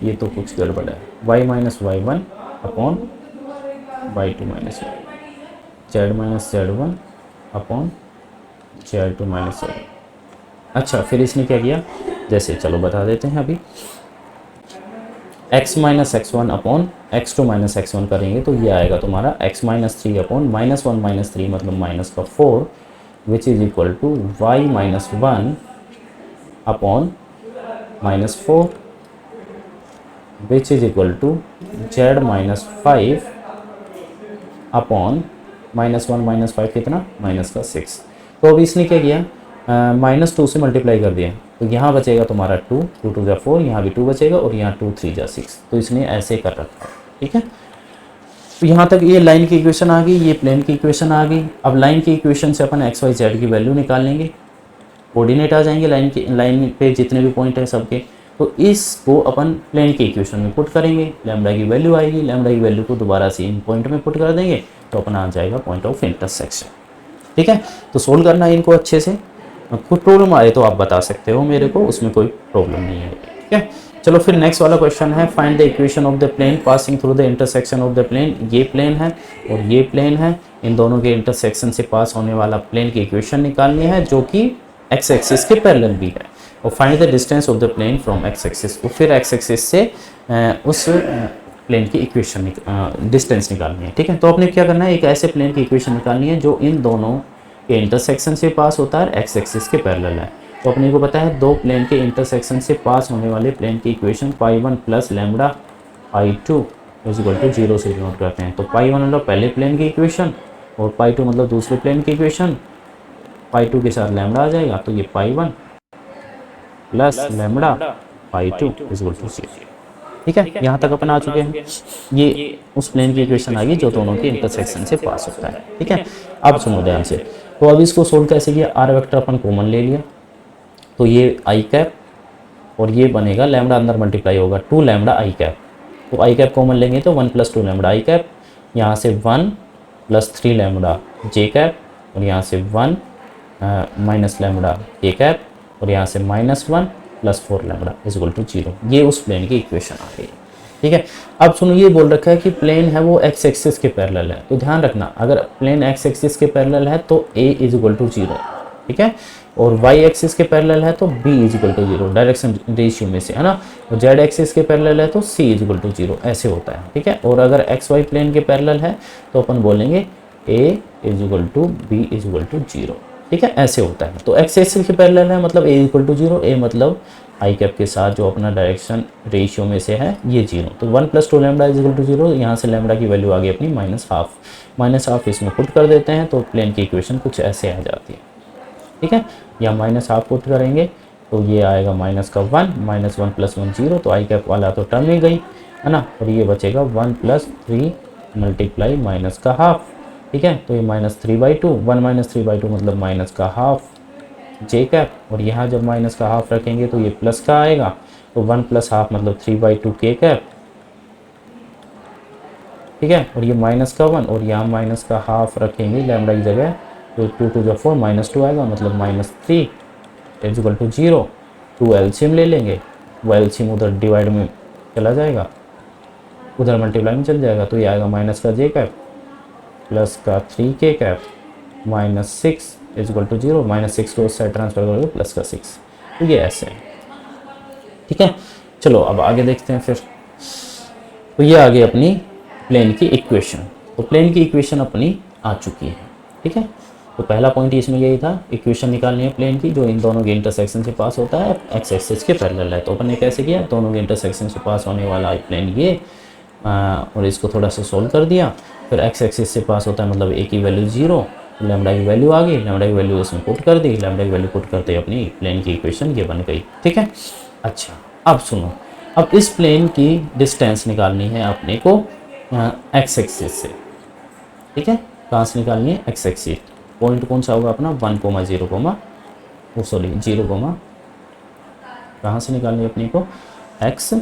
ये तो कुछ गड़बड़ है। y minus y1 upon y2 minus y, z minus z1 upon z2 minus z। अच्छा, फिर इसने क्या किया, जैसे चलो बता देते हैं अभी। x minus x1 upon x2 minus x1 करेंगे तो ये आएगा तुम्हारा x माइनस 3 अपॉन -1 माइनस 3 मतलब माइनस का 4 which is equal to y minus 1 upon -4 which is equal to z minus 5 upon -1 minus 5 कितना, माइनस का 6। तो अब इसने क्या किया, -2 से मल्टीप्लाई कर दिया, तो यहाँ बचेगा तुम्हारा 2, 2 2 जा 4, यहाँ भी 2 बचेगा और यहाँ 2 3 जा 6। तो इसने ऐसे कर रखा है, ठीक है। तो यहाँ तक ये लाइन की इक्वेशन आ गई, ये प्लेन की इक्वेशन आ गई। अब लाइन की इक्वेशन से अपन एक्स वाई जेड की वैल्यू निकाल लेंगे, कोऑर्डिनेट आ जाएंगे लाइन पे जितने भी पॉइंट है सबके। तो इसको अपन प्लेन की इक्वेशन में पुट करेंगे, लैम्डा की वैल्यू आएगी, लैम्डा की वैल्यू को दोबारा से इन पॉइंट में पुट कर देंगे तो अपन आ जाएगा पॉइंट ऑफ इंटरसेक्शन, ठीक है। तो सोल्व करना है इनको अच्छे से, कुछ प्रॉब्लम आए तो आप बता सकते हो मेरे को, उसमें कोई प्रॉब्लम नहीं है, ठीक है। चलो फिर नेक्स्ट वाला क्वेश्चन है, find the equation of the plane passing through the intersection of the plane. ये प्लेन है और ये प्लेन है, इन दोनों के इंटरसेक्शन से पास होने वाला प्लेन की इक्वेशन निकालनी है जो कि एक्स एक्सिस के पैरेलल भी है। और find the distance of the plane from X axis, तो फिर एक्स एक्सिस से उस प्लेन की इक्वेशन डिस्टेंस निकालनी है, ठीक है। तो आपने क्या करना है, एक ऐसे प्लेन की इक्वेशन निकालनी है जो इन दोनों के इंटरसेक्शन से पास होता है, एक्स एक्सिस के पैरेलल है। तो अपने को पता है दो प्लेन के इंटरसेक्शन से पास होने वाले प्लेन की equation pi plus lambda pi is equal to 0 से डिनोट करते हैं। तो पाई1 मतलब पहले प्लेन की इक्वेशन और पाई2 मतलब दूसरे प्लेन की इक्वेशन, पाई2 के साथ लैम्डा आ जाएगा, तो ये pi plus lambda pi is equal to 0, ठीक है। यहाँ तक अपन आ चुके हैं, ये उस प्लेन की इक्वेशन आ गई जो दोनों के इंटरसेक्शन से पास होता है, ठीक है। अब सुनो ध्यान से, तो अब इसको सोल्व कैसे किया, आर वेक्टर अपन कॉमन ले लिया, तो ये आई कैप और ये बनेगा लैम्डा अंदर मल्टीप्लाई होगा 2 लैम्डा आई कैप। तो आई कैप कॉमन लेंगे तो 1 प्लस 2 लैम्डा आई कैप, यहाँ से 1 प्लस 3 लैम्डा जे कैप और यहाँ से 1 माइनस लैम्डा के कैप और यहाँ से -1 plus 4 lambda is equal to 0। ये उस प्लेन की इक्वेशन आ गई, ठीक है। अब सुनो, ये बोल रखा है कि प्लेन है वो एक्स एक्सिस के पैरेलल है, तो ध्यान रखना अगर प्लेन एक्स एक्सिस के पैरेलल है तो a इज इक्वल टू 0, ठीक है। और y एक्सिस के पैरेलल है तो b is equal to 0, direction ratio में से, है ना। और z एक्सिस के पैरेलल है तो c इज इक्वल टू 0, ऐसे होता है, ठीक है। और अगर एक्स वाई प्लेन के पैरेलल है तो अपन बोलेंगे a is equal to b is equal to 0, ठीक है, ऐसे होता है। तो एक्स एक्सिस के पैरेलल है मतलब a इक्वल टू 0, a मतलब आई कैप के साथ जो अपना डायरेक्शन रेशियो में से है ये 0। तो 1 plus 2 lambda is equal to 0, यहाँ से लैम्डा की वैल्यू आ गई अपनी -12 इसमें पुट कर देते हैं तो प्लेन की इक्वेशन कुछ ऐसे आ जाती है, ठीक है। या -12 पुट करेंगे तो ये आएगा -1 -1 प्लस 1 0, तो आई कैप वाला तो टर्म ही गई, है ना। और ये बचेगा 1 प्लस 3 मल्टीप्लाई -12, ठीक है। तो ये -3/2, 1 -3/2 मतलब -12 जे कैप, और यहाँ जब -12 रखेंगे तो ये प्लस का आएगा, तो 1 प्लस हाफ मतलब 3/2 के कैप, ठीक है। और ये -1 और यहाँ -12 रखेंगे लैम्डा की जगह, तो 2 2 जा 4 -2 आएगा मतलब -3 इज इक्वल टू 0। 2 एलसीएम ले लेंगे, वो एलसीएम उधर डिवाइड में चला जाएगा, उधर मल्टीप्लाई में चल जाएगा, तो ये आएगा माइनस का जे कैप प्लस का 3 के कैप -6 इज इक्वल टू 0, -6 को उस साइड ट्रांसफर करोगे प्लस का 6, तो ये ऐसे है, ठीक है। चलो अब आगे देखते हैं फिर। तो ये आ गई अपनी प्लेन की इक्वेशन, तो प्लेन की इक्वेशन अपनी आ चुकी है, ठीक है। तो पहला पॉइंट इसमें यही था, इक्वेशन निकालनी है प्लेन की जो इन दोनों के इंटरसेक्शन से पास होता है, एक्स एक्सिस के पैरेलल है। तो अपन ने कैसे किया, दोनों के इंटरसेक्शन से पास होने वाला प्लेन ये, और इसको थोड़ा सा सोल्व कर दिया। फिर एक्स एक्सिस से पास होता है मतलब ए की वैल्यू 0, लैम्डा की वैल्यू आ गई, लैम्डा की वैल्यू इसमें पुट कर दी, लैम्डा की वैल्यू पुट करते अपनी प्लेन की इक्वेशन ये बन गई, ठीक है। अच्छा अब सुनो, अब इस प्लेन की डिस्टेंस निकालनी है अपने को एक्स एक्सिस से, ठीक है। कहाँ से निकालनी है, एक्स एक्सिस। पॉइंट कौन सा होगा अपना 1, 0, कहाँ से निकालनी है अपने को, एक्स,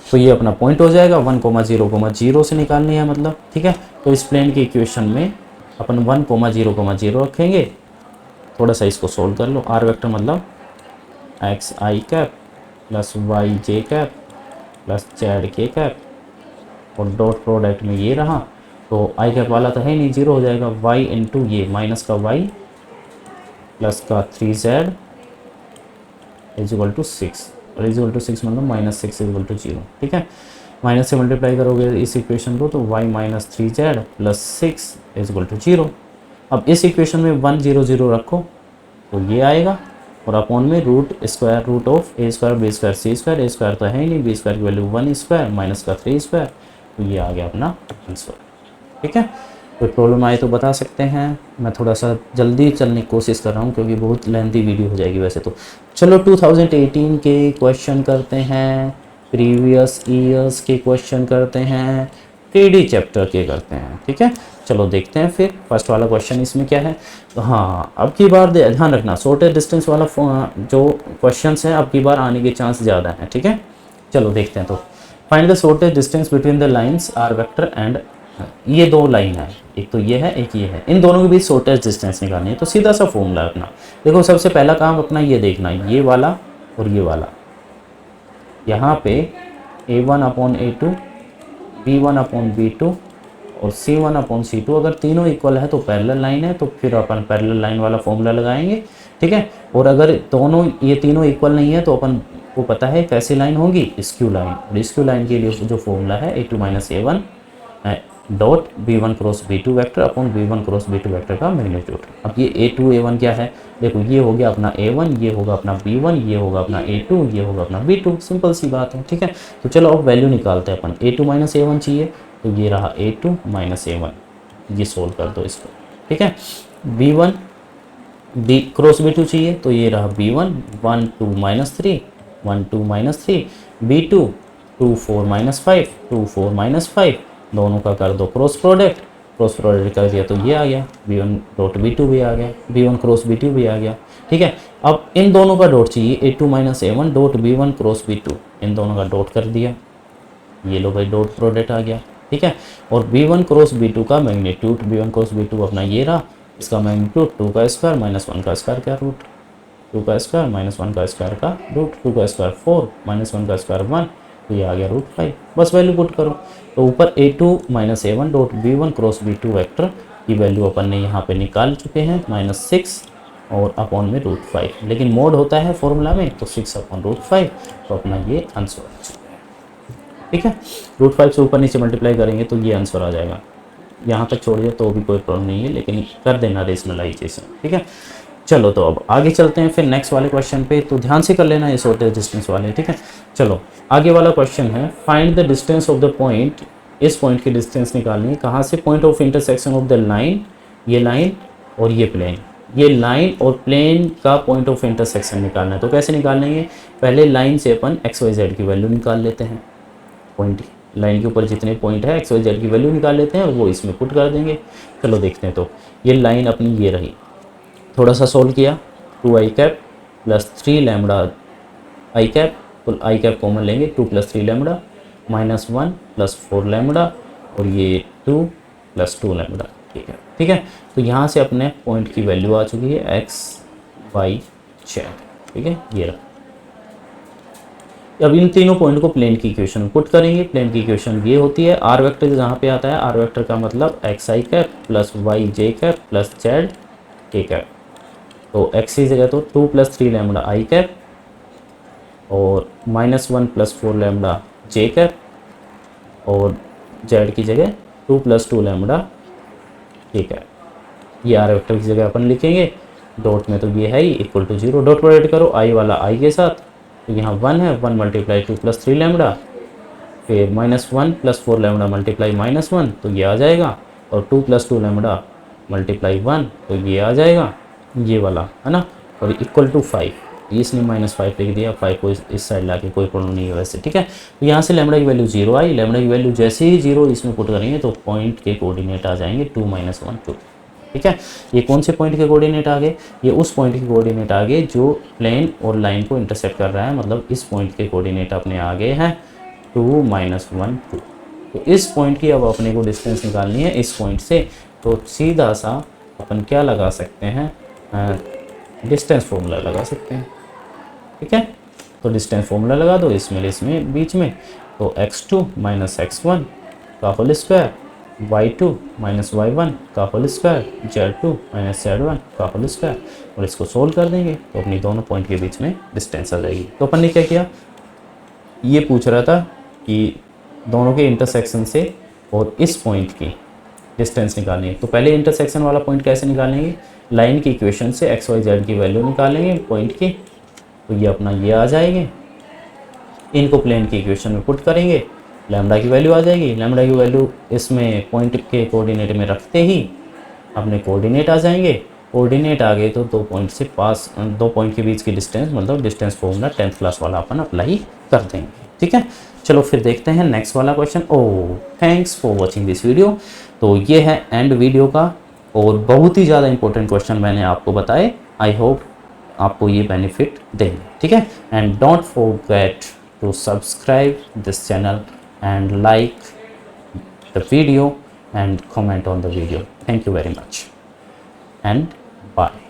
तो ये अपना पॉइंट हो जाएगा 1, 0, 0 से निकालनी है मतलब, ठीक है। तो इस प्लेन की इक्वेशन में अपन 1, 0, 0 रखेंगे। थोड़ा सा इसको सोल्व कर लो, आर वेक्टर मतलब एक्स आई कैप प्लस वाई जे कैप प्लस जेड के कैप, और डॉट प्रोडक्ट में ये रहा, तो आई कैप वाला तो है नहीं, 0 हो जाएगा, y इंटू ये माइनस का y प्लस का 3z इज इक्वल टू 6, और इज इक्वल टू 6 मतलब -6 इज इक्वल टू 0, ठीक है। माइनस से मल्टीप्लाई करोगे इस इक्वेशन को तो y minus 3z plus 6 is equal to 0। अब इस इक्वेशन में 1 0 0 रखो तो ये आएगा, और अपॉन में root of a square b square c square, a square तो है ही नहीं, b स्क्वायर की वैल्यू 1 स्क्वायर माइनस का 3 स्क्वायर, तो ये आ गया अपना आंसर, ठीक है। कोई प्रॉब्लम आए तो बता सकते हैं। मैं थोड़ा सा जल्दी चलने की कोशिश कर रहा हूँ क्योंकि बहुत लेंथी वीडियो हो जाएगी वैसे तो। चलो 2018 के क्वेश्चन करते हैं, प्रीवियस ईयर्स के क्वेश्चन करते हैं, 3D चैप्टर के करते हैं, ठीक है। चलो देखते हैं फिर फर्स्ट वाला क्वेश्चन इसमें क्या है। तो हाँ, अब की बार ध्यान रखना शॉर्टेज डिस्टेंस वाला जो क्वेश्चन है अब की बार आने के चांस ज़्यादा हैं, ठीक है। चलो देखते हैं। तो find the shortest distance between the lines R vector and, ये दो लाइन है, एक तो ये है एक ये है, इन दोनों के बीच शॉर्टेज डिस्टेंस निकालनी है। तो सीधा सा फॉर्मूला है अपना। देखो सबसे पहला काम अपना ये देखना है, ये वाला और ये वाला, यहाँ पे A1/A2, B1/B2 और C1/C2 अगर तीनों इक्वल है तो पैरेलल लाइन है, तो फिर अपन पैरेलल लाइन वाला फॉर्मूला लगाएंगे, ठीक है। और अगर दोनों ये तीनों इक्वल नहीं है तो अपन को पता है कैसी लाइन होगी, स्क्यू लाइन। और स्क्यू लाइन के लिए जो फॉर्मूला है A2 - A1 dot B1 cross B2 vector upon B1 cross B2 vector का मैग्नीट्यूड। अब ये A2 A1 क्या है, देखो ये हो गया अपना A1, ये होगा अपना B1, ये होगा अपना A2, ये होगा अपना B2, सिंपल सी बात है, ठीक है। तो चलो अब वैल्यू निकालते हैं अपन। A2 - A1 चाहिए तो ये रहा A2 - A1, ये सोल्व कर दो इसको, ठीक है। B1 B क्रॉस B2 चाहिए तो ये रहा B1 1 2 - 3 1 2 - 3, B2 2 4 - 5 2 4 - 5, दोनों का कर दो क्रॉस प्रोडक्ट, क्रॉस प्रोडक्ट कर दिया तो ये आ गया B1 डॉट B2 भी आ गया, B1 क्रॉस B2 भी आ गया, ठीक है। अब इन दोनों का डॉट चाहिए, A2 - A1 dot B1 cross B2, इन दोनों का डॉट कर दिया, ये लो भाई डॉट प्रोडक्ट आ गया, ठीक है। और B1 क्रॉस B2 का मैग्नीट्यूड, B1 क्रॉस B2 अपना ये रहा, इसका मैग्नीट्यूड 2 का स्क्वायर माइनस 1 का स्क्वायर क्या रूट, 2 का स्क्वायर माइनस 1 का स्क्वायर का रूट, 2 का स्क्वायर 4 माइनस 1 का स्क्वायर 1, तो ये आ गया √5। बस वैल्यू पुट करो तो ऊपर A2 - A1 dot B1 cross B2 vector की वैल्यू अपन ने यहाँ पे निकाल चुके हैं -6 और अपॉन में √5, लेकिन मोड होता है फॉर्मूला में तो 6/√5, तो अपना ये आंसर आ चुका है, ठीक है। √5 से ऊपर नीचे मल्टीप्लाई करेंगे तो ये आंसर आ जाएगा। यहाँ तक छोड़िए तो भी कोई प्रॉब्लम नहीं है, लेकिन कर देना रेशनलाइजेशन, ठीक है। चलो तो अब आगे चलते हैं फिर नेक्स्ट वाले क्वेश्चन पे, तो ध्यान से कर लेना ये शॉर्टेज डिस्टेंस वाले, ठीक है। चलो आगे वाला क्वेश्चन है, find the distance of the point, इस पॉइंट की डिस्टेंस निकालनी है कहाँ से, point of intersection of the line, ये लाइन और ये प्लेन, ये लाइन और प्लेन का पॉइंट ऑफ इंटरसेक्शन निकालना है। तो कैसे निकालेंगे, पहले लाइन से अपन XYZ की वैल्यू निकाल लेते हैं, पॉइंट लाइन के ऊपर जितने पॉइंट है XYZ की वैल्यू निकाल लेते हैं और वो इसमें पुट कर देंगे। चलो देखते हैं। तो ये लाइन अपनी ये रही, थोड़ा सा सोल्व किया, 2i cap plus 3 lambda i cap, तो i कैप कॉमन लेंगे, 2 + 3 लैम्बडा -1 + 4 लैम्बडा और ये 2 + 2 लैम्बडा, ठीक है। तो यहाँ से अपने पॉइंट की वैल्यू आ चुकी है x y z, ठीक है, ये रहा। अब इन तीनों पॉइंट को प्लेन की इक्वेशन में पुट करेंगे। प्लेन की इक्वेशन ये होती है, आर वेक्टर जहाँ पे आता है, आर वेक्टर का मतलब xi cap plus yj cap plus z k cap. तो x की जगह तो 2 + 3 लैम्बडा i कैप और -1 + 4 लैम्बडा j कैप और z की जगह 2 + 2 लैम्बडा k कैप। ये आर वेक्टर की जगह अपन लिखेंगे, डॉट में तो ये है ही इक्वल टू 0, डॉट प्रोडक्ट करो i वाला i के साथ, तो यहाँ 1 है, 1 × 2 + 3 लैम्बडा, फिर -1 + 4 लैम्बडा मल्टीप्लाई -1 तो ये आ जाएगा, और 2 + 2 लैम्बडा मल्टीप्लाई 1 तो ये आ जाएगा, ये वाला है ना, और इक्वल टू 5, इसने -5 लिख दिया, 5 को इस साइड लाके कोई प्रॉब्लम नहीं है वैसे, ठीक है। तो यहाँ से लैम्बडा की वैल्यू 0 आई, लैम्बडा की वैल्यू जैसे ही 0 इसमें पुट करेंगे तो पॉइंट के कोऑर्डिनेट आ जाएंगे 2 - 1 2, ठीक है। ये कौन से पॉइंट के कोऑर्डिनेट आ गए, ये उस पॉइंट के कोऑर्डिनेट आ गए जो प्लेन और लाइन को इंटरसेक्ट कर रहा है, मतलब इस पॉइंट के कोऑर्डिनेट अपने आ गए हैं 2 - 1 2। तो इस पॉइंट की अब अपने को डिस्टेंस निकालनी है इस पॉइंट से, तो सीधा सा अपन क्या लगा सकते हैं, डिस्टेंस फॉर्मूला लगा सकते हैं, ठीक है। तो डिस्टेंस फॉर्मूला लगा दो इसमें बीच में, तो x2 - x1 का होल स्क्वायर, y2 - y1 का होल स्क्वायर, z2 - z1 का होल स्क्वायर, और इसको सोल्व कर देंगे तो अपनी दोनों पॉइंट के बीच में डिस्टेंस आ जाएगी। तो अपन ने क्या किया, ये पूछ रहा था कि दोनों के इंटरसेक्शन से और इस पॉइंट की डिस्टेंस निकालनी है, तो पहले इंटरसेक्शन वाला पॉइंट कैसे निकालेंगे, लाइन की इक्वेशन से XYZ की वैल्यू निकालेंगे पॉइंट की, तो ये अपना ये आ जाएंगे, इनको प्लेन की इक्वेशन में पुट करेंगे लैम्डा की वैल्यू आ जाएगी, लैम्डा की वैल्यू इसमें पॉइंट के कोऑर्डिनेट में रखते ही अपने कोऑर्डिनेट आ जाएंगे। कोऑर्डिनेट आ गए तो 2 पॉइंट से पास, 2 पॉइंट के बीच की डिस्टेंस मतलब डिस्टेंस फॉर्मूला 10th क्लास वाला अपन अप्लाई कर देंगे। ठीक है, चलो फिर देखते हैं नेक्स्ट वाला question. O thanks for watching this video. तो ये है एंड वीडियो का, और बहुत ही ज़्यादा इंपॉर्टेंट क्वेश्चन मैंने आपको बताए। आई होप आपको ये बेनिफिट देंगे। ठीक है, and don't forget to subscribe this channel and like the video and comment on the video. Thank you very much and bye.